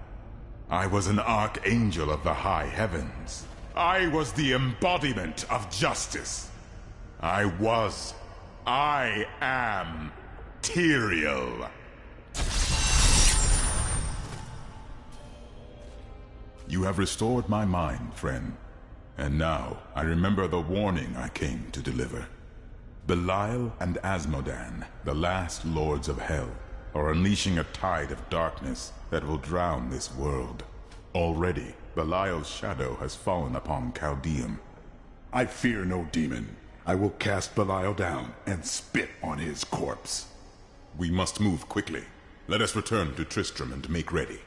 I was an archangel of the high heavens. I was the embodiment of justice. I am Tyrael. You have restored my mind, friend. And now, I remember the warning I came to deliver. Belial and Asmodan, the last lords of hell, are unleashing a tide of darkness that will drown this world. Already, Belial's shadow has fallen upon Chaldeum. I fear no demon. I will cast Belial down and spit on his corpse. We must move quickly. Let us return to Tristram and make ready.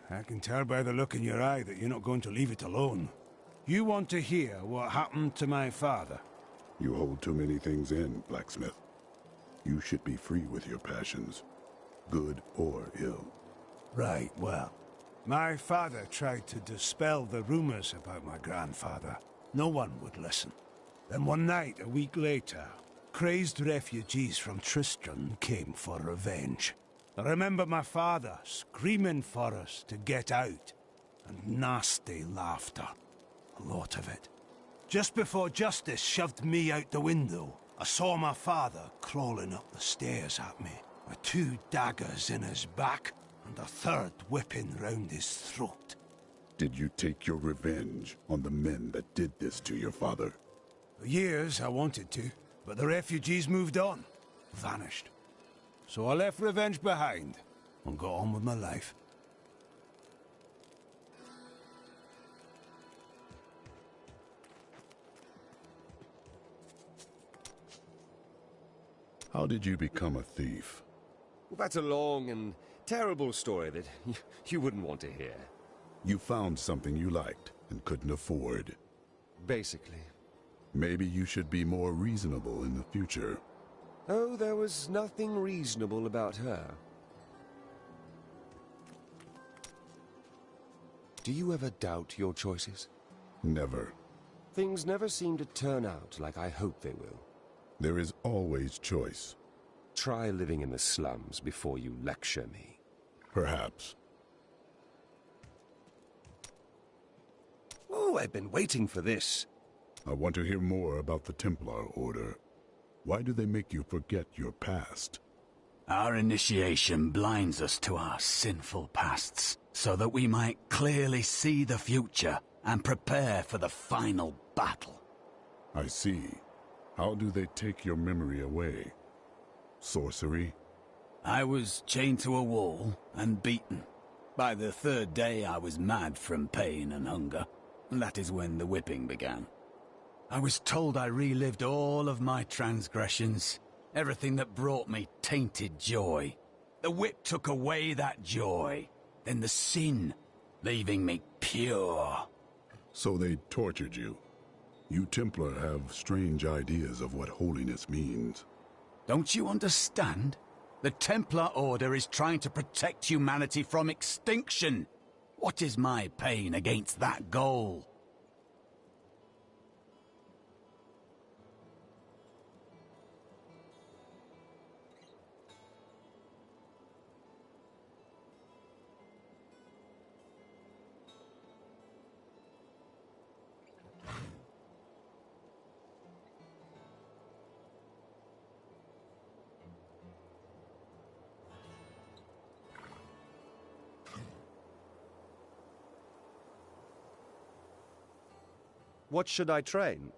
I can tell by the look in your eye that you're not going to leave it alone. You want to hear what happened to my father? You hold too many things in, blacksmith. You should be free with your passions, good or ill. Right, well, my father tried to dispel the rumors about my grandfather. No one would listen. Then one night, a week later, crazed refugees from Tristram came for revenge. I remember my father screaming for us to get out, and nasty laughter. A lot of it. Just before justice shoved me out the window, I saw my father crawling up the stairs at me, with 2 daggers in his back, and a 3rd whipping round his throat. Did you take your revenge on the men that did this to your father? For years I wanted to, but the refugees moved on, vanished. So I left revenge behind, and got on with my life. How did you become a thief? Well, that's a long and terrible story that you wouldn't want to hear. You found something you liked and couldn't afford. Basically. Maybe you should be more reasonable in the future. Oh, there was nothing reasonable about her. Do you ever doubt your choices? Never. Things never seem to turn out like I hope they will. There is always choice. Try living in the slums before you lecture me. Perhaps. Oh, I've been waiting for this. I want to hear more about the Templar Order. Why do they make you forget your past? Our initiation blinds us to our sinful pasts, so that we might clearly see the future and prepare for the final battle. I see. How do they take your memory away? Sorcery? I was chained to a wall and beaten. By the third day I was mad from pain and hunger. That is when the whipping began. I was told I relived all of my transgressions, everything that brought me tainted joy. The whip took away that joy, then the sin, leaving me pure. So they tortured you. You Templar have strange ideas of what holiness means. Don't you understand? The Templar Order is trying to protect humanity from extinction. What is my pain against that goal? What should I train?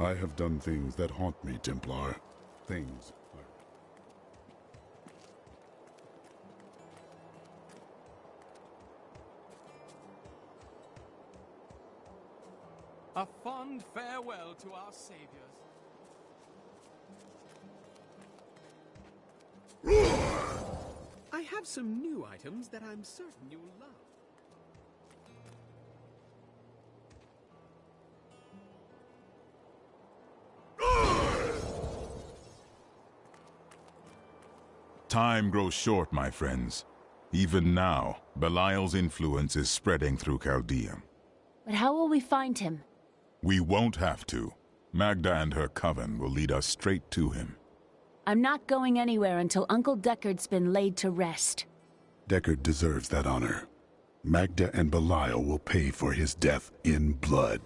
I have done things that haunt me, Templar. Things. A fond farewell to our saviors. I have some new items that I'm certain you'll love. Time grows short, my friends. Even now, Belial's influence is spreading through Chaldea. But how will we find him? We won't have to. Magda and her coven will lead us straight to him. I'm not going anywhere until Uncle Deckard's been laid to rest. Deckard deserves that honor. Magda and Belial will pay for his death in blood.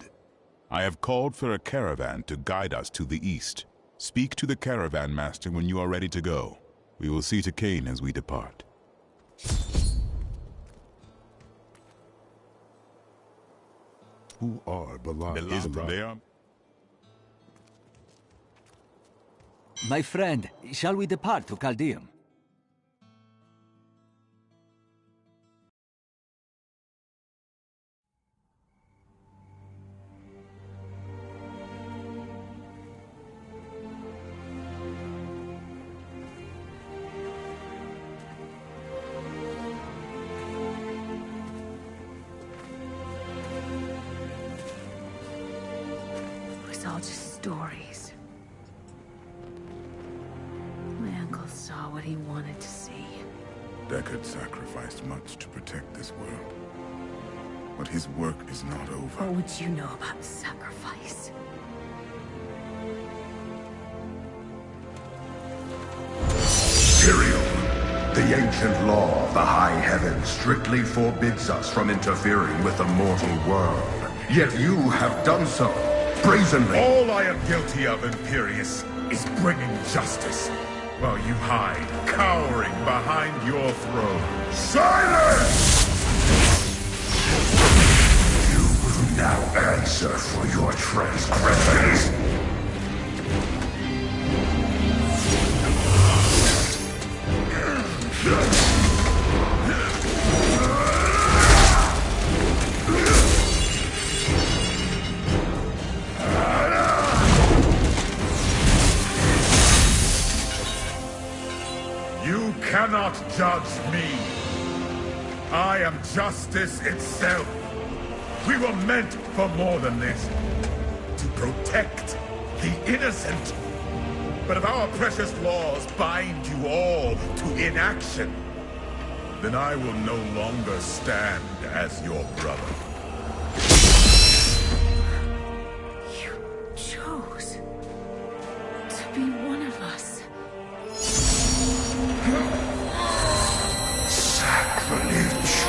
I have called for a caravan to guide us to the east. Speak to the caravan master when you are ready to go. We will see to Cain as we depart. Who are Belial? They are... My friend, shall we depart to Caldeum? All just stories. My uncle saw what he wanted to see. Deckard sacrificed much to protect this world. But his work is not over. What would you know about sacrifice? Tyrael, the ancient law of the high heavens strictly forbids us from interfering with the mortal world. Yet you have done so. Brazenly. All I am guilty of, Imperius, is bringing justice, while you hide, cowering behind your throne. Silence! You will now answer for your transgressions. judge me. I am justice itself. We were meant for more than this. To protect the innocent. But if our precious laws bind you all to inaction, then I will no longer stand as your brother. You chose to be one of us. Sacrilege.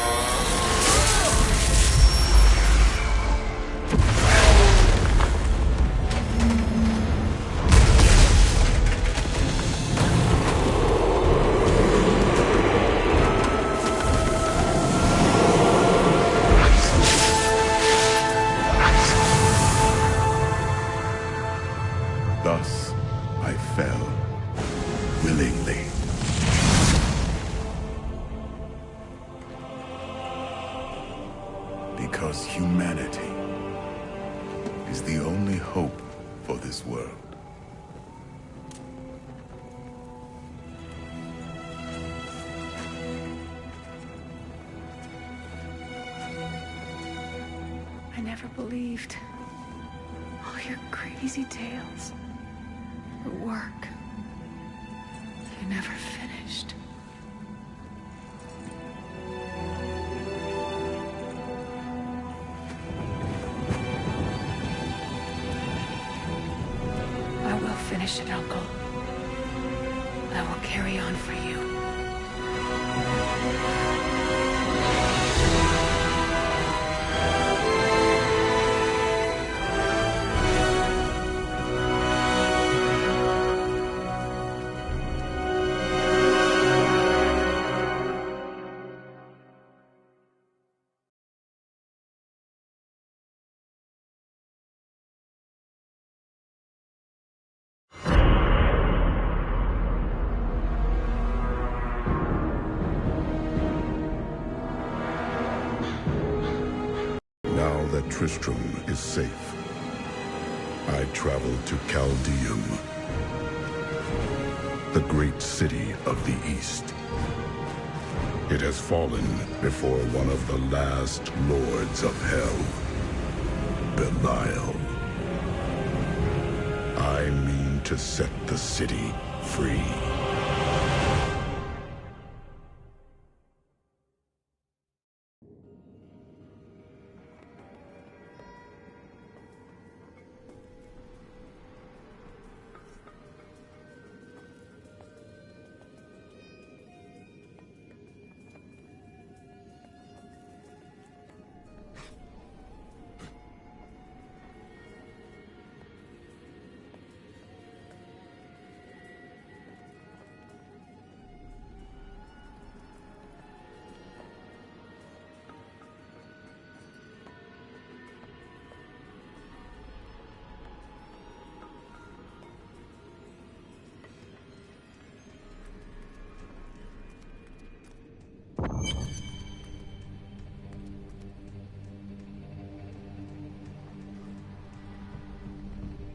Thus, I fell, willingly. Because humanity is the only hope for this world. I never believed all your crazy tales. The work. You never finished. I will finish it, Uncle. I will carry on for you. Now that Tristram is safe, I travel to Chaldeum, the great city of the East. It has fallen before one of the last lords of hell, Belial. I mean to set the city free.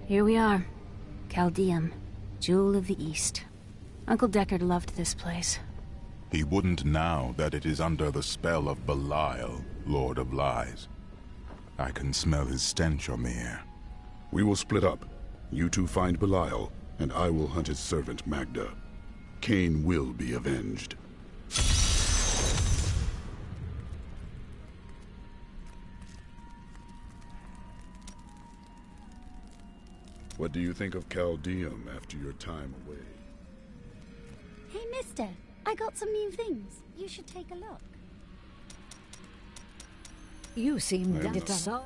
Here we are. Chaldeum, Jewel of the East. Uncle Deckard loved this place. He wouldn't now that it is under the spell of Belial, Lord of Lies. I can smell his stench on the air. We will split up. You two find Belial, and I will hunt his servant Magda. Cain will be avenged. What do you think of Chaldeum after your time away? Hey, mister. I got some new things. You should take a look. You seem I am to so.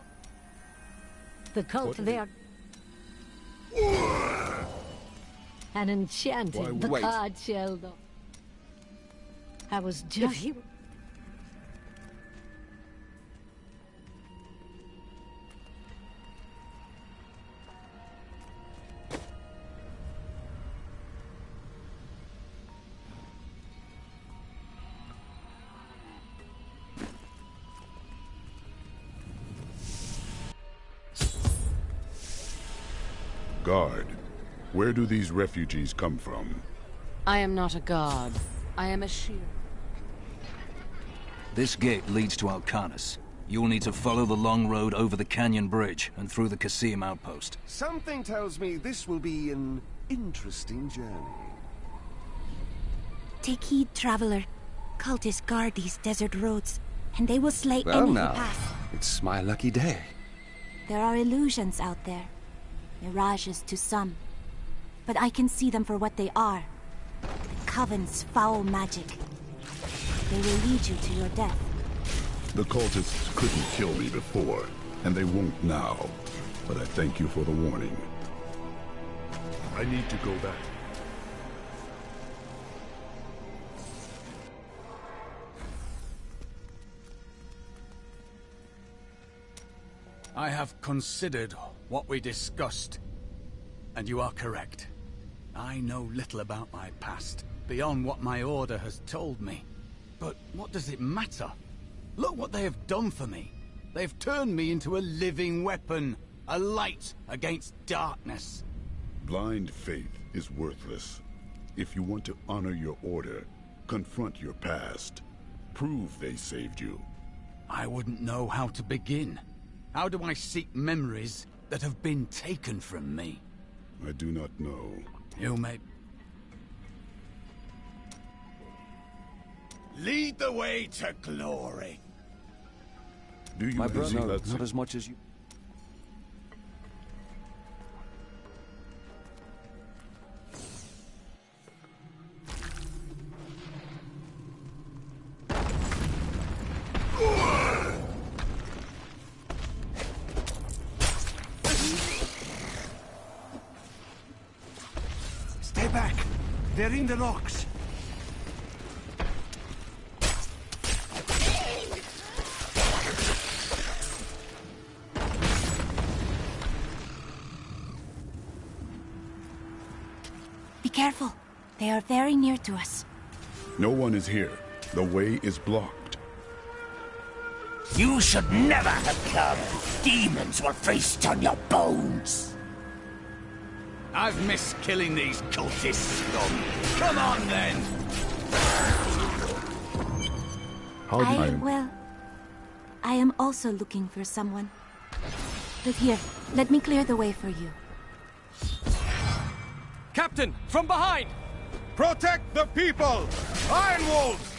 The cult What? there. An enchanting Why, the wait. card shell, though. I was just. Guard, where do these refugees come from? I am not a god. I am a shear. This gate leads to Alcanus. You'll need to follow the long road over the canyon bridge and through the Casim outpost. Something tells me this will be an interesting journey. Take heed, traveler. Cultists guard these desert roads, and they will slay Well any who now, pass. it's my lucky day. There are illusions out there. Mirages to some. But I can see them for what they are. The Coven's foul magic. They will lead you to your death. The cultists couldn't kill me before, and they won't now. But I thank you for the warning. I need to go back. I have considered what we discussed, and you are correct. I know little about my past, beyond what my order has told me. But what does it matter? Look what they have done for me. They've turned me into a living weapon, a light against darkness. Blind faith is worthless. If you want to honor your order, confront your past. Prove they saved you. I wouldn't know how to begin. How do I seek memories that have been taken from me? I do not know. You may... Lead the way to glory. Do you My see brother, that? not as much as you... Stay back. They're in the rocks. Be careful. They are very near to us. No one is here. The way is blocked. You should never have come. Demons will feast on your bones. I've missed killing these cultists, scum. Come on, then! I am also looking for someone. But here, let me clear the way for you. Captain, from behind! Protect the people! Iron Wolves!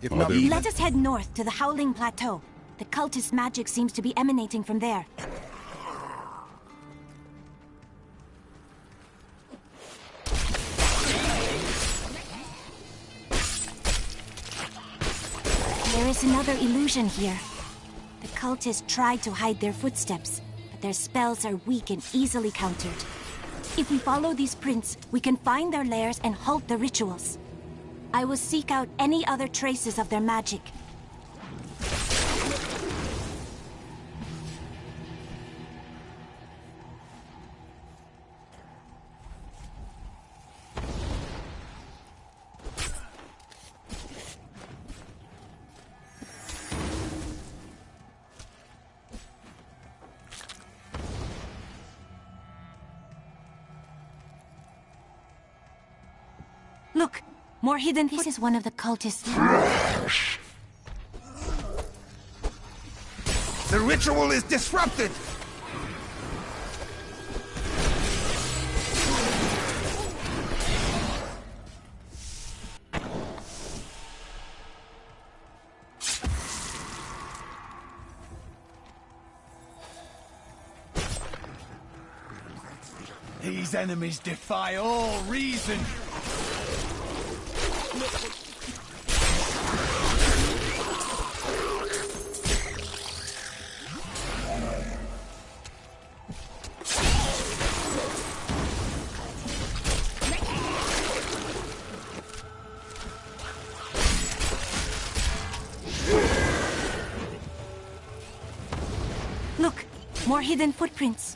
Let us head north to the Howling Plateau. The cultist magic seems to be emanating from there. There is another illusion here. The cultists tried to hide their footsteps, but their spells are weak and easily countered. If we follow these prints, we can find their lairs and halt the rituals. I will seek out any other traces of their magic. Look! More hidden. This is one of the cultists. The ritual is disrupted! These enemies defy all reason. Look! More hidden footprints.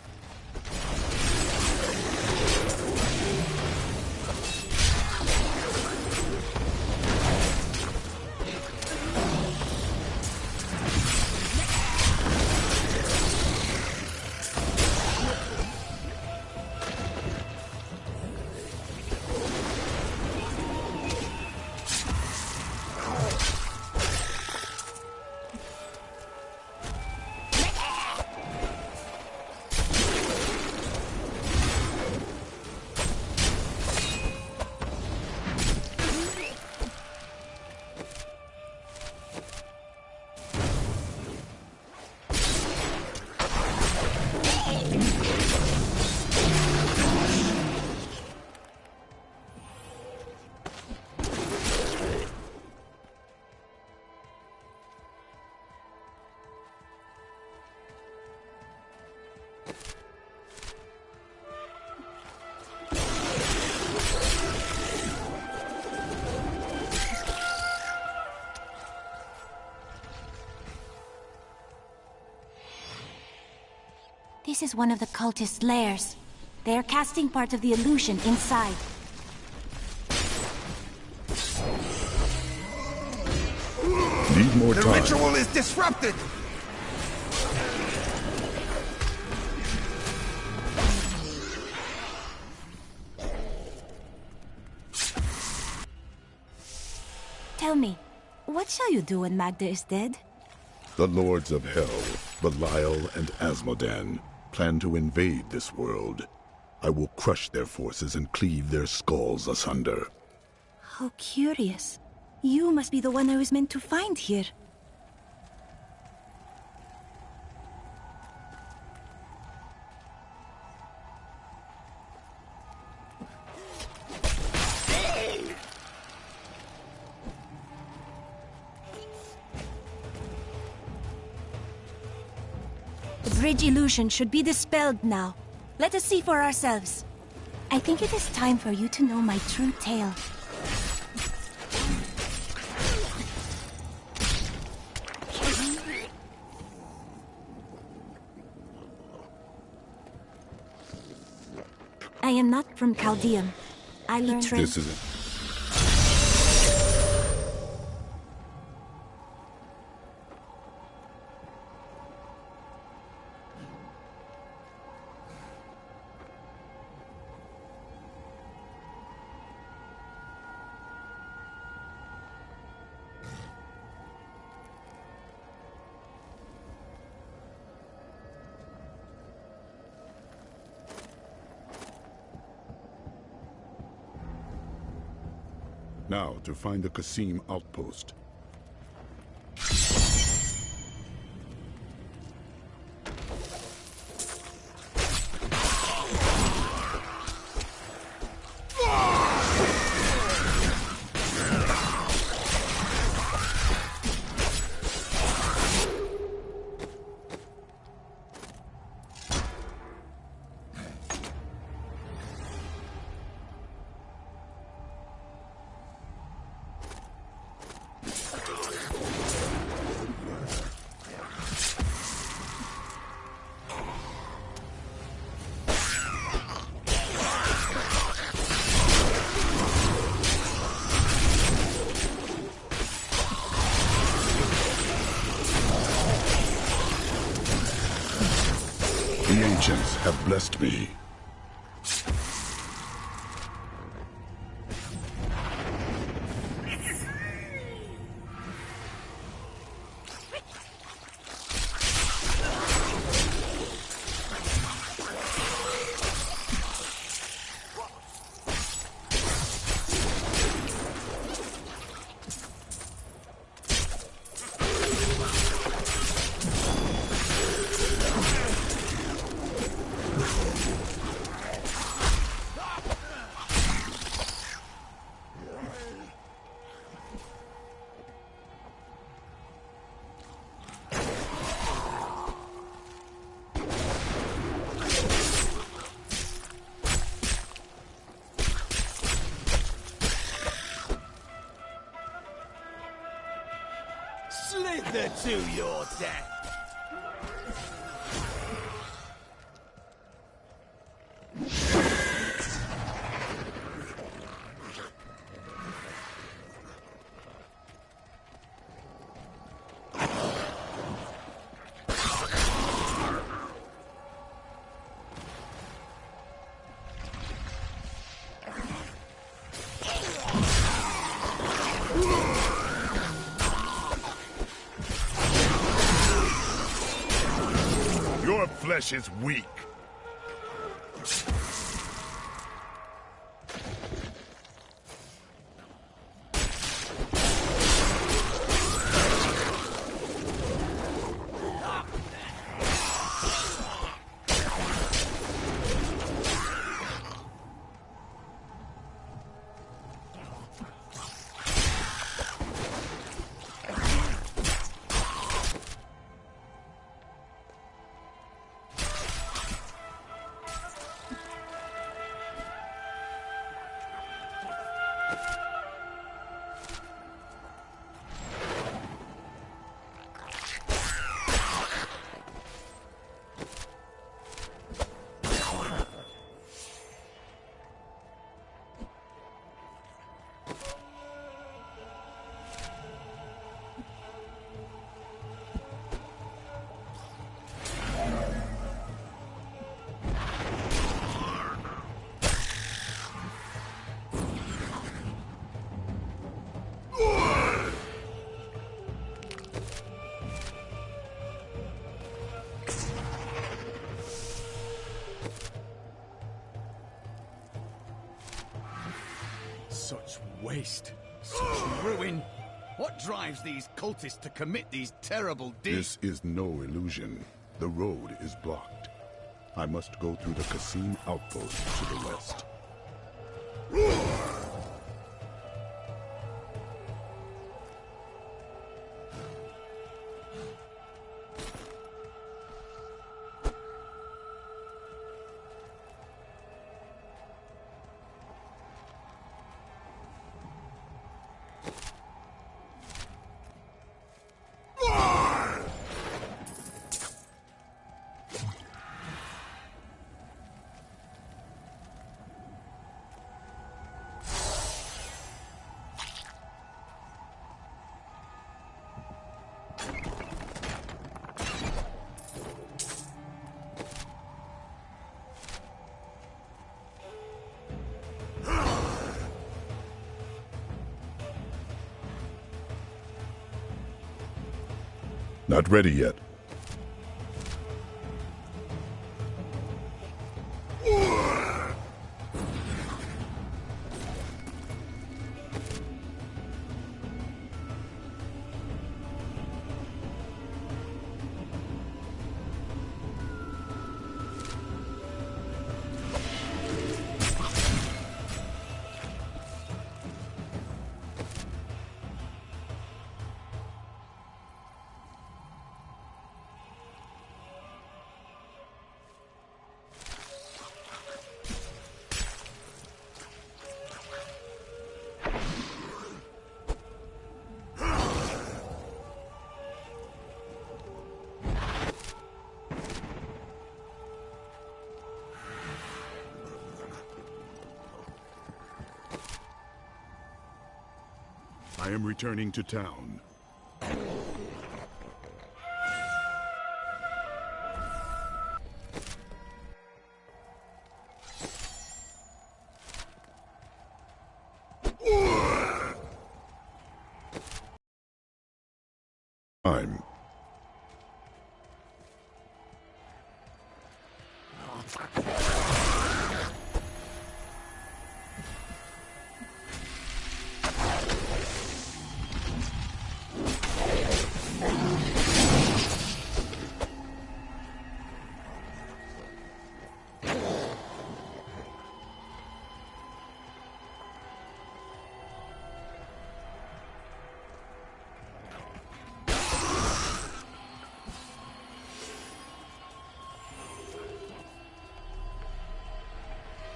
This is one of the cultist lairs. They are casting part of the illusion inside. Need more time. The ritual is disrupted! Tell me, what shall you do when Magda is dead? The Lords of Hell, Belial and Asmodan, plan to invade this world. I will crush their forces and cleave their skulls asunder. How curious. You must be the one I was meant to find here. The bridge illusion should be dispelled now. Let us see for ourselves. I think it is time for you to know my true tale. I am not from Chaldeum. I learned... This is it. Now, to find the Qasim outpost. The ancients have blessed me. Slither to your death. Your flesh is weak. Such waste, such ruin. What drives these cultists to commit these terrible deeds? This is no illusion. The road is blocked. I must go through the Cassim outpost to the west. Not ready yet. I am returning to town.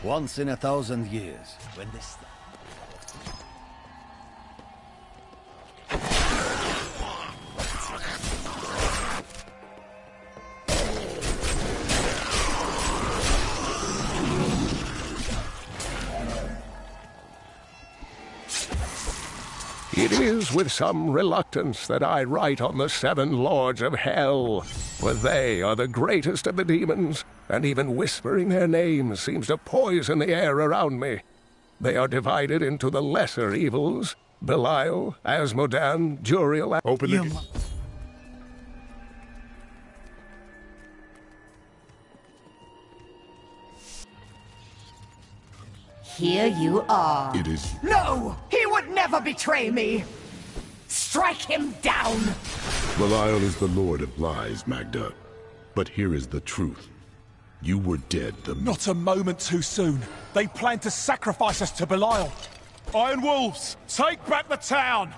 Once in 1,000 years, when this... It is with some reluctance that I write on the 7 lords of hell, for they are the greatest of the demons, and even whispering their names seems to poison the air around me. They are divided into the lesser evils: Belial, Asmodan, Juriel... Open the gate. Here you are. It is... No! He would never betray me! Strike him down! Belial is the Lord of Lies, Magda. But here is the truth. You were dead the... Not a moment too soon. They plan to sacrifice us to Belial. Iron Wolves, take back the town!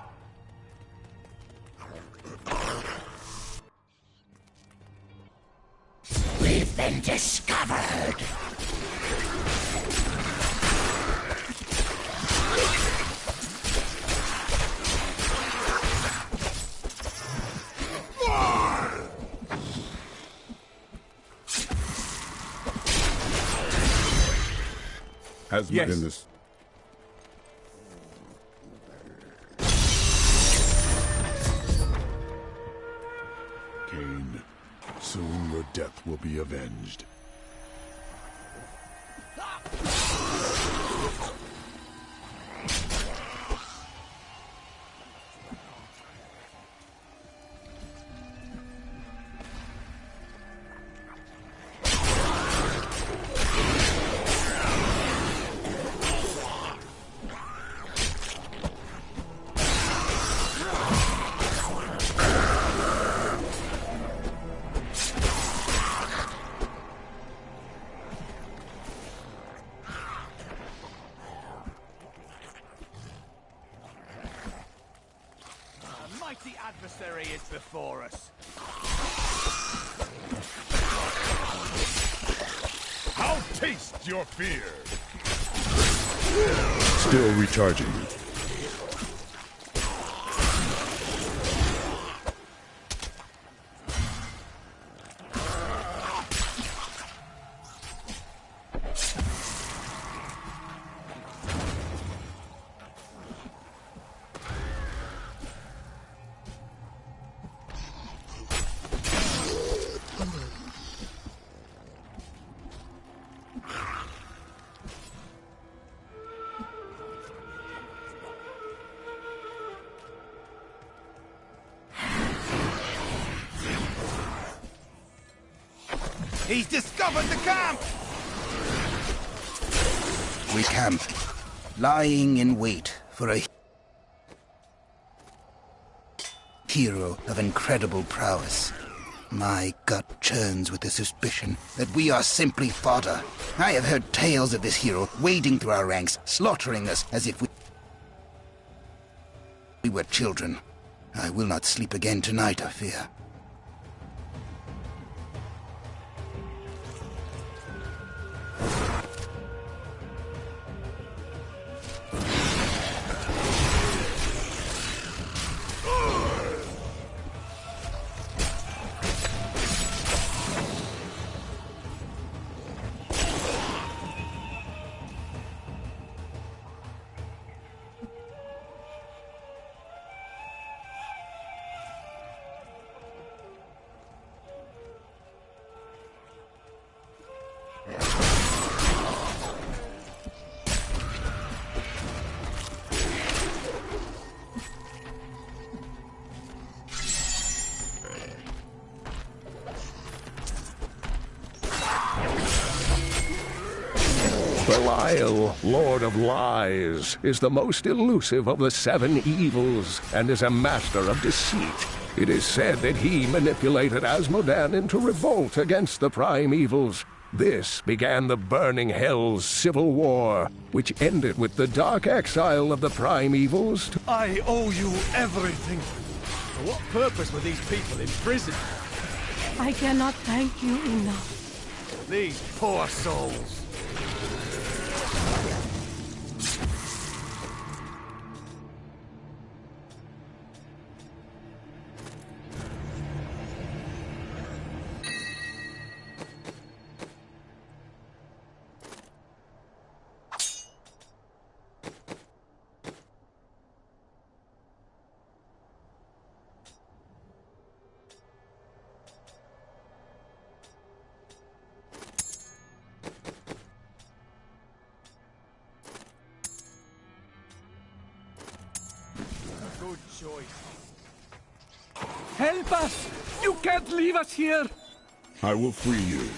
We've been discovered! Has yes. in this... Cain, soon your death will be avenged. mighty adversary is before us. I'll taste your fear! Still recharging. He's discovered the camp! We camp, lying in wait for a hero of incredible prowess. My gut churns with the suspicion that we are simply fodder. I have heard tales of this hero wading through our ranks, slaughtering us as if we were children. I will not sleep again tonight, I fear. Belial, Lord of Lies, is the most elusive of the 7 evils and is a master of deceit. It is said that he manipulated Asmodan into revolt against the prime evils. This began the Burning Hell's civil war, which ended with the dark exile of the prime evils. I owe you everything. For what purpose were these people in prison? I cannot thank you enough. These poor souls. Good choice. Help us! You can't leave us here! I will free you.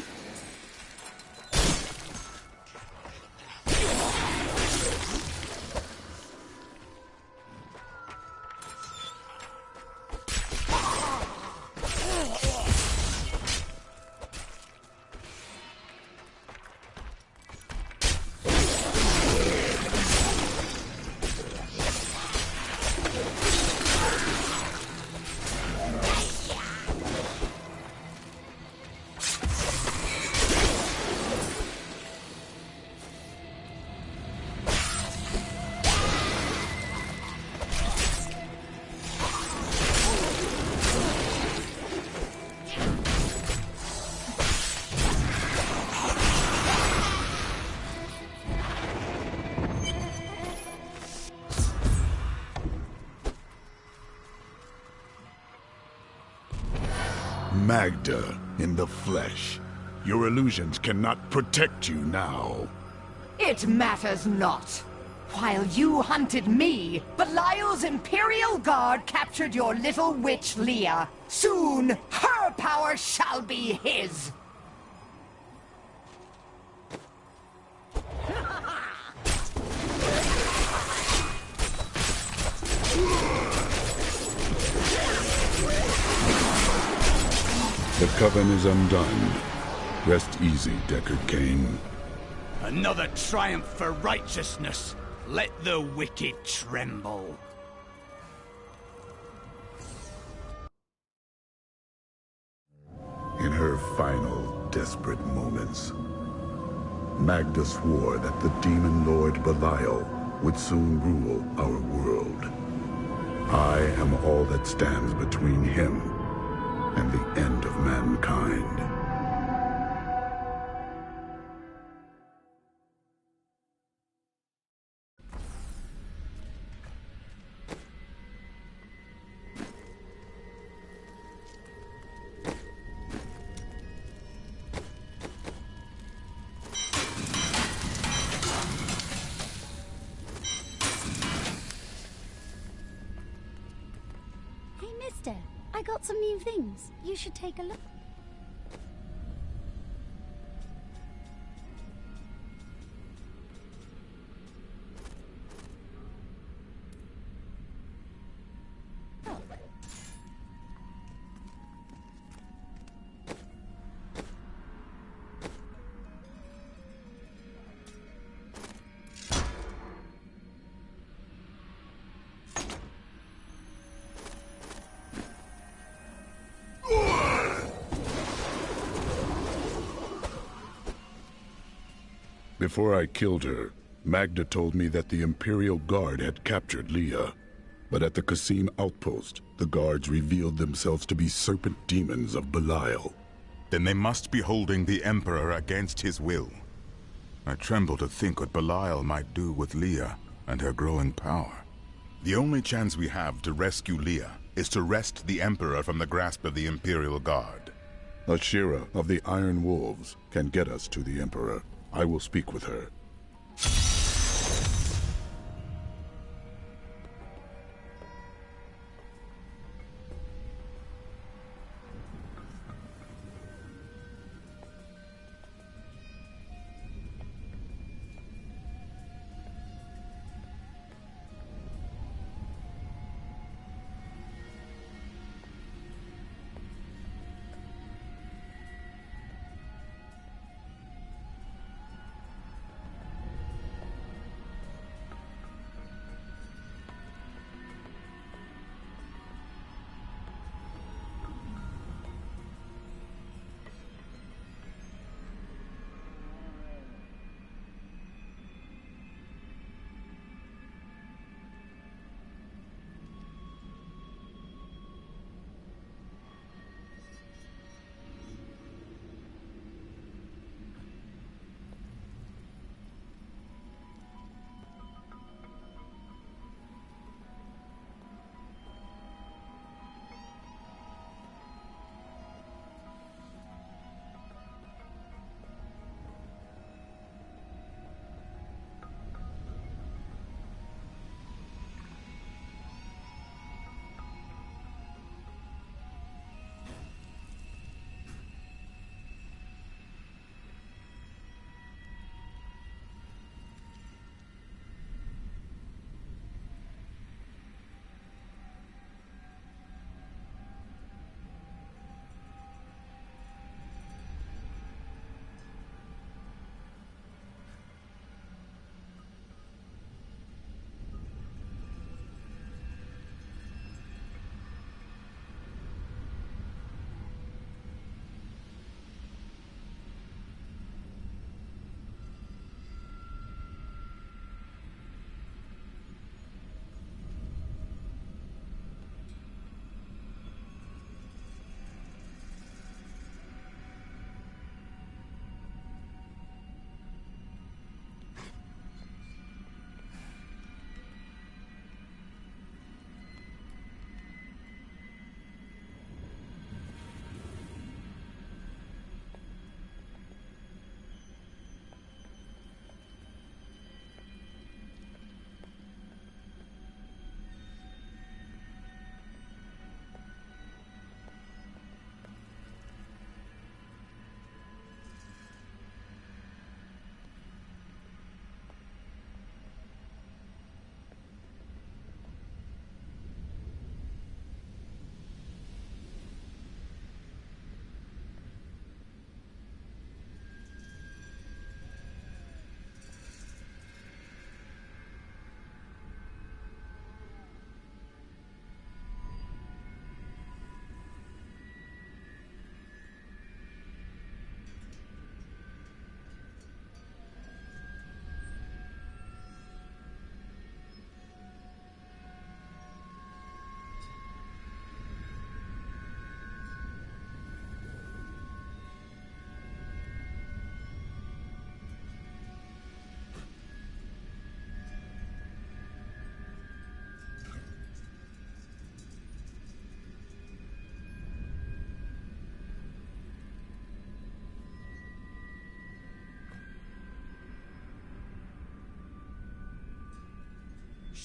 Magda in the flesh. Your illusions cannot protect you now. It matters not. While you hunted me, Belial's Imperial Guard captured your little witch Leah. Soon, her power shall be his. The coven is undone. Rest easy, Deckard Cain. Another triumph for righteousness. Let the wicked tremble. her final, desperate moments, Magda swore that the demon lord Belial would soon rule our world. I am all that stands between him and the end of mankind. I got some new things. You should take a look. Before I killed her, Magda told me that the Imperial Guard had captured Leah. But at the Qasim outpost, the guards revealed themselves to be serpent demons of Belial. Then they must be holding the Emperor against his will. I tremble to think what Belial might do with Leah and her growing power. The only chance we have to rescue Leah is to wrest the Emperor from the grasp of the Imperial Guard. Ashira of the Iron Wolves can get us to the Emperor. I will speak with her.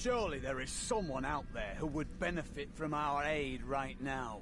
Surely there is someone out there who would benefit from our aid right now.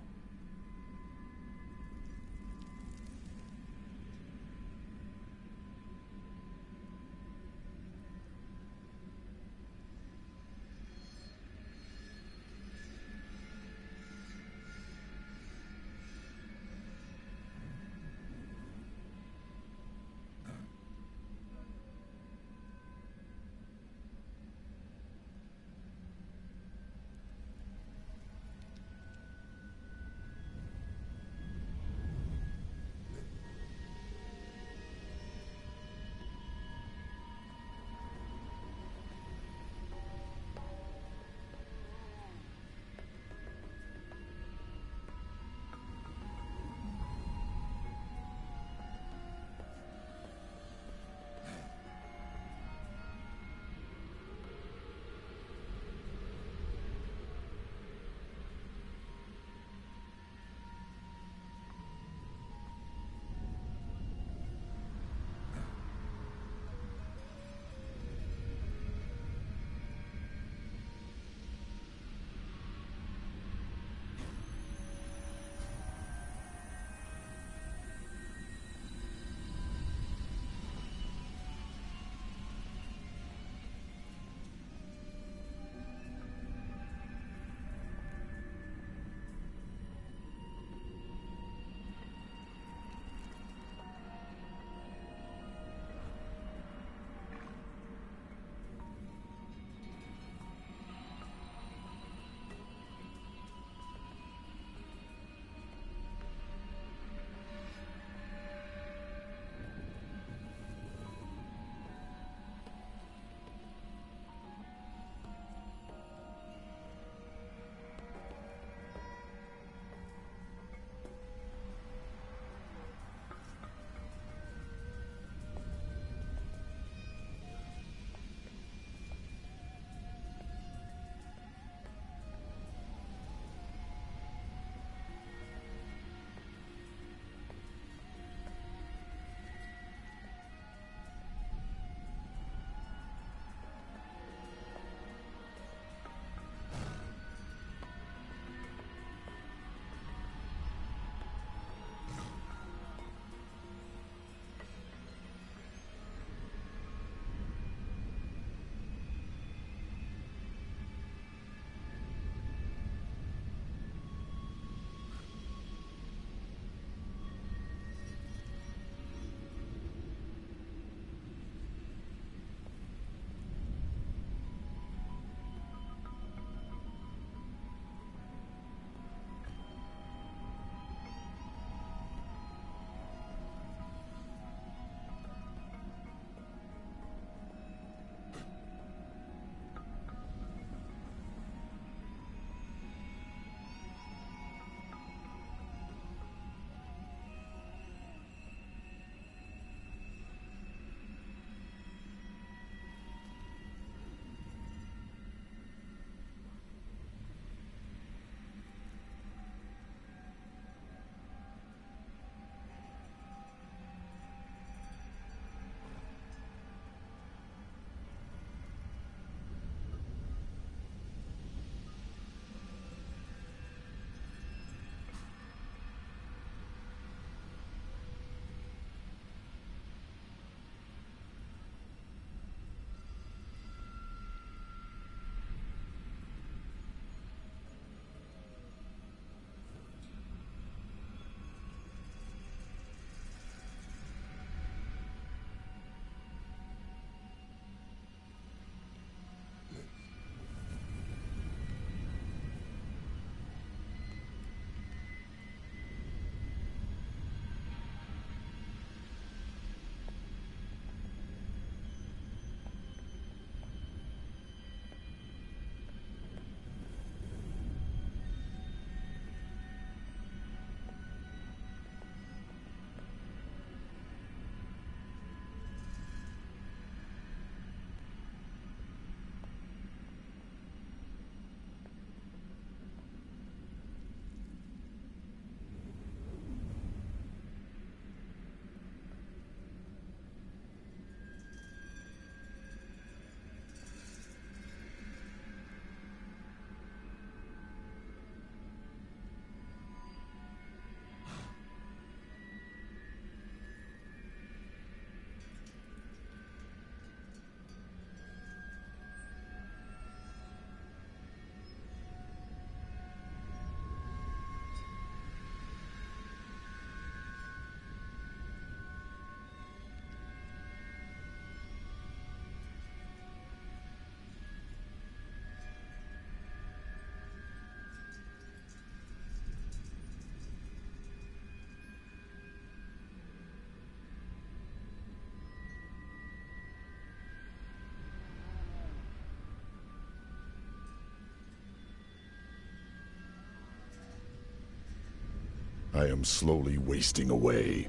I am slowly wasting away.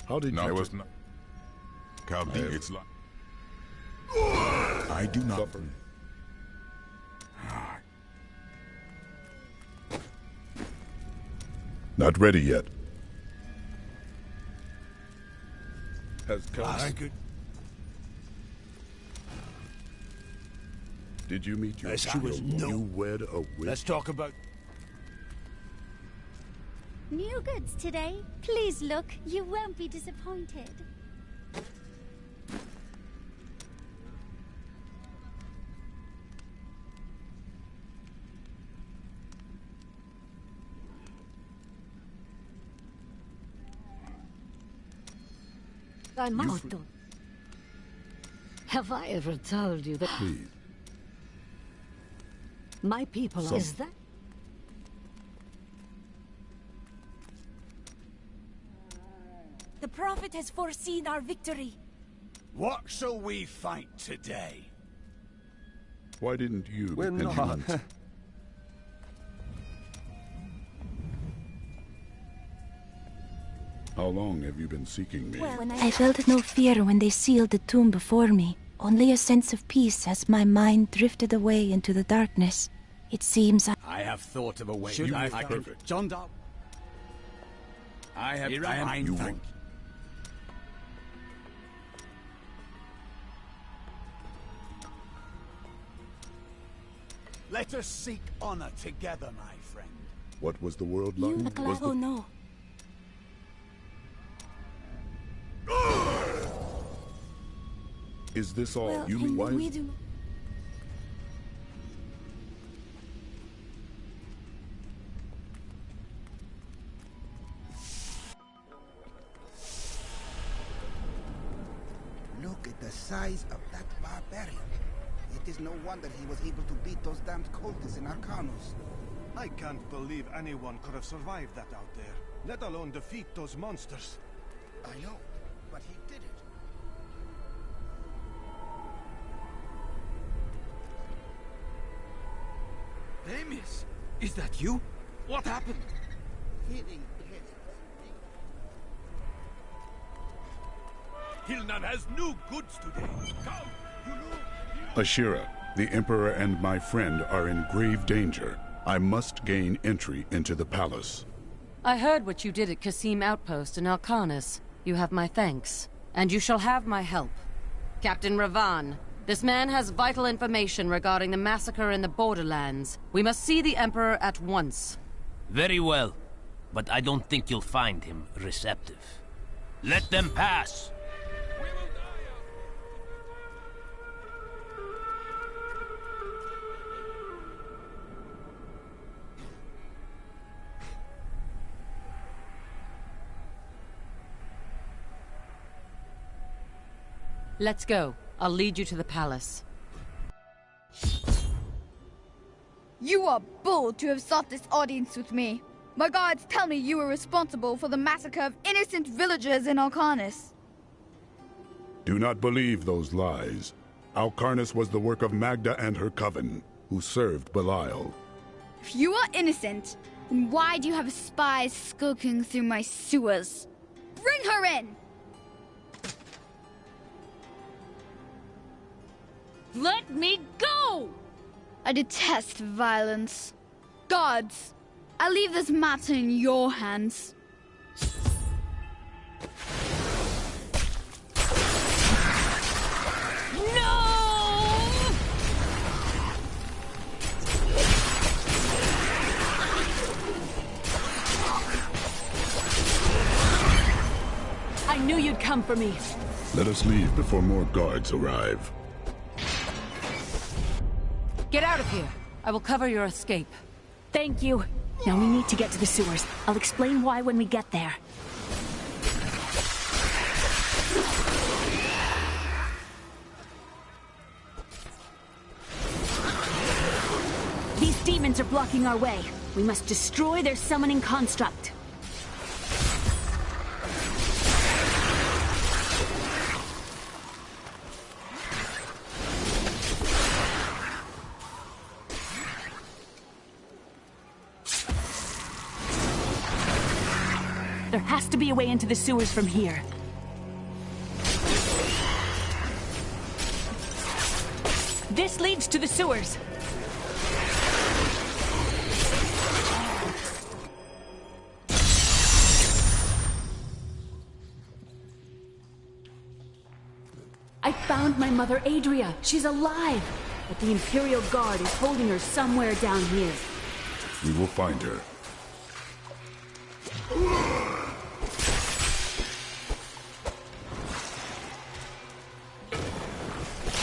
How did I you... was not... Calbi, it's like... I do not... Suffer. Not ready yet. Has come... Did you meet your She was no... You wed a witch? Let's talk about... New goods today. Please look, you won't be disappointed. I must do. Have I ever told you that? Please. My people are... Is that? The Prophet has foreseen our victory. What shall we fight today? Why didn't you? We're not. How long have you been seeking me? I felt no fear when they sealed the tomb before me. Only a sense of peace as my mind drifted away into the darkness. It seems I have thought of a way. Should I be perfect. John Dobb. I have. Here I am. am. You Thank want- Let us seek honor together, my friend. What was the world like? Was the... no. Is this all? Well, You mean why? we do. Look at the size of that barbarian. It is no wonder he was able to beat those damned cultists in Arcanus. I can't believe anyone could have survived that out there, let alone defeat those monsters. I know, but he did it. Amius, is that you? What happened? Hitting Hilnan has new goods today. Come, you know. Ashira, the Emperor and my friend are in grave danger. I must gain entry into the palace. I heard what you did at Qasim Outpost in Alcanus. You have my thanks, and you shall have my help. Captain Ravan, this man has vital information regarding the massacre in the Borderlands. We must see the Emperor at once. Very well, but I don't think you'll find him receptive. Let them pass! Let's go. I'll lead you to the palace. You are bold to have sought this audience with me. My guards tell me you were responsible for the massacre of innocent villagers in Alcanus. Do not believe those lies. Alcarnus was the work of Magda and her coven, who served Belial. If you are innocent, then why do you have spies skulking through my sewers? Bring her in! Let me go! I detest violence. Guards, I leave this matter in your hands. I knew you'd come for me. Let us leave before more guards arrive. Get out of here. I will cover your escape. Thank you. Now we need to get to the sewers. I'll explain why when we get there. These demons are blocking our way. We must destroy their summoning construct. There has to be a way into the sewers from here. This leads to the sewers. I found my mother, Adria. She's alive. But the Imperial Guard is holding her somewhere down here. We will find her.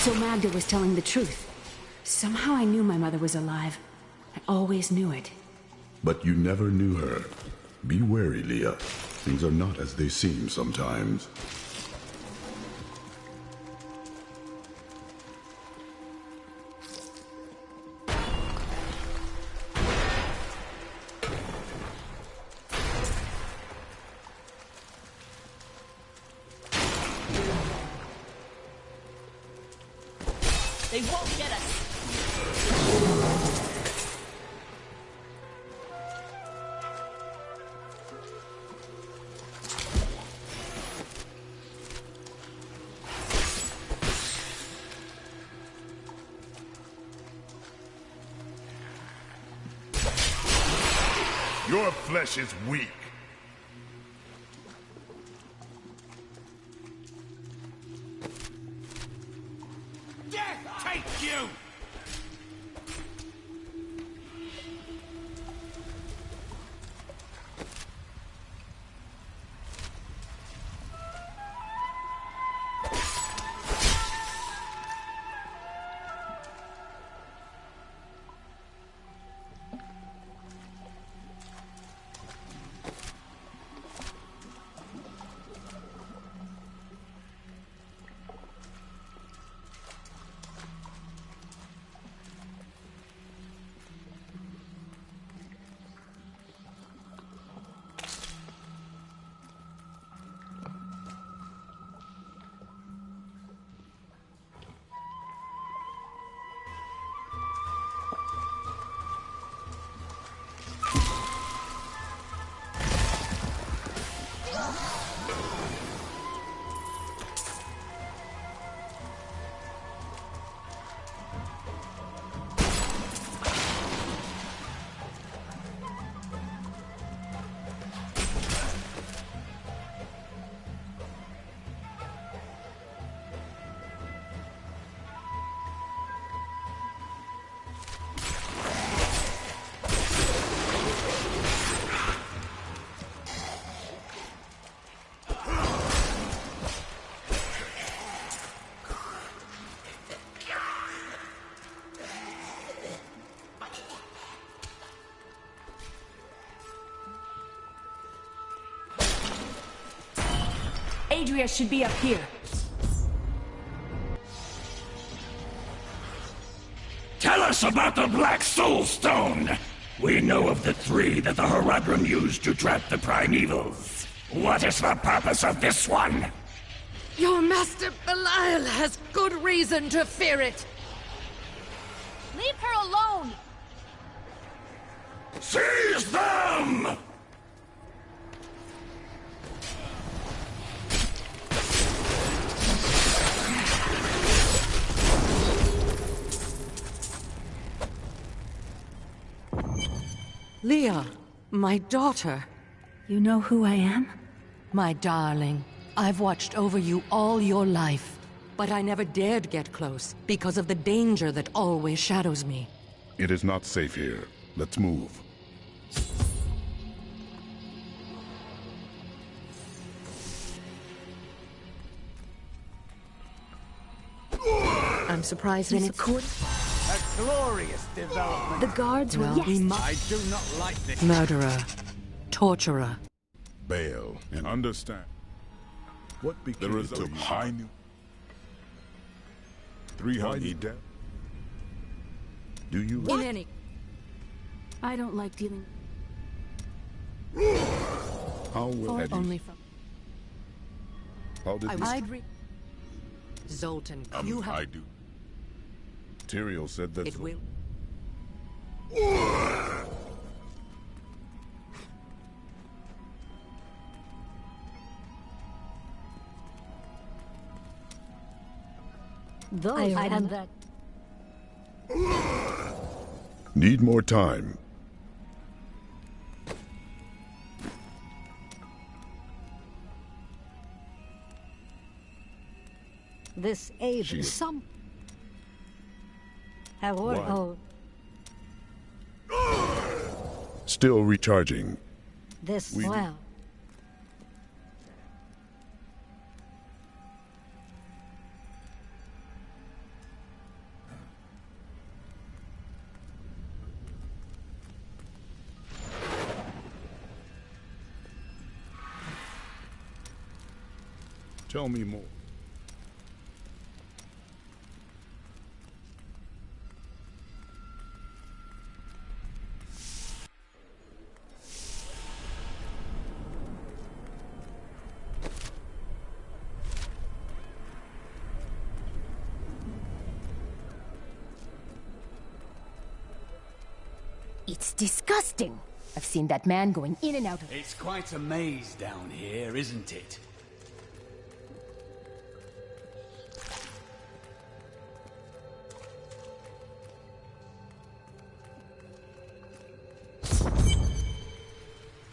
So Magda was telling the truth. Somehow I knew my mother was alive. I always knew it. But you never knew her. Be wary, Leah. Things are not as they seem sometimes. They won't get us. Your flesh is weak. Death take you! Adria should be up here. Tell us about the Black Soul Stone! We know of the three that the Horadrim used to trap the Primevals. What is the purpose of this one? Your master Belial has good reason to fear it. Leave her alone! Seize them! Leah, my daughter. You know who I am? My darling, I've watched over you all your life, but I never dared get close because of the danger that always shadows me. It is not safe here. Let's move. I'm surprised when it's... A glorious development. The guards were... Well, we must... I do not like this. Murderer. Torturer. Bail and understand. What became There is a high new 300 death. Do you? In any... I don't like dealing... How will had you? Only from... How did you? I'd read... Zoltan, you have... I do. Tyrael said that. It will... Those and that. Need more time. This aid She- is some. However, Why? oh, Still recharging. this well. Tell me more. It's disgusting. I've seen that man going in and out of... It's quite a maze down here, isn't it?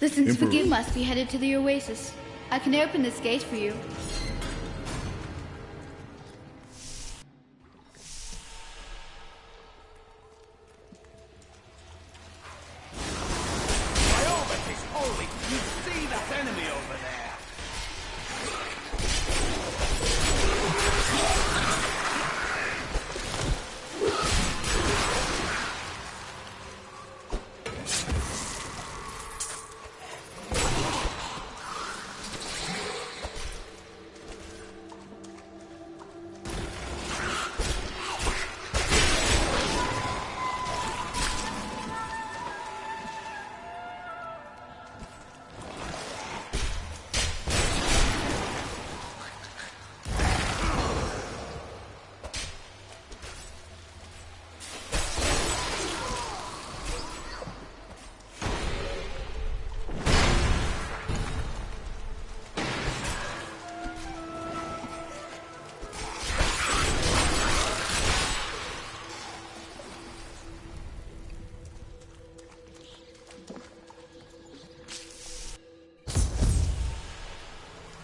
Listen, Emperor. forgive us. We headed to the oasis. I can open this gate for you. Holy, you see that enemy over there?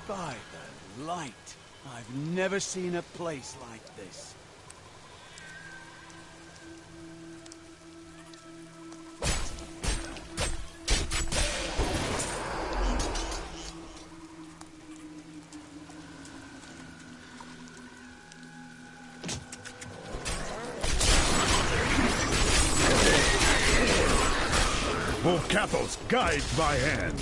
By the light, I've never seen a place like this. Volcathos guides my hand.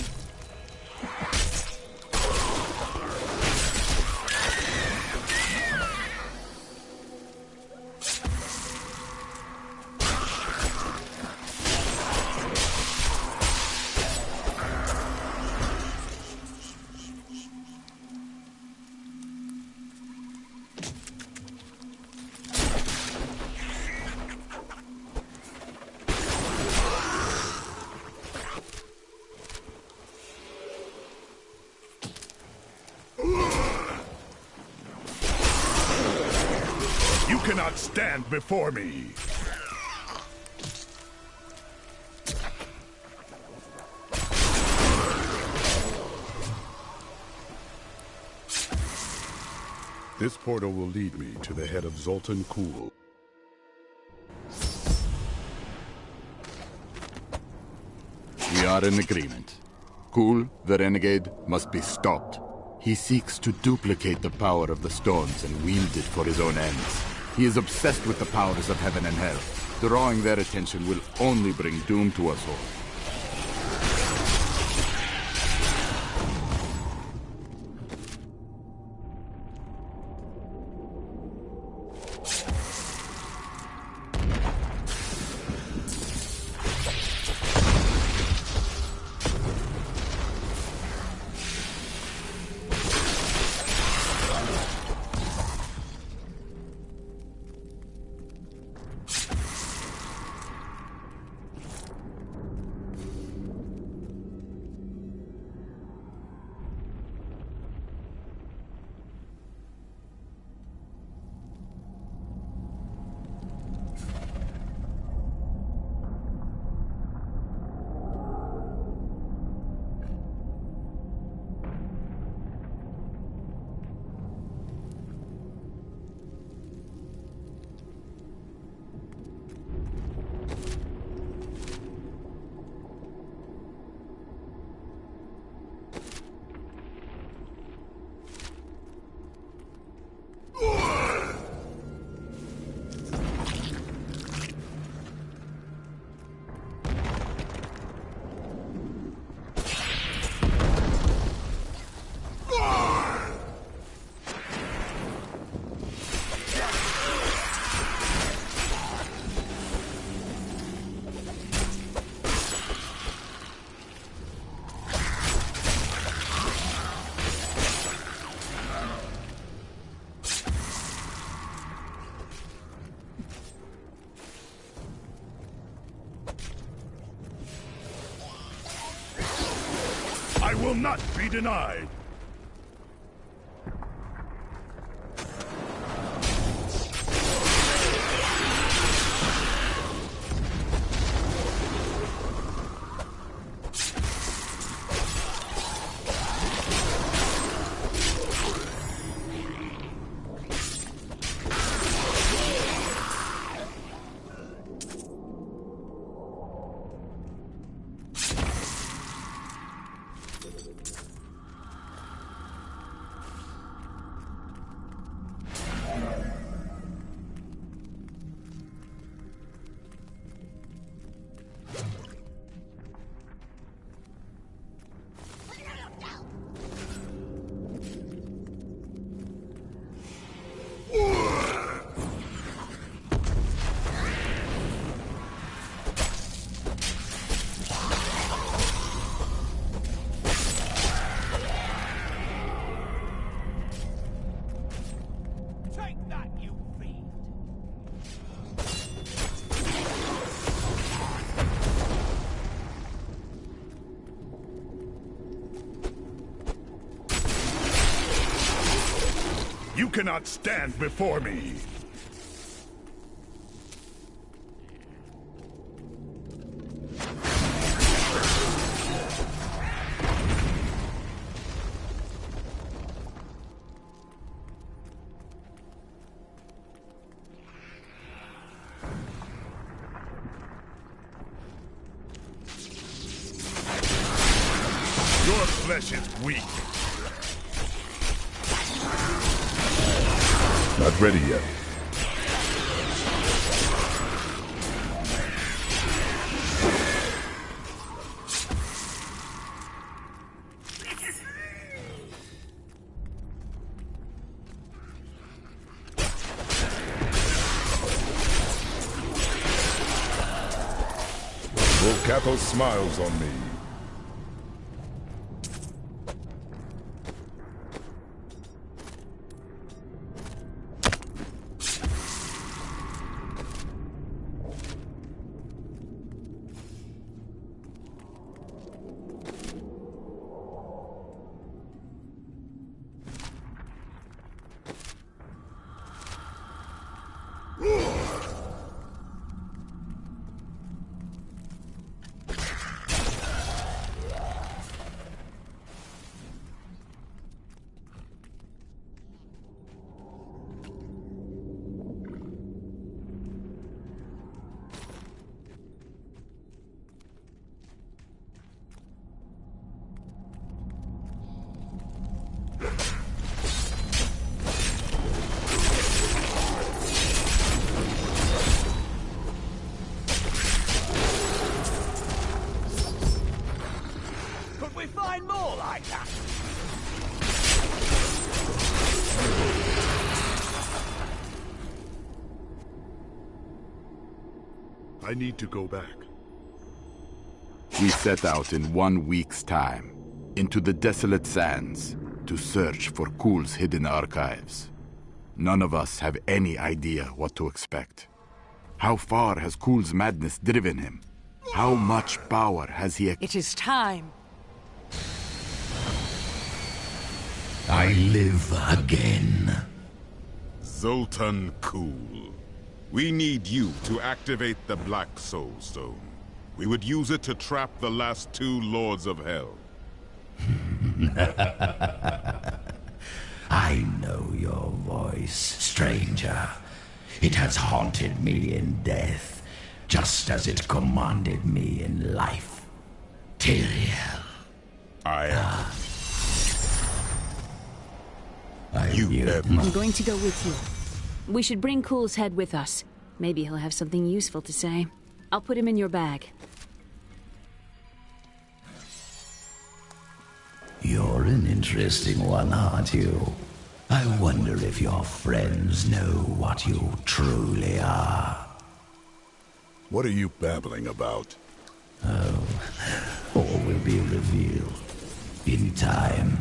You cannot stand before me. This portal will lead me to the head of Zoltan Kuhl. We are in agreement. Kuhl, the renegade, must be stopped. He seeks to duplicate the power of the stones and wield it for his own ends. He is obsessed with the powers of heaven and hell. Drawing their attention will only bring doom to us all. will not be denied. You cannot stand before me! Your flesh is weak. Not ready yet. Volcato smiles on me. I need to go back. We set out in 1 week's time, into the desolate sands, to search for Kul's hidden archives. None of us have any idea what to expect. How far has Kul's madness driven him? How much power has he... It is time. I live again. Zoltan Kul. We need you to activate the Black Soul Stone. We would use it to trap the last 2 Lords of Hell. I know your voice, stranger. It has haunted me in death, just as it commanded me in life. Tyrael. I'm going to go with you. We should bring Kul's head with us. Maybe he'll have something useful to say. I'll put him in your bag. You're an interesting one, aren't you? I wonder if your friends know what you truly are. What are you babbling about? Oh, all will be revealed in time.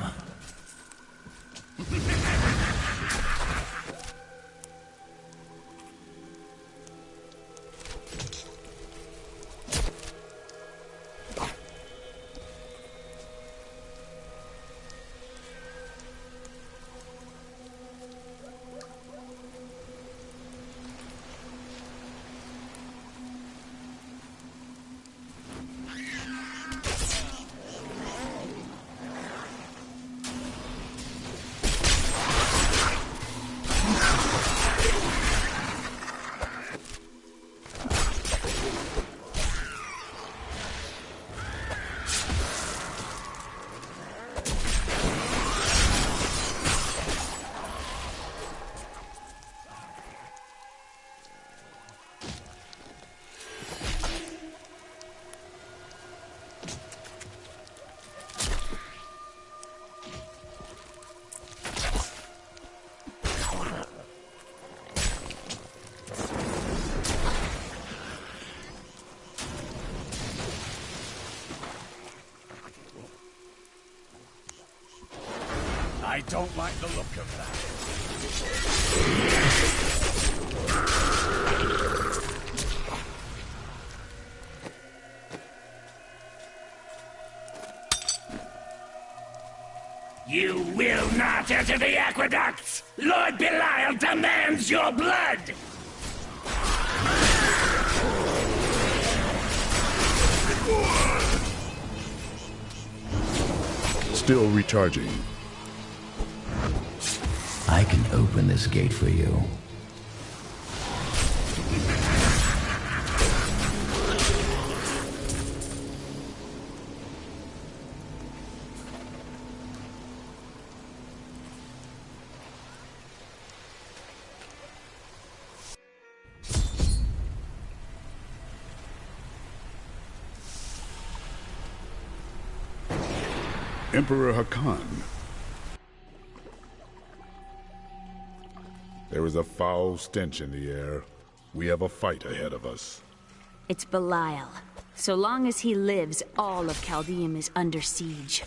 don't like the look of that. You will not enter the aqueducts! Lord Belial demands your blood! Still recharging. I can open this gate for you. Emperor Hakan. There is a foul stench in the air. We have a fight ahead of us. It's Belial. So long as he lives, all of Chaldeum is under siege.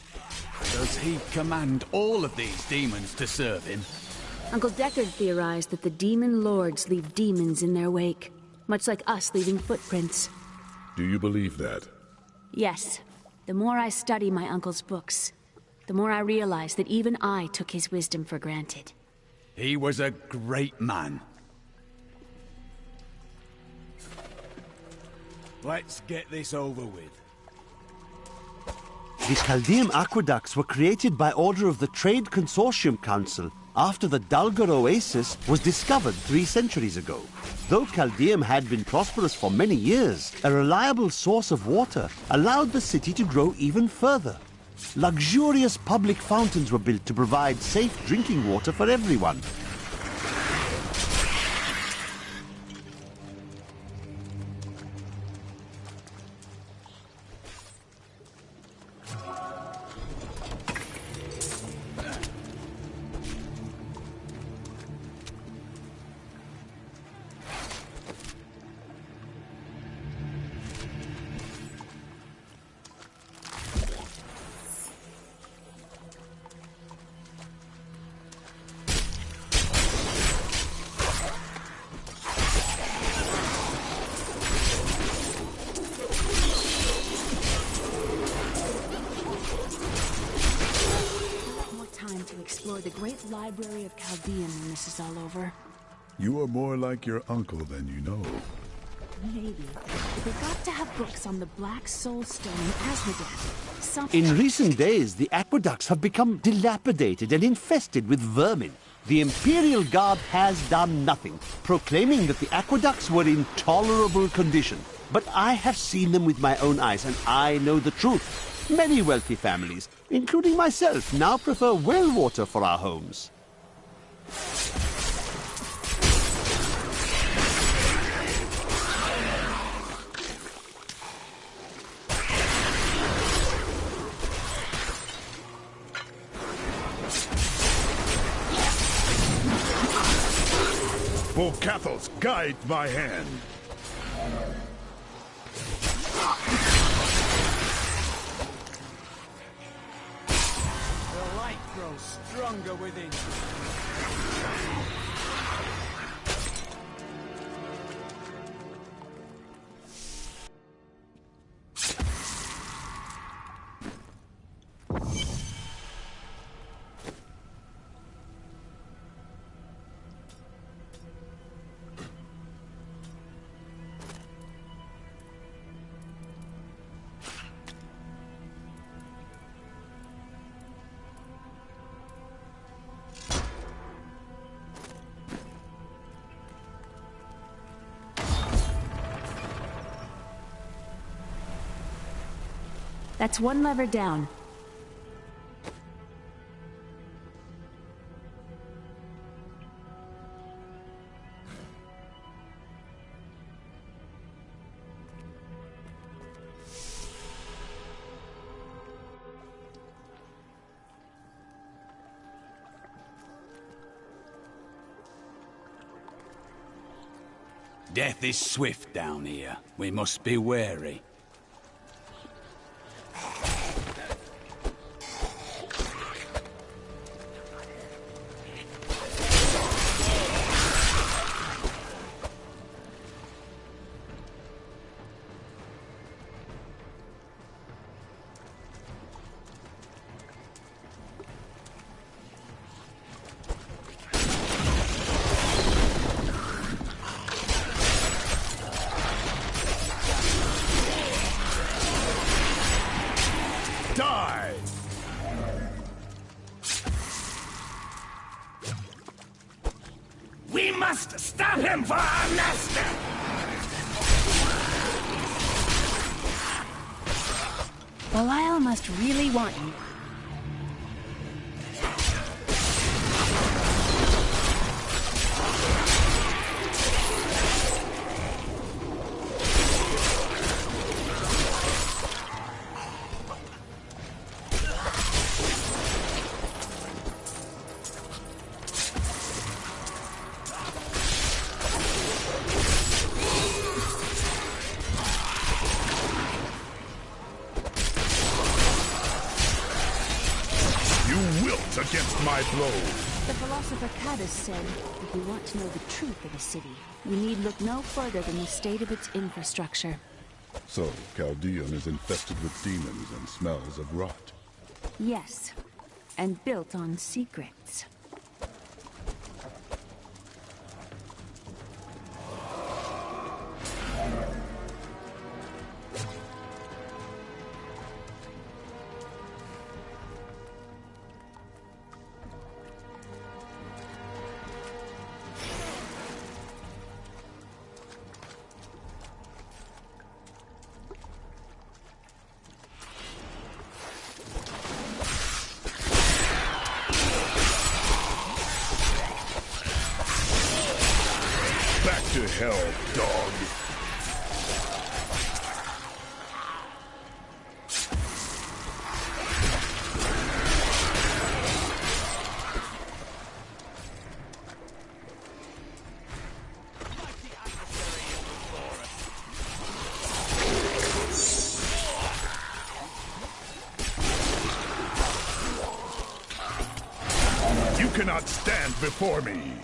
Does he command all of these demons to serve him? Uncle Deckard theorized that the demon lords leave demons in their wake, much like us leaving footprints. Do you believe that? Yes. The more I study my uncle's books, the more I realize that even I took his wisdom for granted. He was a great man. Let's get this over with. The Chaldean aqueducts were created by order of the Trade Consortium Council after the Dulgar Oasis was discovered 3 centuries ago. Though Chaldeum had been prosperous for many years, a reliable source of water allowed the city to grow even further. Luxurious public fountains were built to provide safe drinking water for everyone. The great library of Chaldean when this is all over. You are more like your uncle than you know. Maybe. But we've got to have books on the Black Soul Stone in Asmodean. In recent days, the aqueducts have become dilapidated and infested with vermin. The Imperial Guard has done nothing, proclaiming that the aqueducts were in tolerable condition. But I have seen them with my own eyes, and I know the truth. Many wealthy families, including myself, now prefer well water for our homes. Volcathos, guide my hand. The light grows stronger within you. That's one lever down. Death is swift down here. We must be wary. Stop him for our master! Belial must really want you. Against my blow. The philosopher Cadus said, if you want to know the truth of a city, you need look no further than the state of its infrastructure. So, Chaldean is infested with demons and smells of rot. Yes, and built on secrets. To hell, dog. You cannot stand before me.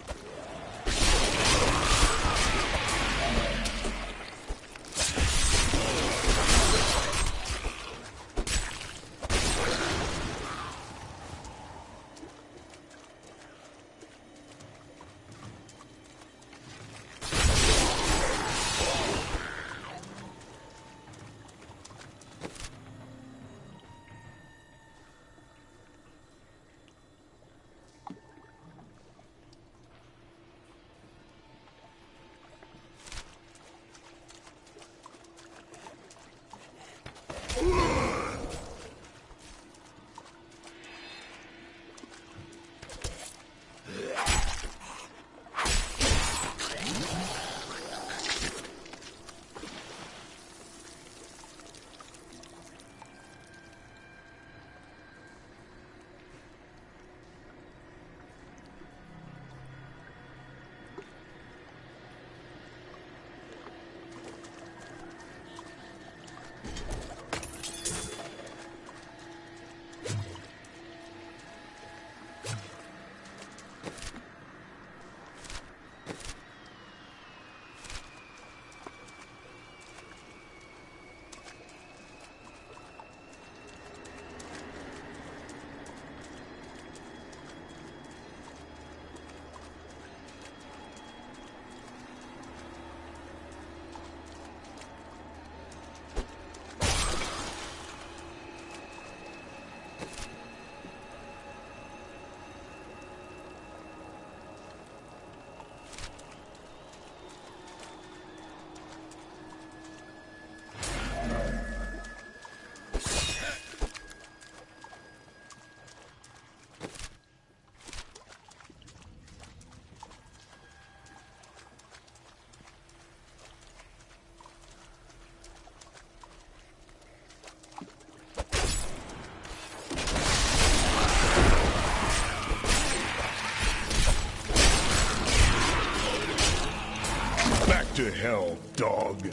To hell, dog.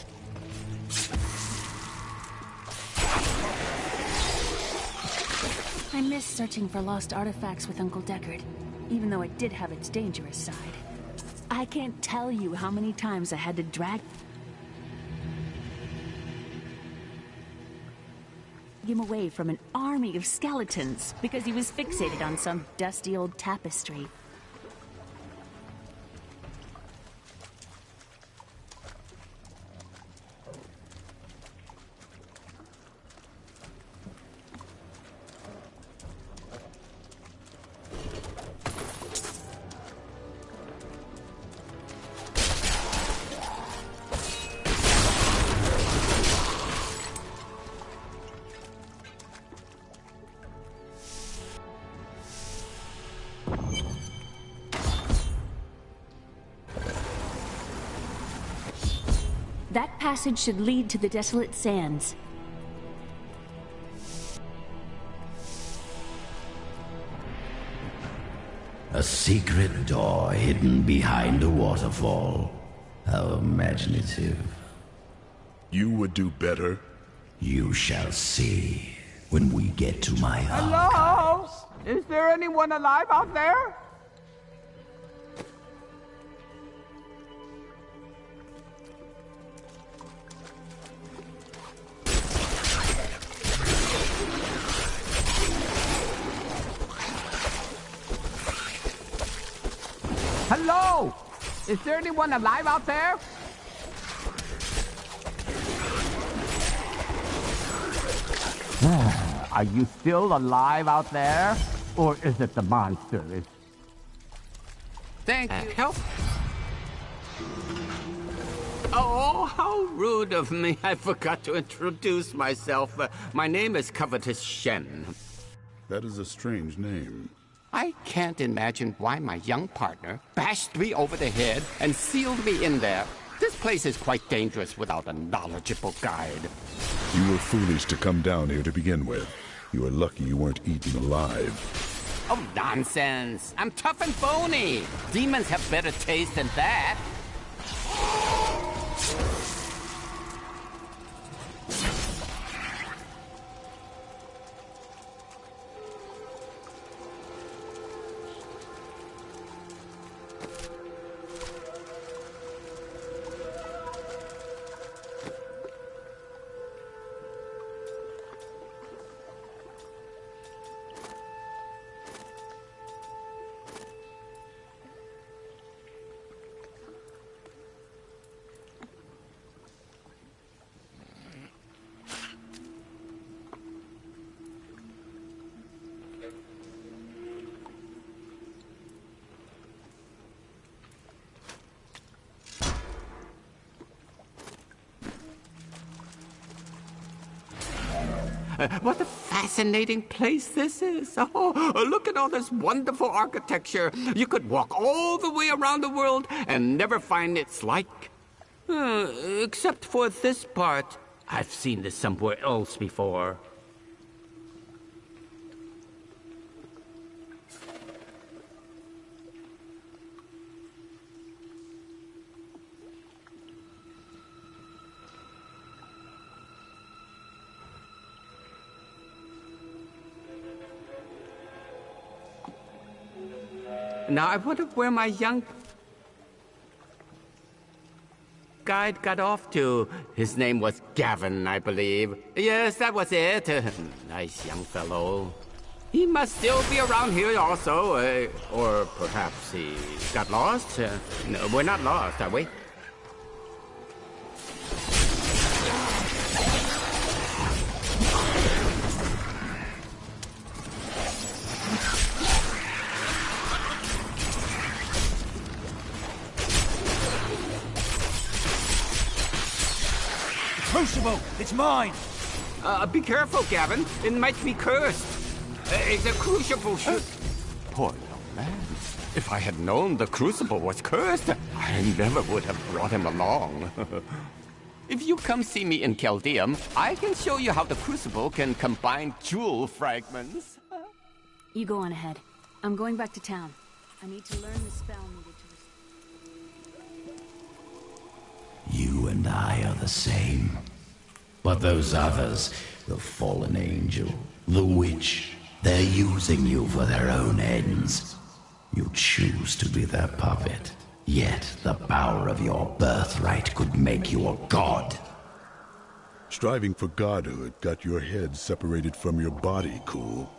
I miss searching for lost artifacts with Uncle Deckard, even though it did have its dangerous side. I can't tell you how many times I had to drag him away from an army of skeletons because he was fixated on some dusty old tapestry. passage should lead to the desolate sands. A secret door hidden behind a waterfall. How imaginative. You would do better. You shall see when we get to my Hello? Is there anyone alive out there? Hello? Is there anyone alive out there? Are you still alive out there? Or is it the monsters? Thank you. Help. Oh, how rude of me. I forgot to introduce myself. My name is Covetous Shen. That is a strange name. I can't imagine why my young partner bashed me over the head and sealed me in there. This place is quite dangerous without a knowledgeable guide. You were foolish to come down here to begin with. You were lucky you weren't eaten alive. Oh, nonsense. I'm tough and bony. Demons have better taste than that. What a fascinating place this is. Oh, look at all this wonderful architecture. You could walk all the way around the world and never find its like. Except for this part. I've seen this somewhere else before. Now, I wonder where my young guide got off to. His name was Gavin, I believe. Yes, that was it. Nice young fellow. He must still be around here also. Or perhaps he got lost. No, we're not lost, are we? Crucible! It's mine! Be careful, Gavin. It might be cursed. The crucible should... Poor young man. If I had known the crucible was cursed, I never would have brought him along. If you come see me in Chaldeum, I can show you how the crucible can combine jewel fragments. You go on ahead. I'm going back to town. I need to learn the spell needed to... You and I are the same. But those others, the fallen angel, the witch, they're using you for their own ends. You choose to be their puppet. Yet the power of your birthright could make you a god. Striving for godhood got your head separated from your body, Cool.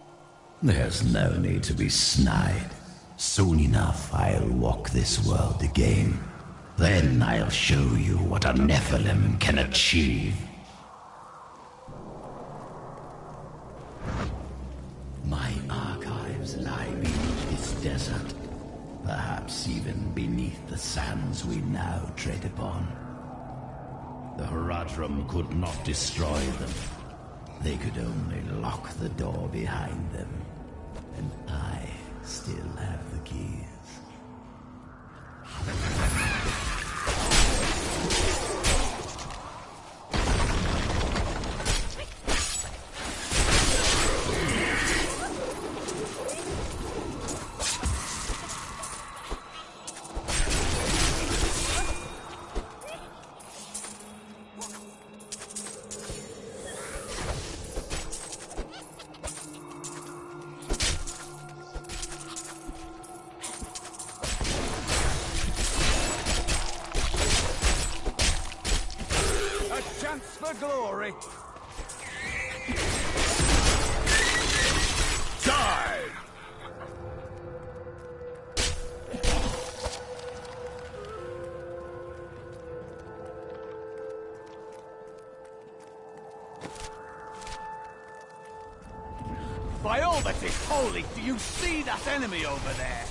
There's no need to be snide. Soon enough, I'll walk this world again. Then I'll show you what a Nephilim can achieve. My archives lie beneath this desert. Perhaps even beneath the sands we now tread upon. The Horadrim could not destroy them. They could only lock the door behind them. And I still have the keys. By all that is holy, do you see that enemy over there?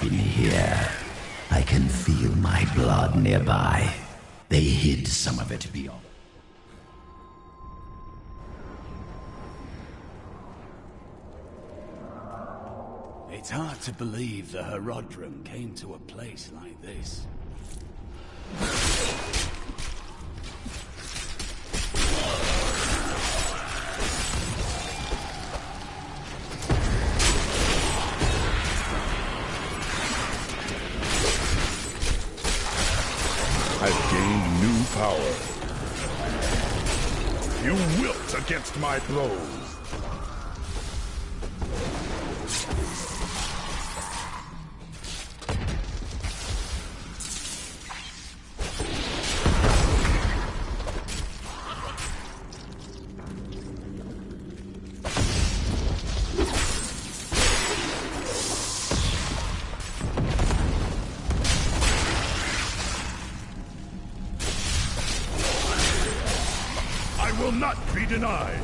In here, I can feel my blood nearby. They hid some of it beyond. It's hard to believe the Horadrim came to a place like this. I've gained new power. You wilt against my blows. Will not be denied.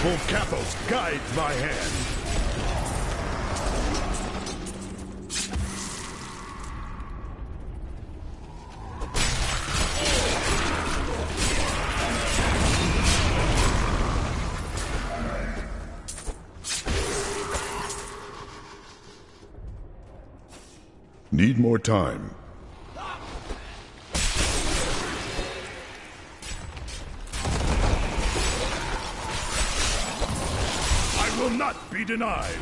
Volcathos guides my hand. Need more time. Will not be denied.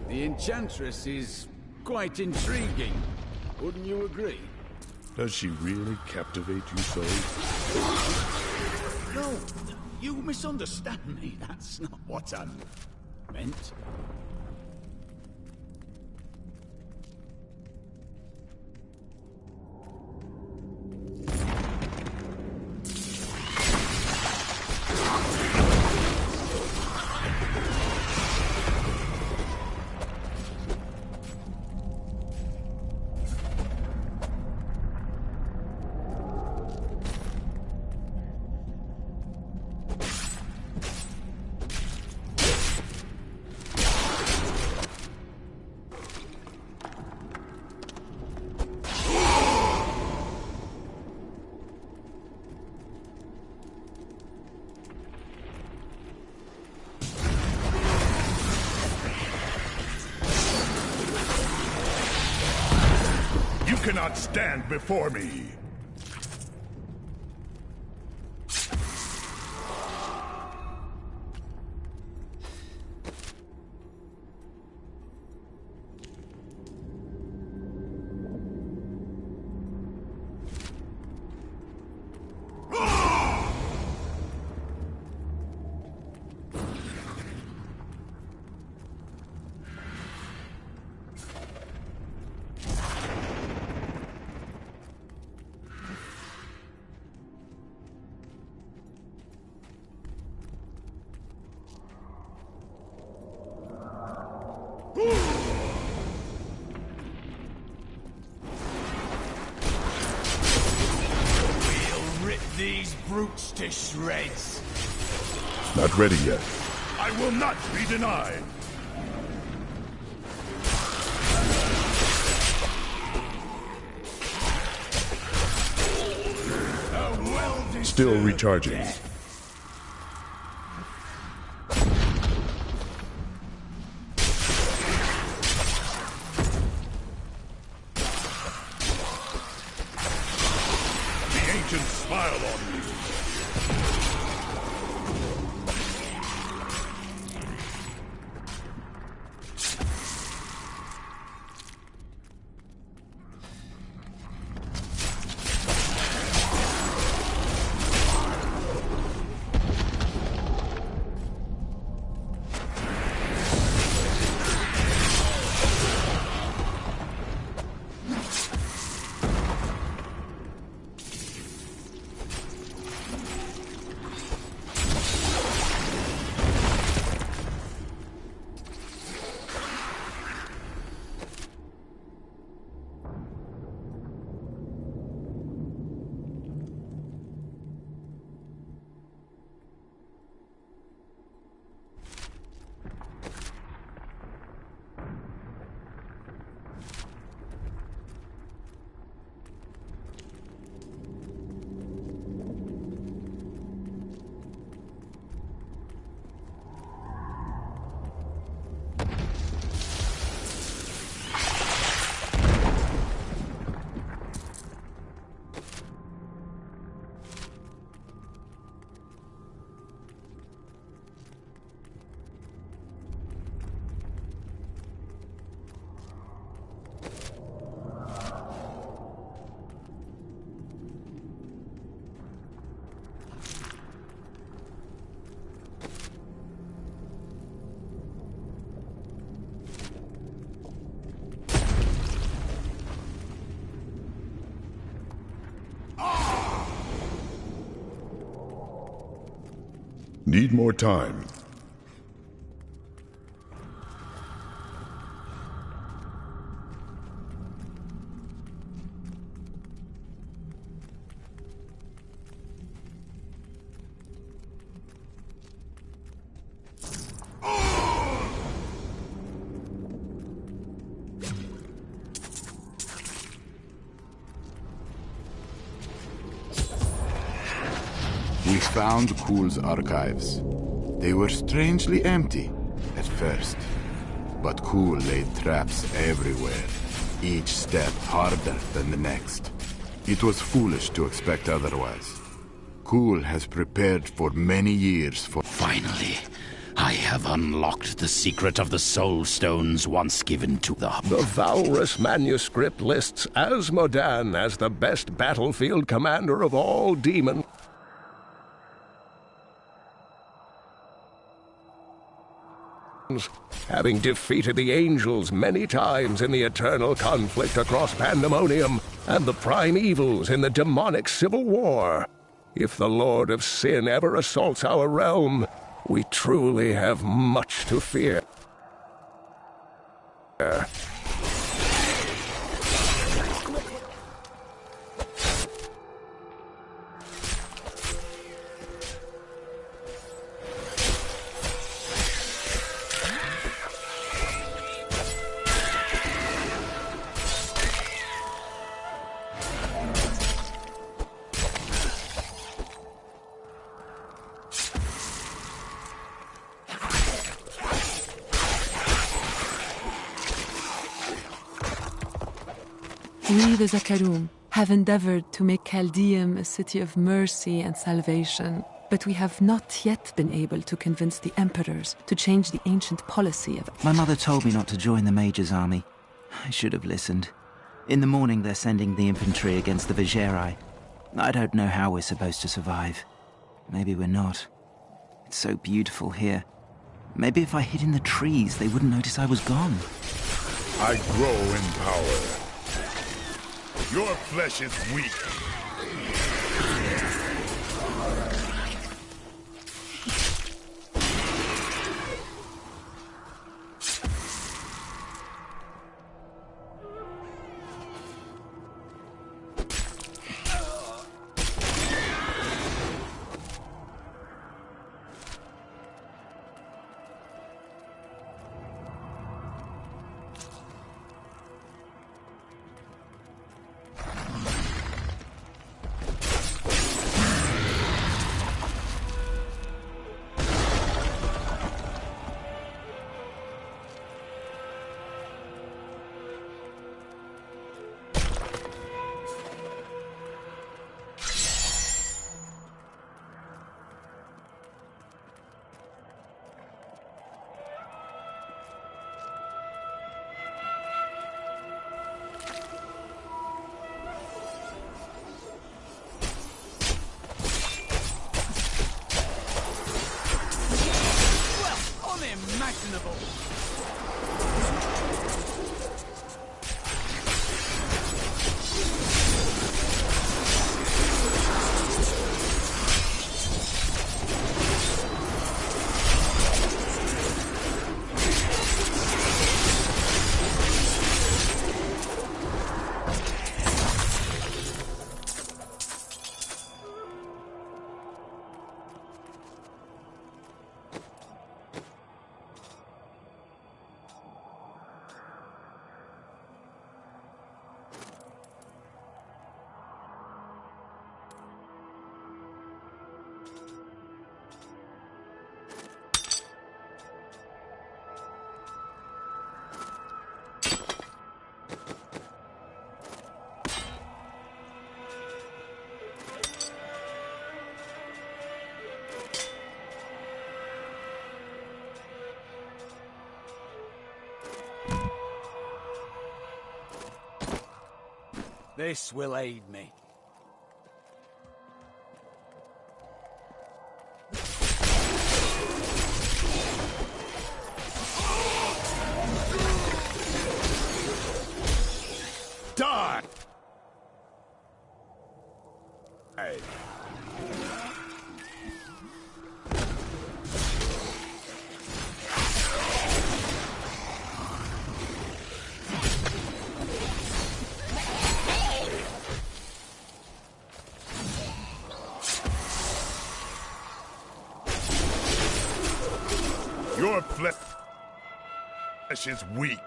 The Enchantress is quite intriguing. Wouldn't you agree? Does she really captivate you so? No, you misunderstand me. That's not what I meant. cannot stand before me. These brutes to shreds. Not ready yet. I will not be denied. Still recharging. Smile on me. Need more time. We found Kuhl's archives. They were strangely empty at first, but Kuhl laid traps everywhere, each step harder than the next. It was foolish to expect otherwise. Kuhl has prepared for many years for... Finally, I have unlocked the secret of the soul stones once given to the... The Valrus manuscript lists Asmodan as the best battlefield commander of all demons. Having defeated the angels many times in the eternal conflict across Pandemonium and the prime evils in the demonic civil war. If the Lord of Sin ever assaults our realm, we truly have much to fear. We, the Zakarum, have endeavored to make Chaldeum a city of mercy and salvation, but we have not yet been able to convince the emperors to change the ancient policy of... My mother told me not to join the Major's army. I should have listened. In the morning they're sending the infantry against the Vigerai. I don't know how we're supposed to survive. Maybe we're not. It's so beautiful here. Maybe if I hid in the trees, they wouldn't notice I was gone. I grow in power. Your flesh is weak. Unimaginable! This will aid me. Die! Your flesh is weak.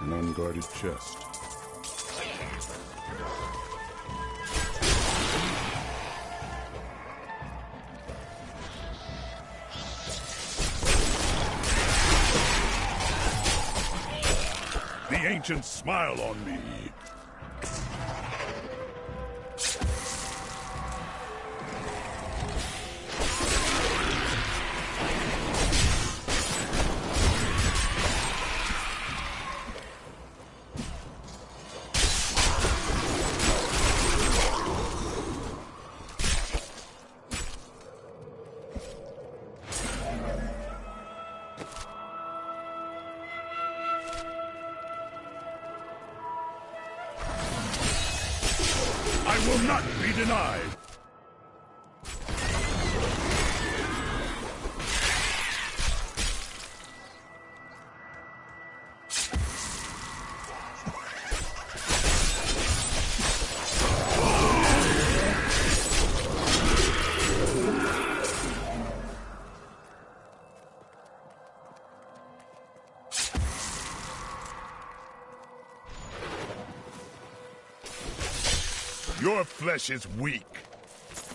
An unguarded chest. The ancients smile on me. I will not be denied! Your flesh is weak.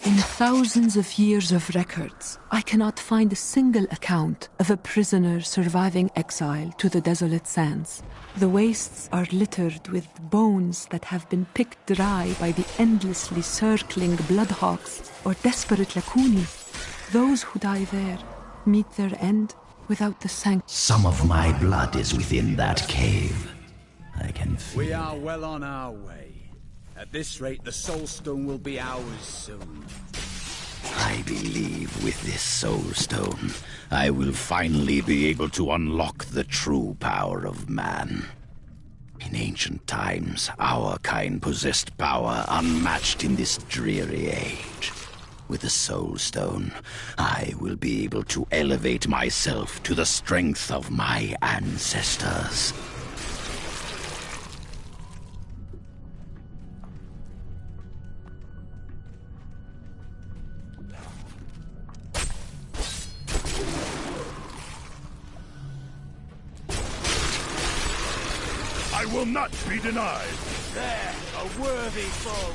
In thousands of years of records, I cannot find a single account of a prisoner surviving exile to the desolate sands. The wastes are littered with bones that have been picked dry by the endlessly circling bloodhawks or desperate lacuni. Those who die there meet their end without the sanctity. Some of my blood is within that cave. I can feel We are well on our way. At this rate, the Soul Stone will be ours soon. I believe with this Soul Stone, I will finally be able to unlock the true power of man. In ancient times, our kind possessed power unmatched in this dreary age. With the Soul Stone, I will be able to elevate myself to the strength of my ancestors. I will not be denied! There, a worthy foe!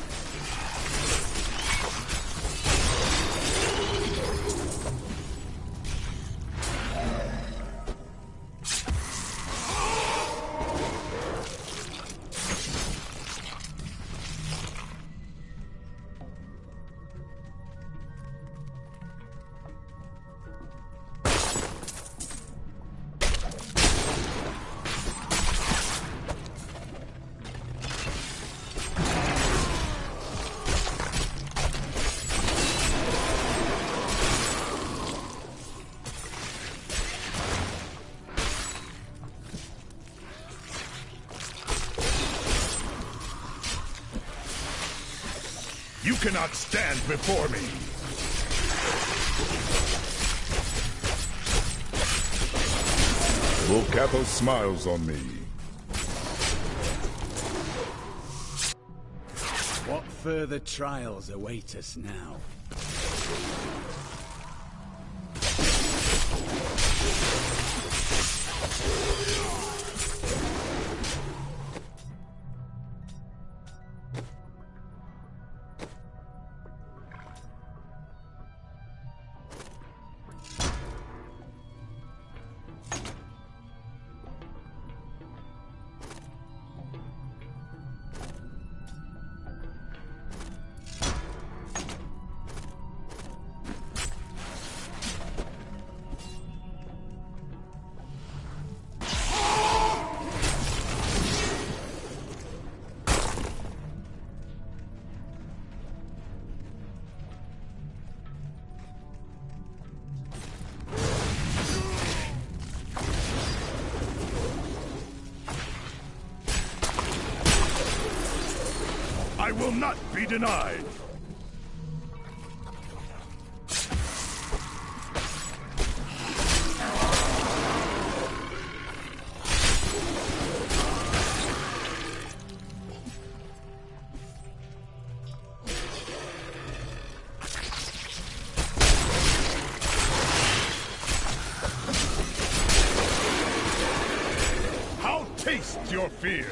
You cannot stand before me! Volcatho smiles on me. What further trials await us now? I will not be denied! I'll taste your fear!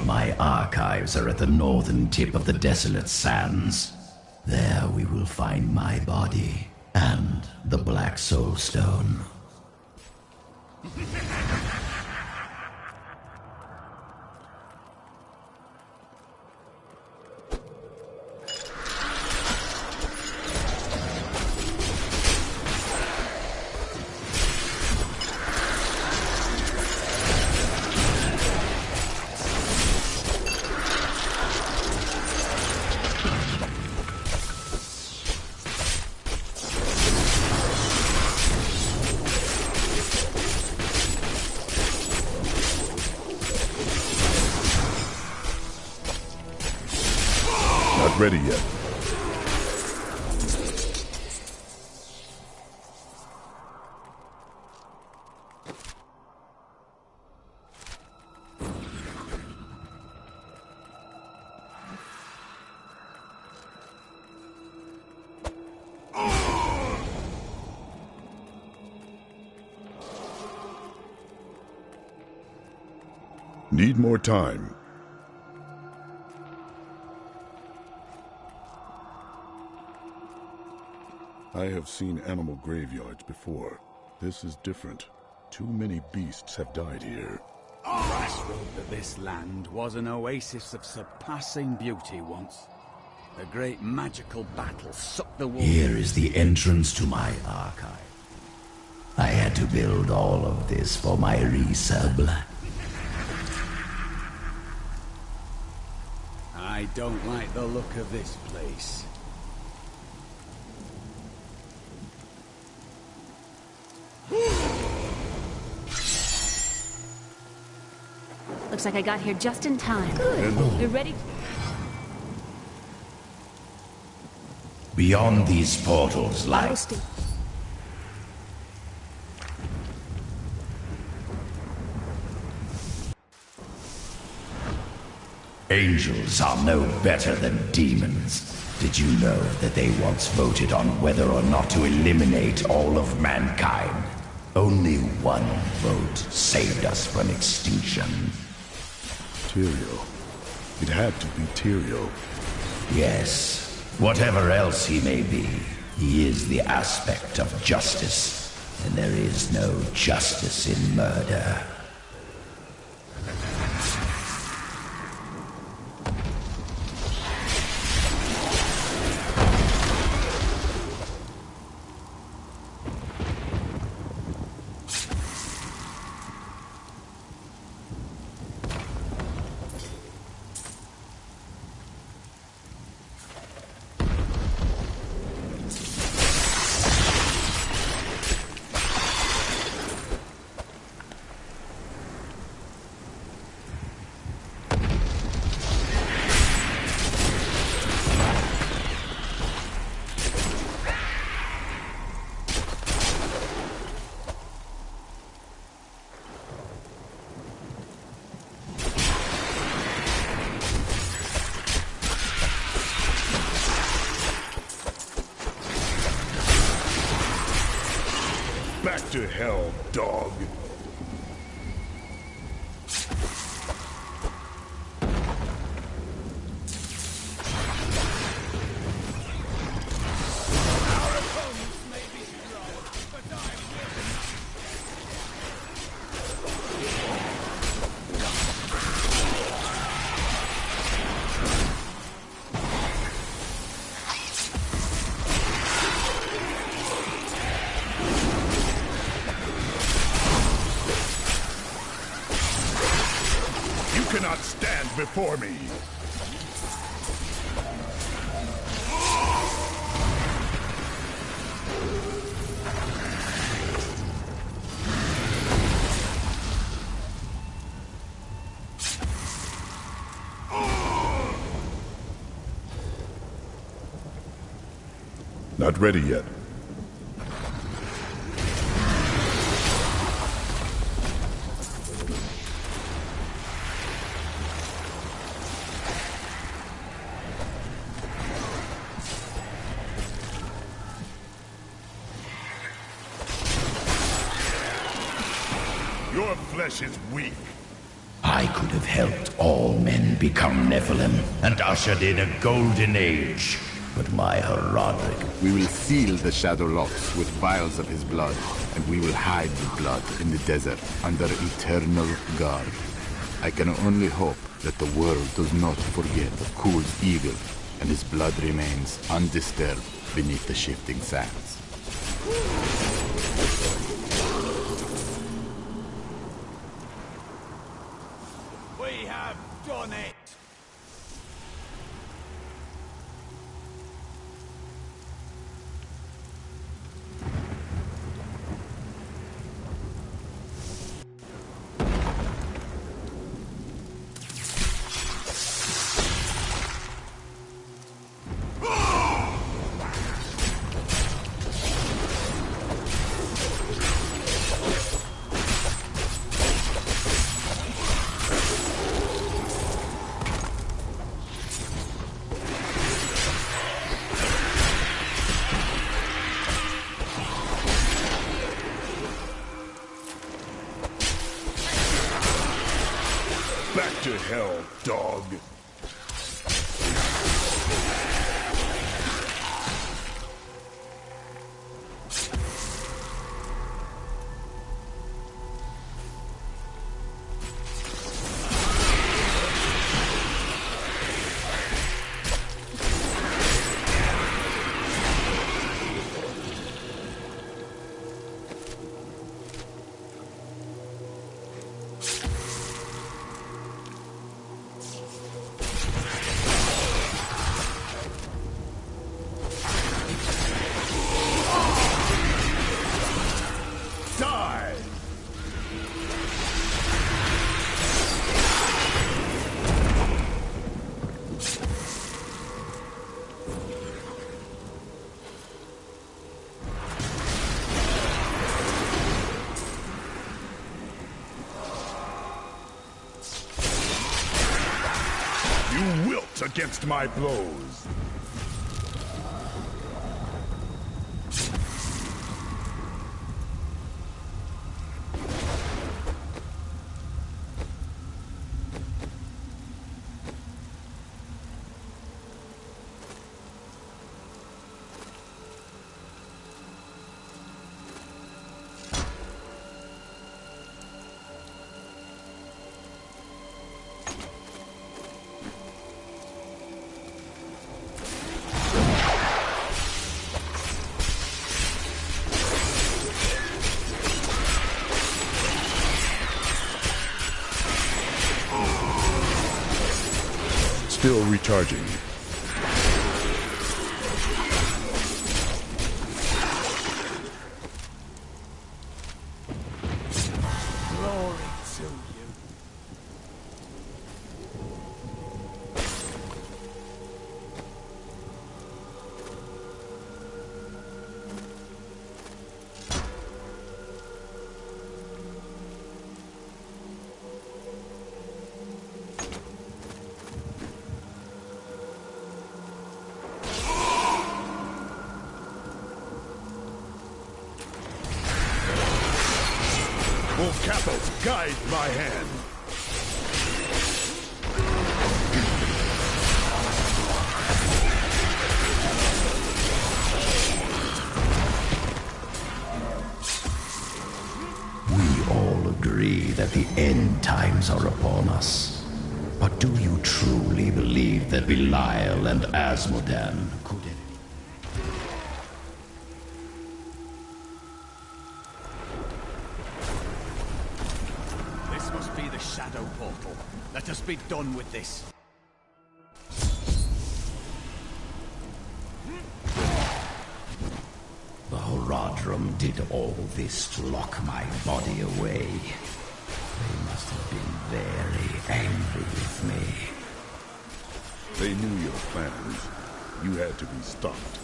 My archives are at the northern tip of the desolate sands. There we will find my body and the Black Soul Stone. ready yet. Need more time. I have seen animal graveyards before. This is different. Too many beasts have died here. Crossroad to this land was an oasis of surpassing beauty once. A great magical battle sucked the wolves. Here is the entrance to my archive. I had to build all of this for my resub. I don't like the look of this place. Looks like I got here just in time. Good. You're ready? Beyond these portals lie... Angels are no better than demons. Did you know that they once voted on whether or not to eliminate all of mankind? Only one vote saved us from extinction. Tyrael. It had to be Tyrael. Yes. Whatever else he may be, he is the aspect of justice. And there is no justice in murder. Back to hell, dog. Cannot stand before me. Not ready yet. Your flesh is weak. I could have helped all men become Nephilim and ushered in a golden age. But my Horadric... We will seal the Shadow Locks with vials of his blood, and we will hide the blood in the desert under eternal guard. I can only hope that the world does not forget of Kul's eagle, and his blood remains undisturbed beneath the shifting sands. We have done it! You wilt against my blows. Still recharging. Glory to you. Capos, guide my hand. We all agree that the end times are upon us. But do you truly believe that Belial and Asmodan could have... This must be the Shadow Portal. Let us be done with this. The Horadrim did all this to lock my body away. They must have been very angry with me. They knew your plans. You had to be stopped.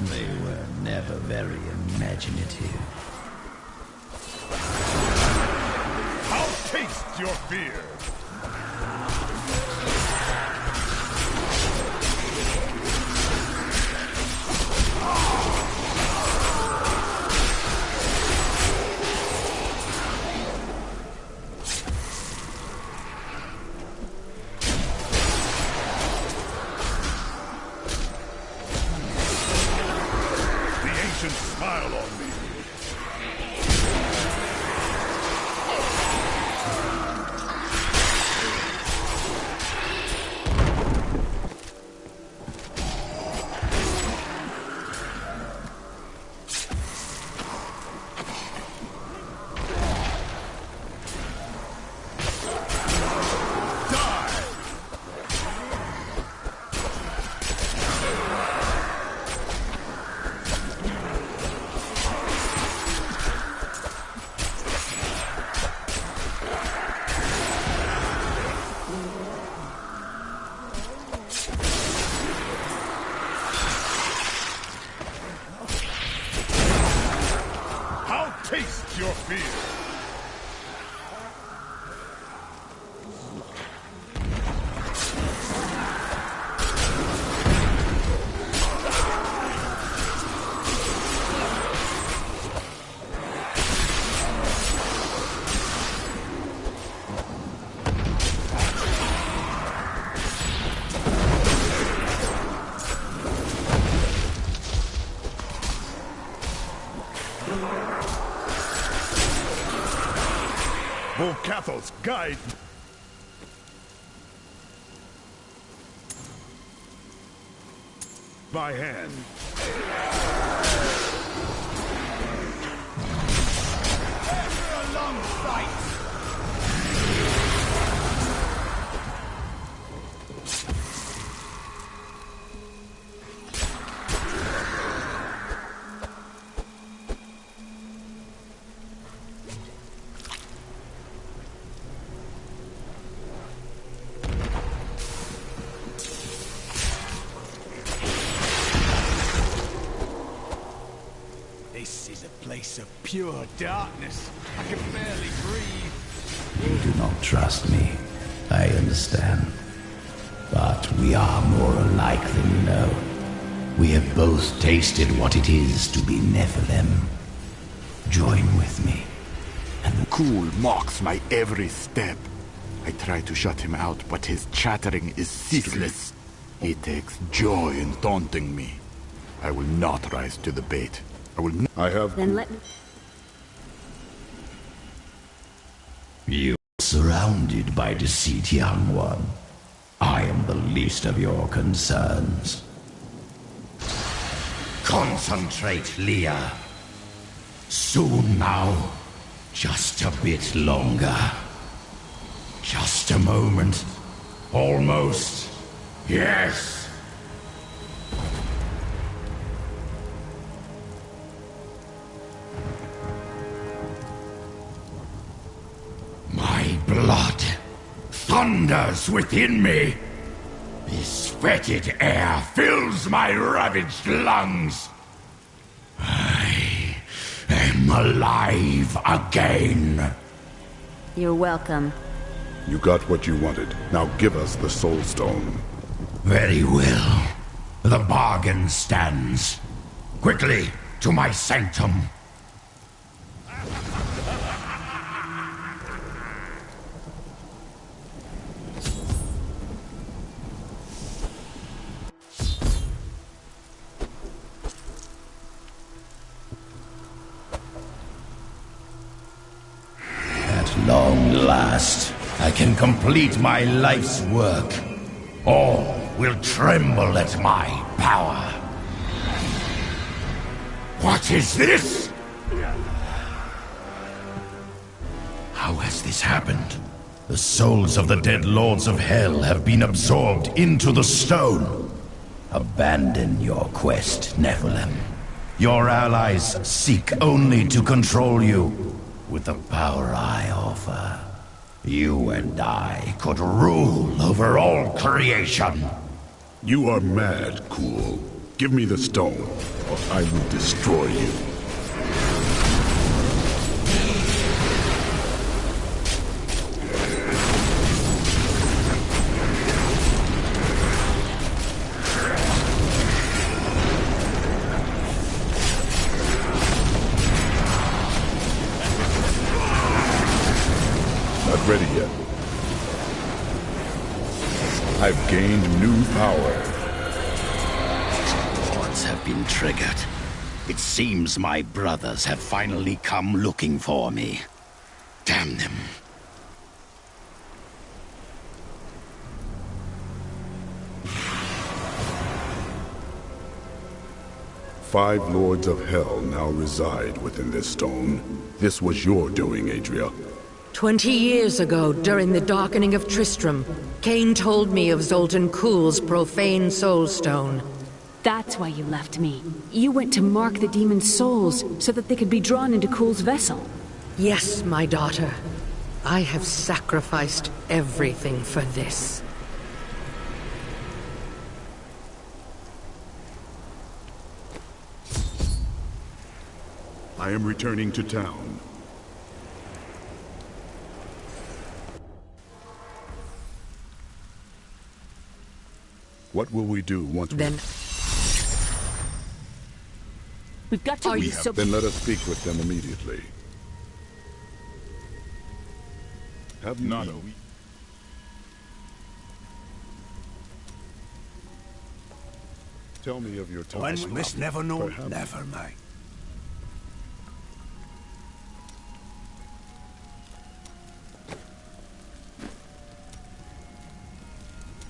They were never very imaginative. I'll taste your fear! Smile on me. Taste your fear! Volcathos, guide! My hand. After a long fight! This is a place of pure darkness. I can barely breathe. You do not trust me. I I understand. But we are more alike than you know. We have both tasted what it is to be Nephilim. Join with me. Cool mocks my every step. I try to shut him out, but his chattering is ceaseless. He takes joy in taunting me. I will not rise to the bait. I have... Then let me... You are surrounded by deceit, young one. I am the least of your concerns. Concentrate, Leah. Soon now. Just a bit longer. Just a moment. Almost. Yes. My blood thunders within me. This fetid air fills my ravaged lungs. I am alive again. You're welcome. You got what you wanted. Now give us the Soul Stone. Very well. The bargain stands. Quickly, to my sanctum. At long last, I can complete my life's work. All will tremble at my power. What is this? How has this happened? The souls of the dead lords of hell have been absorbed into the stone. Abandon your quest, Nephilim. Your allies seek only to control you. With the power I offer, you and I could rule over all creation. You are mad, Cool. Give me the stone, or I will destroy you. Not ready yet. I've gained new power. Horns have been triggered. It seems my brothers have finally come looking for me. Damn them. Five lords of hell now reside within this stone. This was your doing, Adria. 20 years ago, during the darkening of Tristram, Cain told me of Zoltan Kuhl's profane soulstone. That's why you left me. You went to mark the demon's souls so that they could be drawn into Kuhl's vessel. Yes, my daughter. I have sacrificed everything for this. I am returning to town. What will we do once then? We've got to Then let us speak with them immediately. Have not we? Tell me of your time. When we must never know, Perhaps. never mind.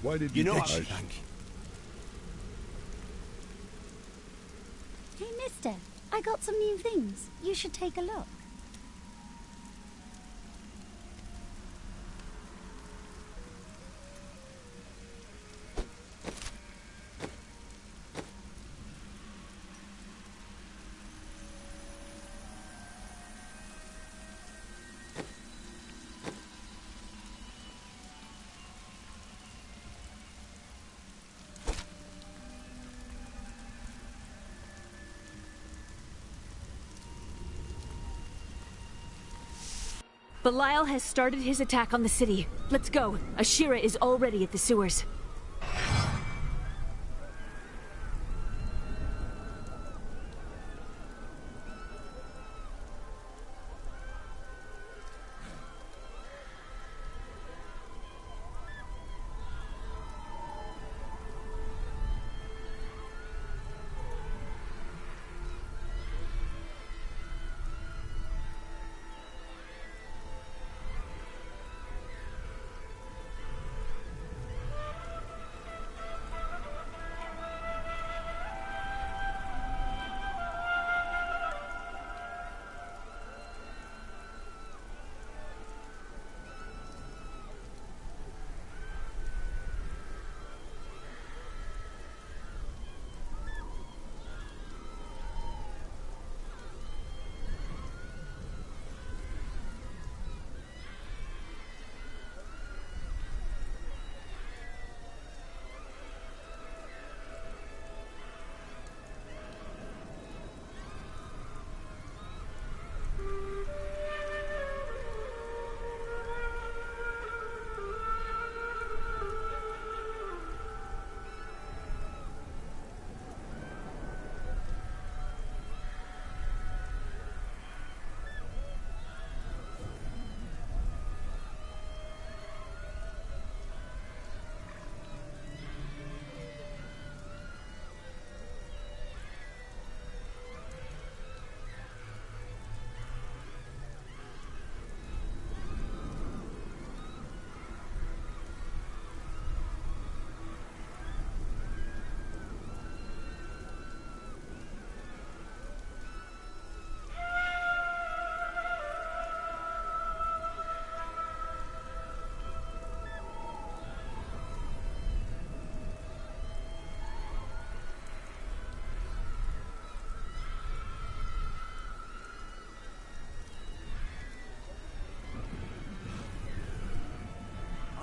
Why did you you know take what? I- Thank you. Hey, mister, I got some new things. You should take a look. Belial has started his attack on the city. Let's go. Ashira is already at the sewers.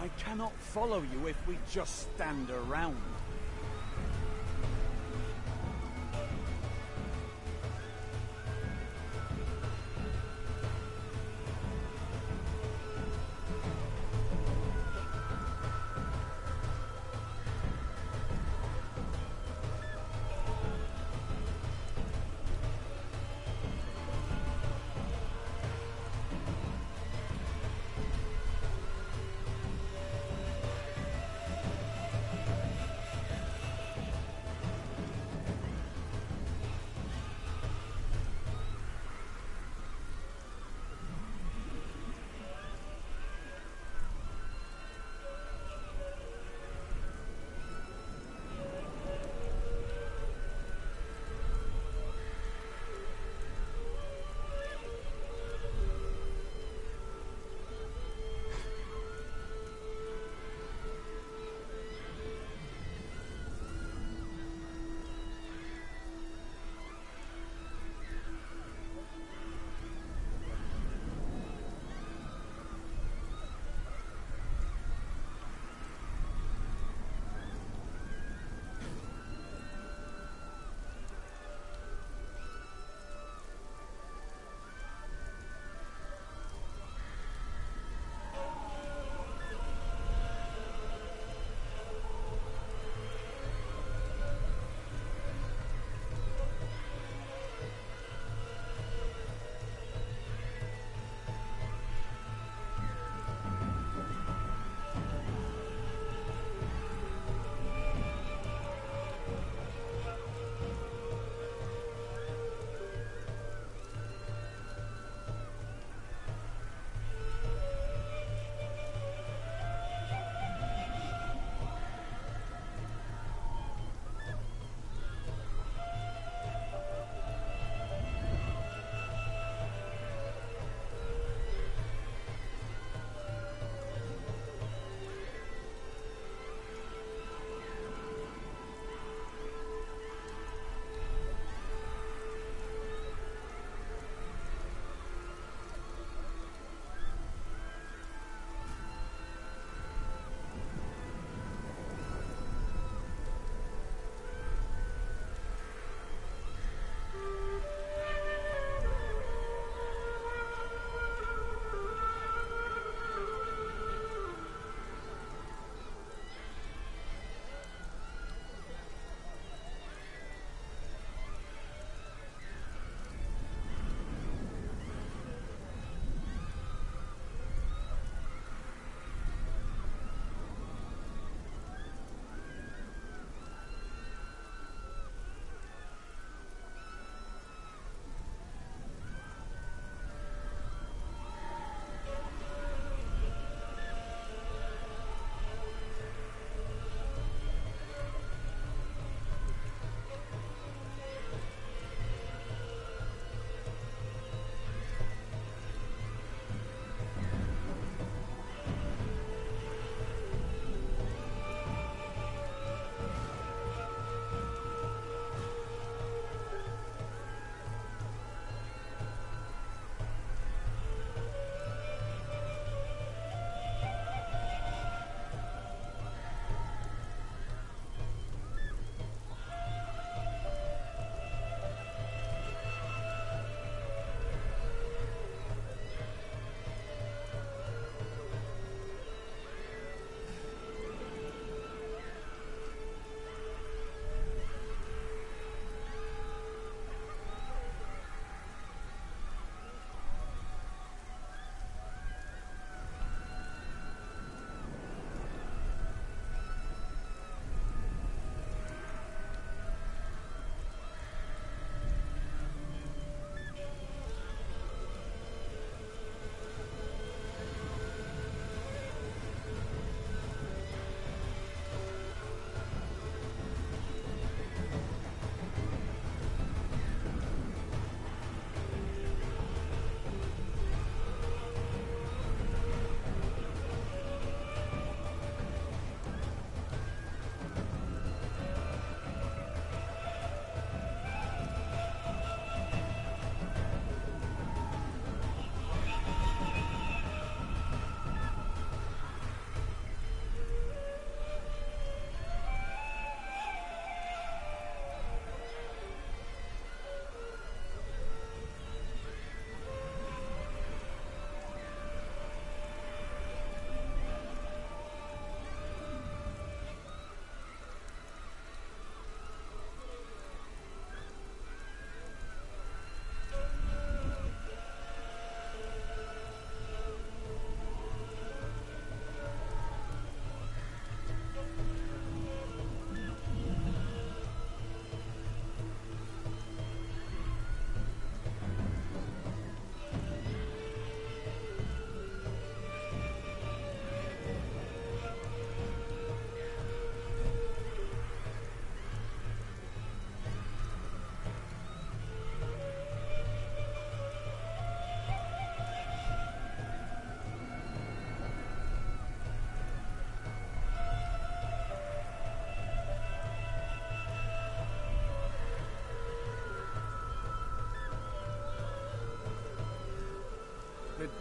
I cannot follow you if we just stand around.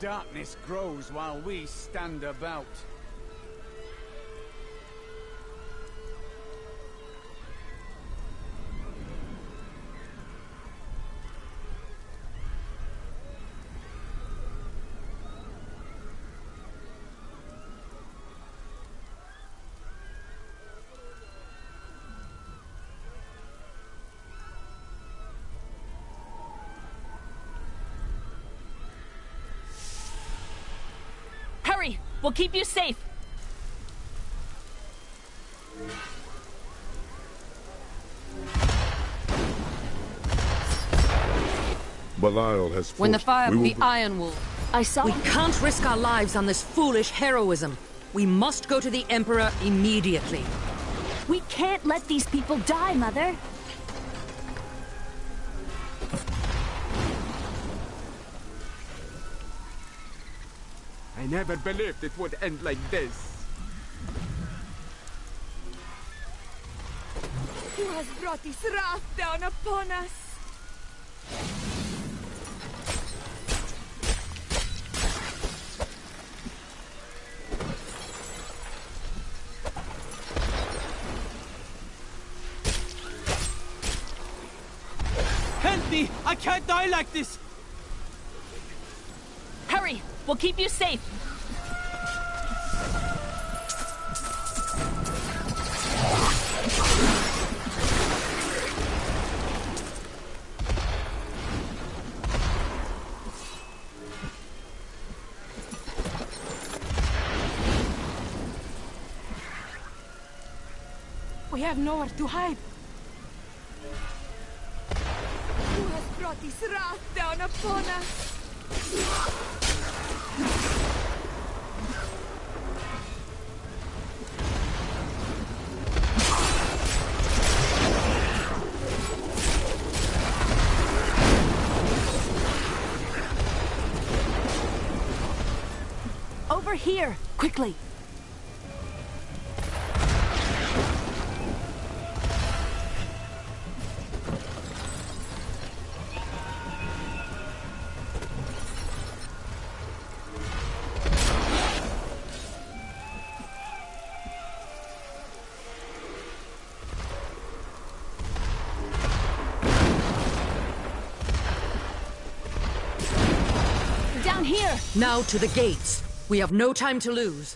darkness grows while we stand about. Hurry! We'll keep you safe! Belial has When the forced- fire... we will- The Iron Wolf. I saw... We can't risk our lives on this foolish heroism. We must go to the Emperor immediately. We can't let these people die, Mother! I never believed it would end like this. Who has brought this wrath down upon us? Help me! I can't die like this! Hurry! We'll keep you safe! We have nowhere to hide. Who has brought this wrath down upon us? Over here! Quickly! Down here! Now to the gates. We have no time to lose.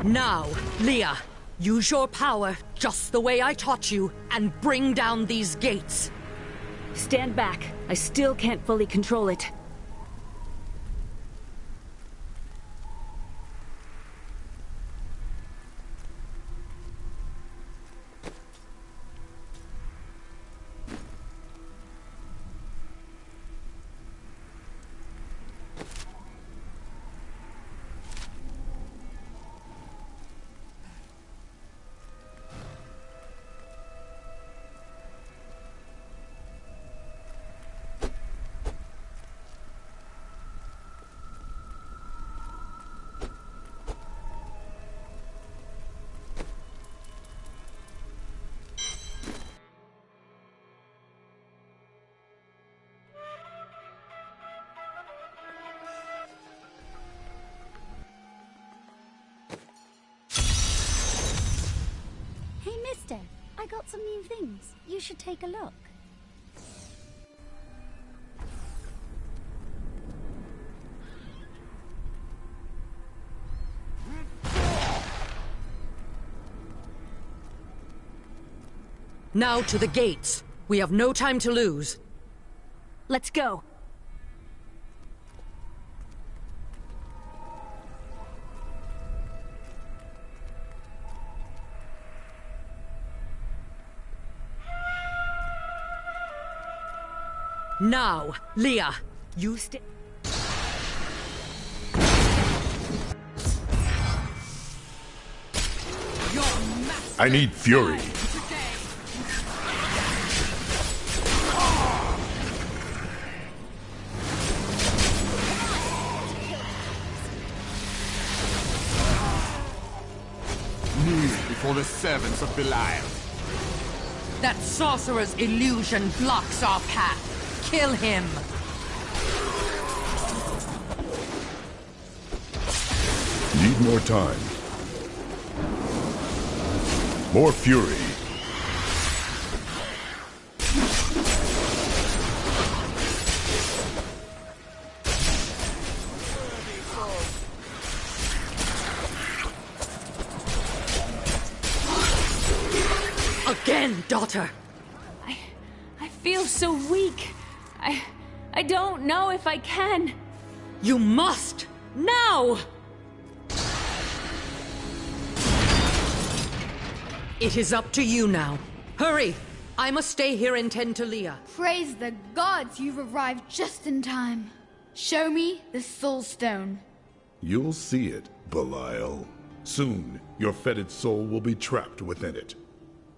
Now, Leah, use your power just the way I taught you and bring down these gates. Stand back. I still can't fully control it. Hey, mister, I got some new things. You should take a look. Now to the gates. We have no time to lose. Let's go. Now, Leah, you stay. I need fury. or the servants of Belial. That sorcerer's illusion blocks our path. Kill him! Need more time. More fury. Again, daughter! I feel so weak. I don't know if I can. You must! Now! It is up to you now. Hurry! I must stay here and tend to Leah. Praise the gods you've arrived just in time. Show me the Soul Stone. You'll see it, Belial. Soon, your fetid soul will be trapped within it.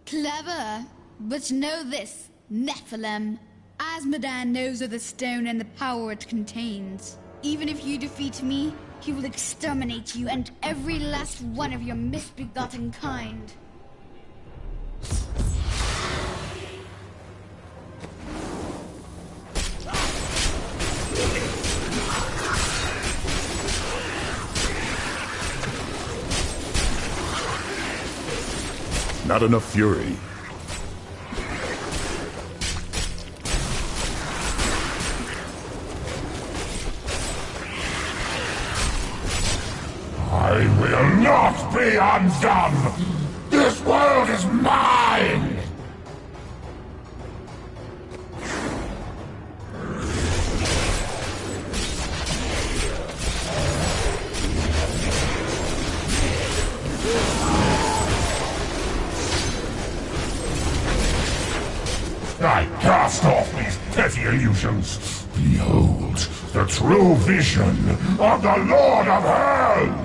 Clever. But know this, Nephilim. Asmodan knows of the stone and the power it contains. Even if you defeat me, he will exterminate you and every last one of your misbegotten kind. Not enough fury. I will not be undone! This world is mine! I cast off these petty illusions. Behold, the true vision of the Lord of Hell!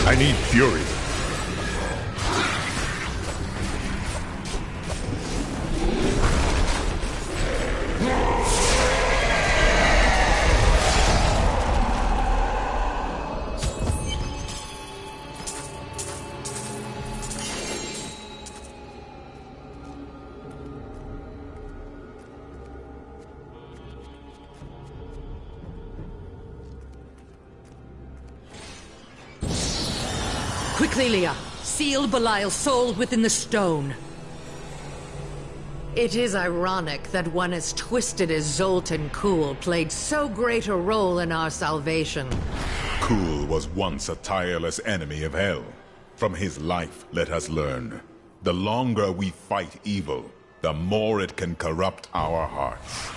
I need fury. Quickly, Leah. Seal Belial's soul within the stone. It is ironic that one as twisted as Zoltan Kuhl played so great a role in our salvation. Kuhl was once a tireless enemy of hell. From his life, let us learn. The longer we fight evil, the more it can corrupt our hearts.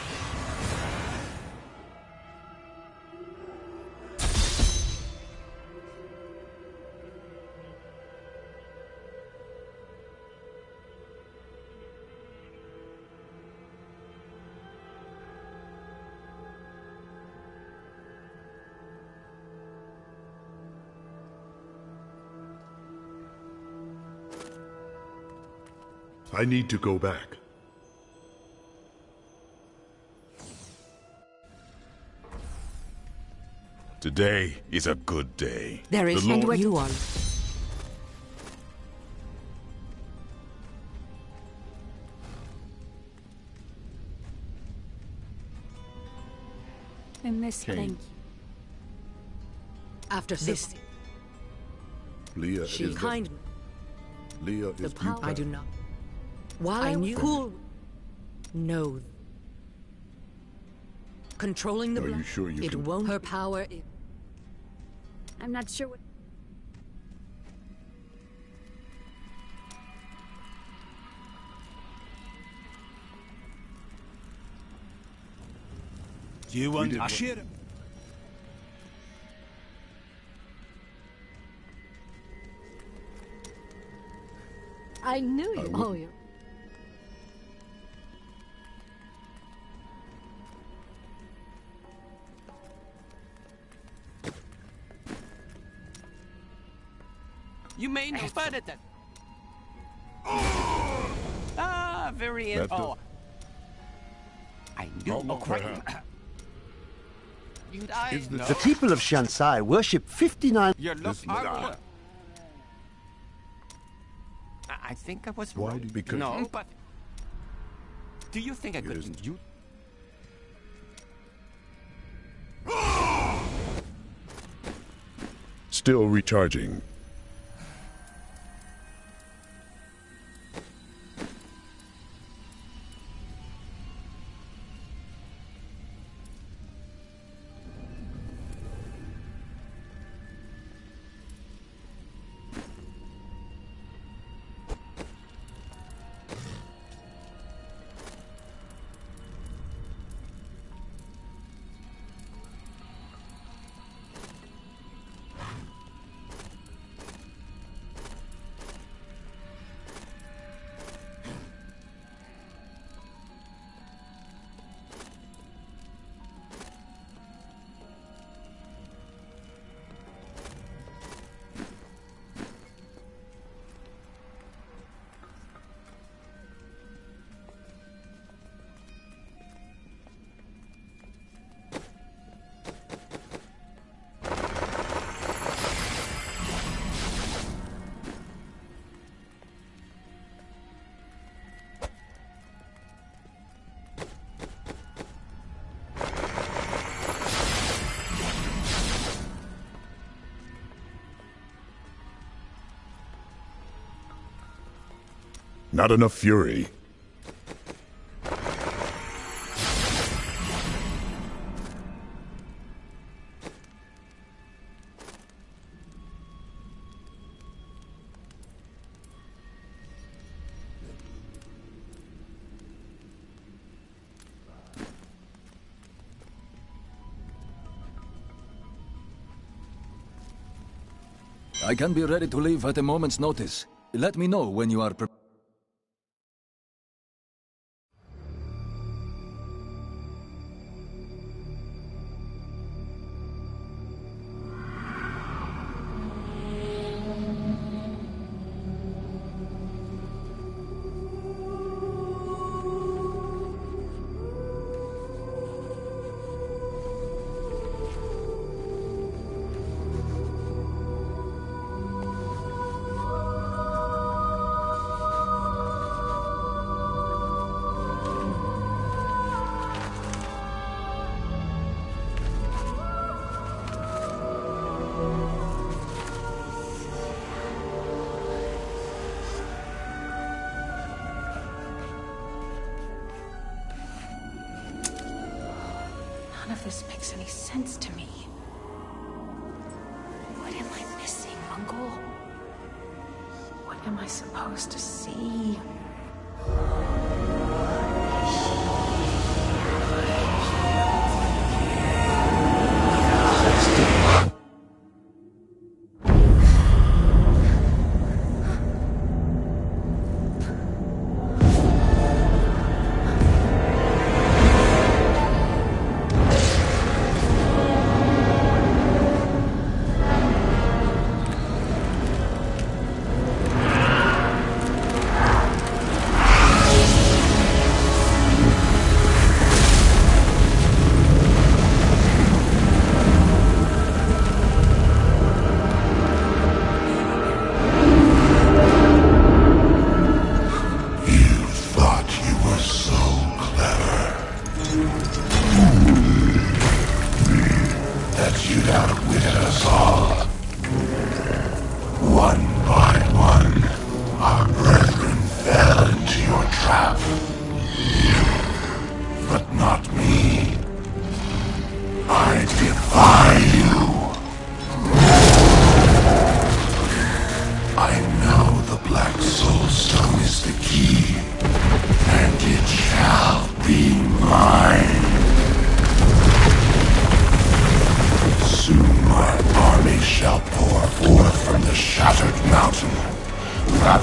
I need to go back. Today is a good day. There is the Lord... you are. I miss playing. After this, Leah she is kind. Leah The is power I do not. While I knew no. Controlling the Are you blood, sure you it can... won't. Her power. I'm not sure what. Do you want Ashir? I knew you. Oh, you. You made no fun of that. Ah, very in. Oh. I knew. Oh, The people of Shansai worship 59... I think I was wrong. Because no, but... Do you think I could... You... Still recharging. Not enough fury. I can be ready to leave at a moment's notice. Let me know when you are prepared. None of this makes any sense to me. What am I missing, Uncle? What am I supposed to see?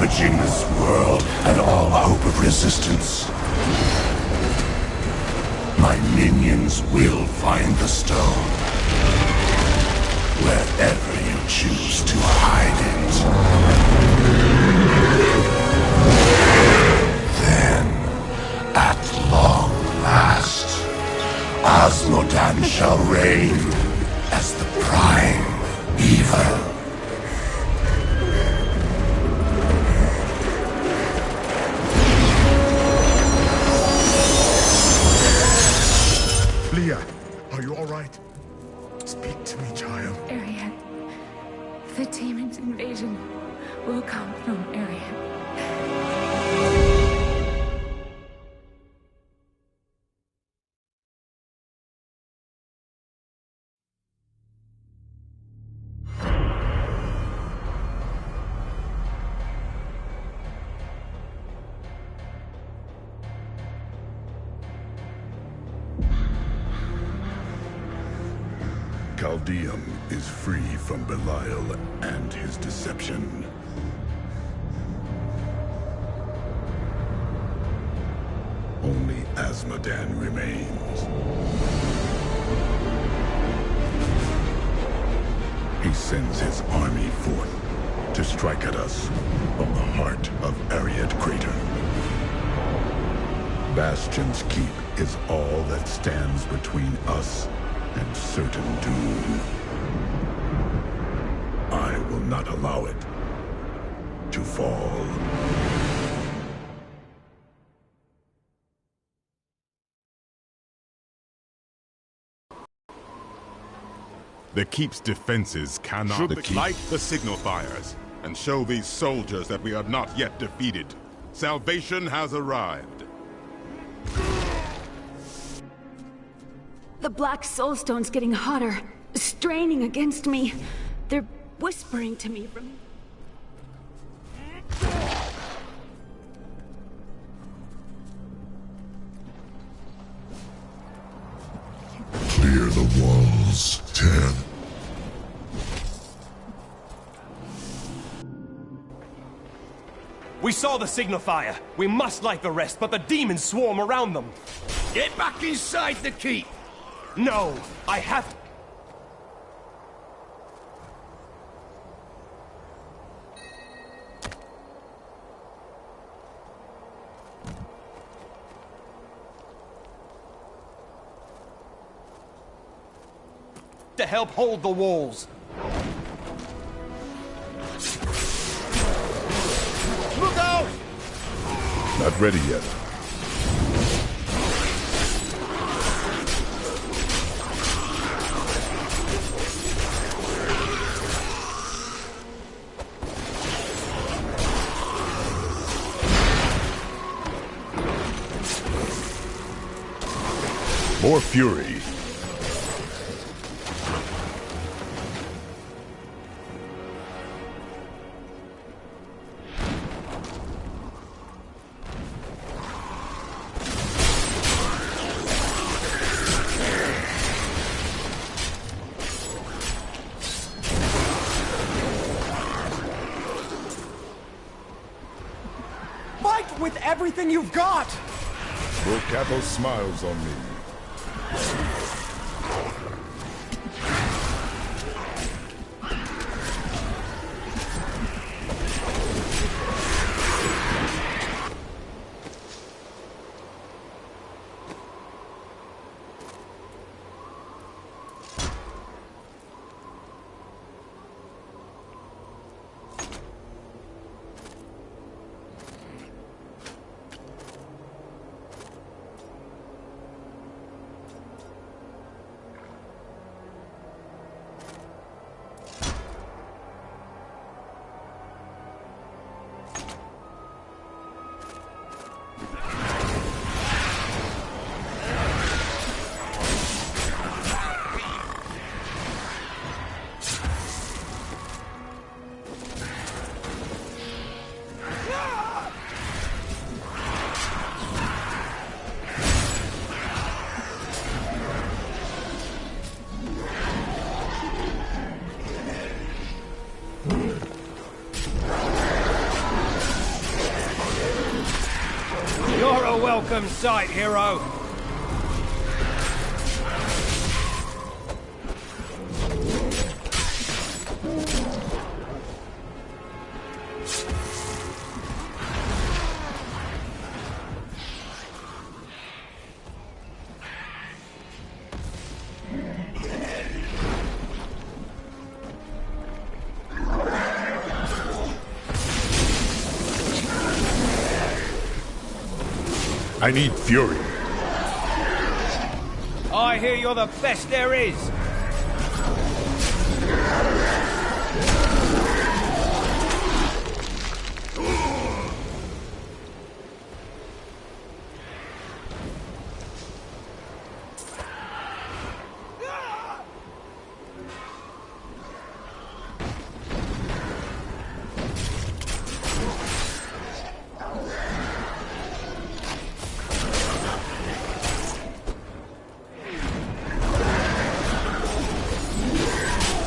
ravaging this world and all hope of resistance. My minions will find the stone, wherever you choose to hide it. Then, at long last, Osmodan shall reign as the prime evil. Leah, are you all right? Speak to me, child. Arian, the demon's invasion will come from Arian. Chaldeum is free from Belial and his deception. Only Asmodan remains. He sends his army forth to strike at us from the heart of Ariad Crater. Bastion's Keep is all that stands between us and certain doom. I will not allow it to fall. The Keep's defenses cannot light the signal fires and show these soldiers that we are not yet defeated. Salvation has arrived. The black soulstone's getting hotter, straining against me. They're whispering to me from... Clear the walls, Ted. We saw the signal fire. We must light the rest, but the demons swarm around them. Get back inside the keep! No, I have to. To help hold the walls. Look out! Not ready yet. More fury. Fight with everything you've got! Capo smiles on me. welcome sight, hero. I need fury. I hear you're the best there is.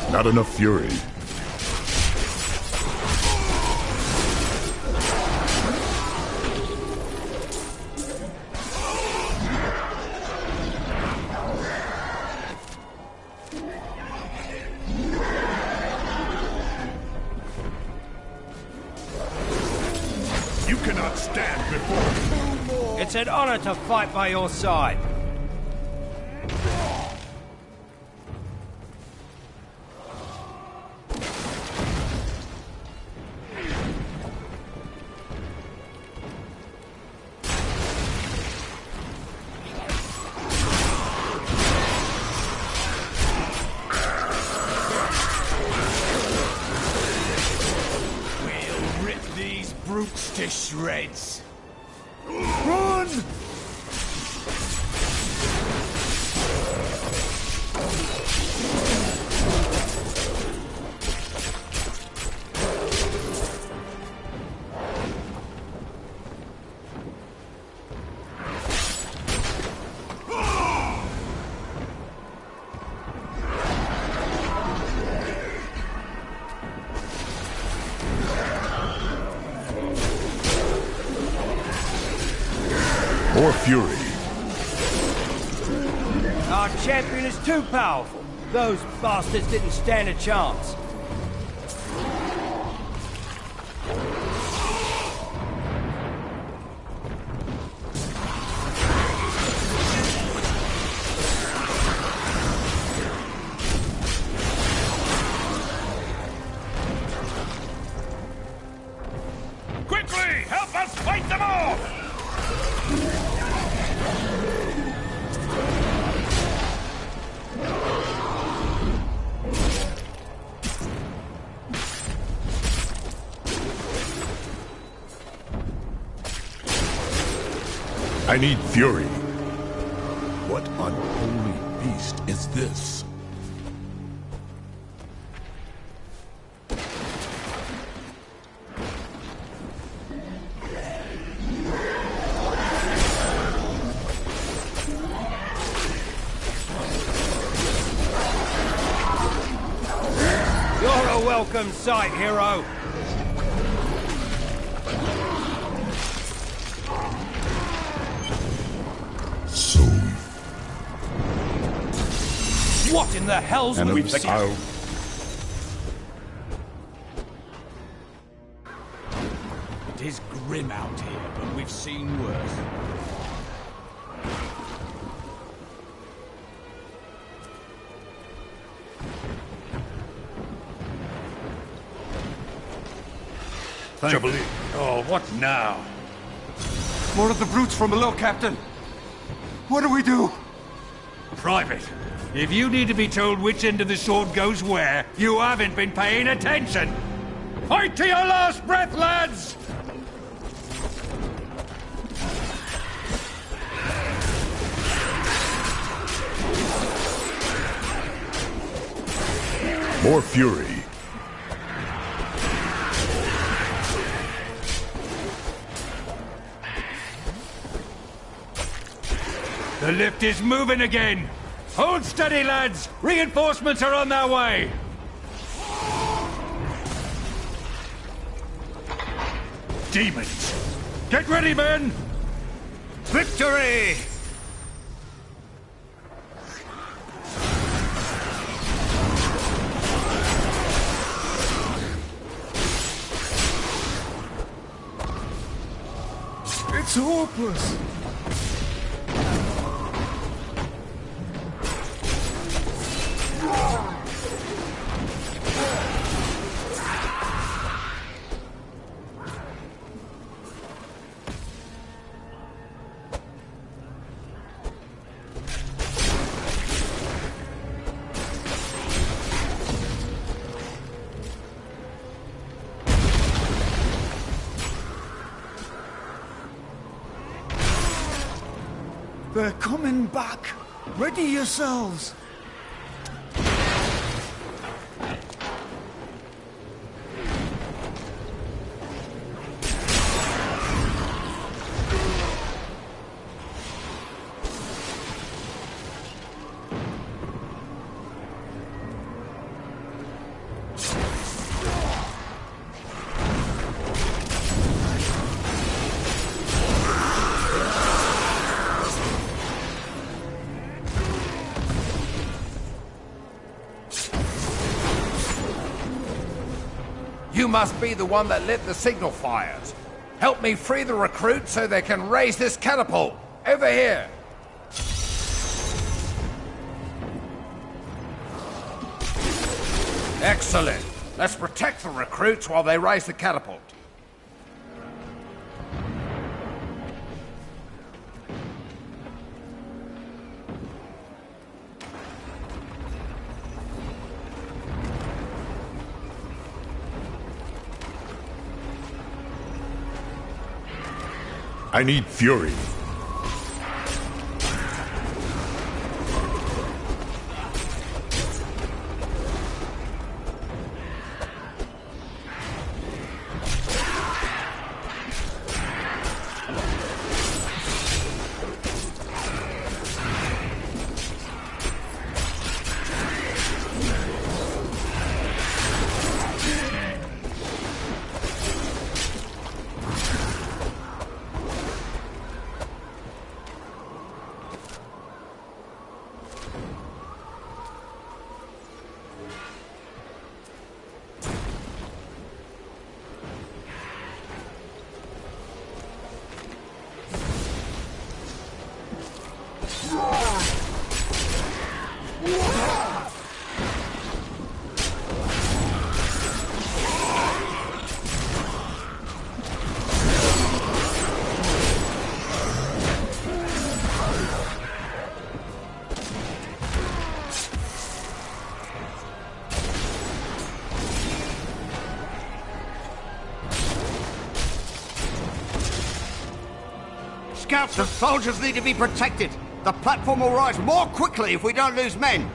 Not enough fury. You cannot stand before me. It's an honor to fight by your side. To shreds. Run! More fury. Our champion is too powerful. Those bastards didn't stand a chance. Quickly, help us fight them off! I need fury. What unholy beast is this? You're a welcome sight, hero. What in the hell's And with the cow? It is grim out here, but we've seen worse. Jubilee. Oh, what now? More of the brutes from below, Captain. What do we do? Private, if you need to be told which end of the sword goes where, you haven't been paying attention. Fight to your last breath, lads! More fury. The lift is moving again! Hold steady, lads! Reinforcements are on their way! Demons! Get ready, men! Victory! It's hopeless. They're coming back. Ready yourselves. You must be the one that lit the signal fires. Help me free the recruits so they can raise this catapult. Over here. Excellent. Let's protect the recruits while they raise the catapult. I need fury. Scouts, the soldiers need to be protected. The platform will rise more quickly if we don't lose men.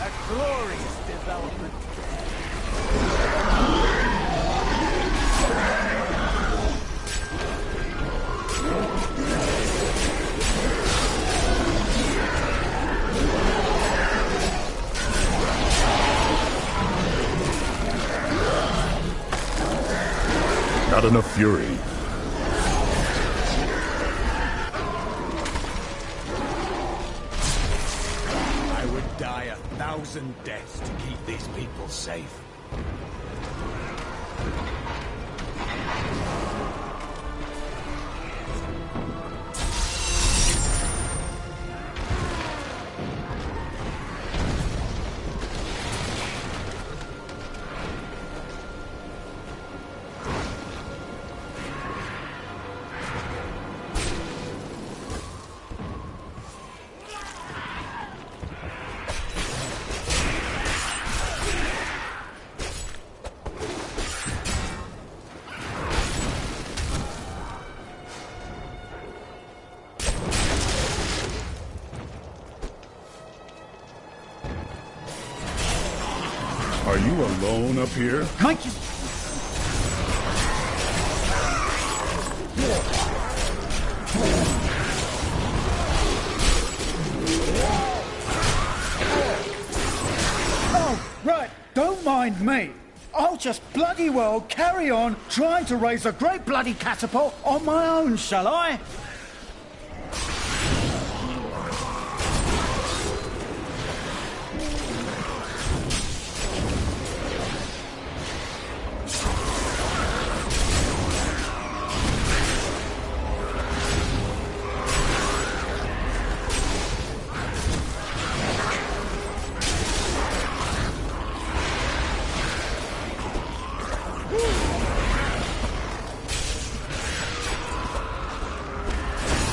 A glorious development. Not enough fury. I would die 1,000 deaths to keep these people safe. Are you alone up here? Make you... Oh, right. Don't mind me. I'll just bloody well carry on trying to raise a great bloody catapult on my own, shall I?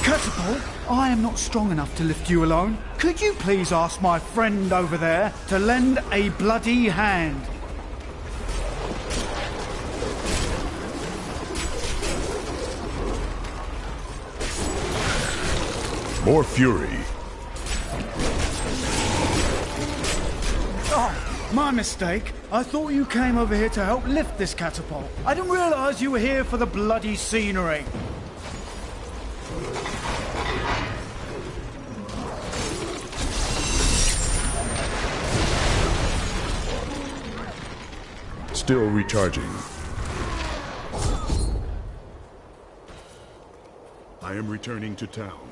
Catapult, I am not strong enough to lift you alone. Could you please ask my friend over there to lend a bloody hand? More fury. Oh, my mistake. I thought you came over here to help lift this catapult. I didn't realise you were here for the bloody scenery. Still recharging. I am returning to town.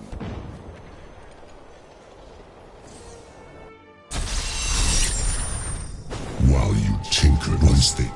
While you tinkered once they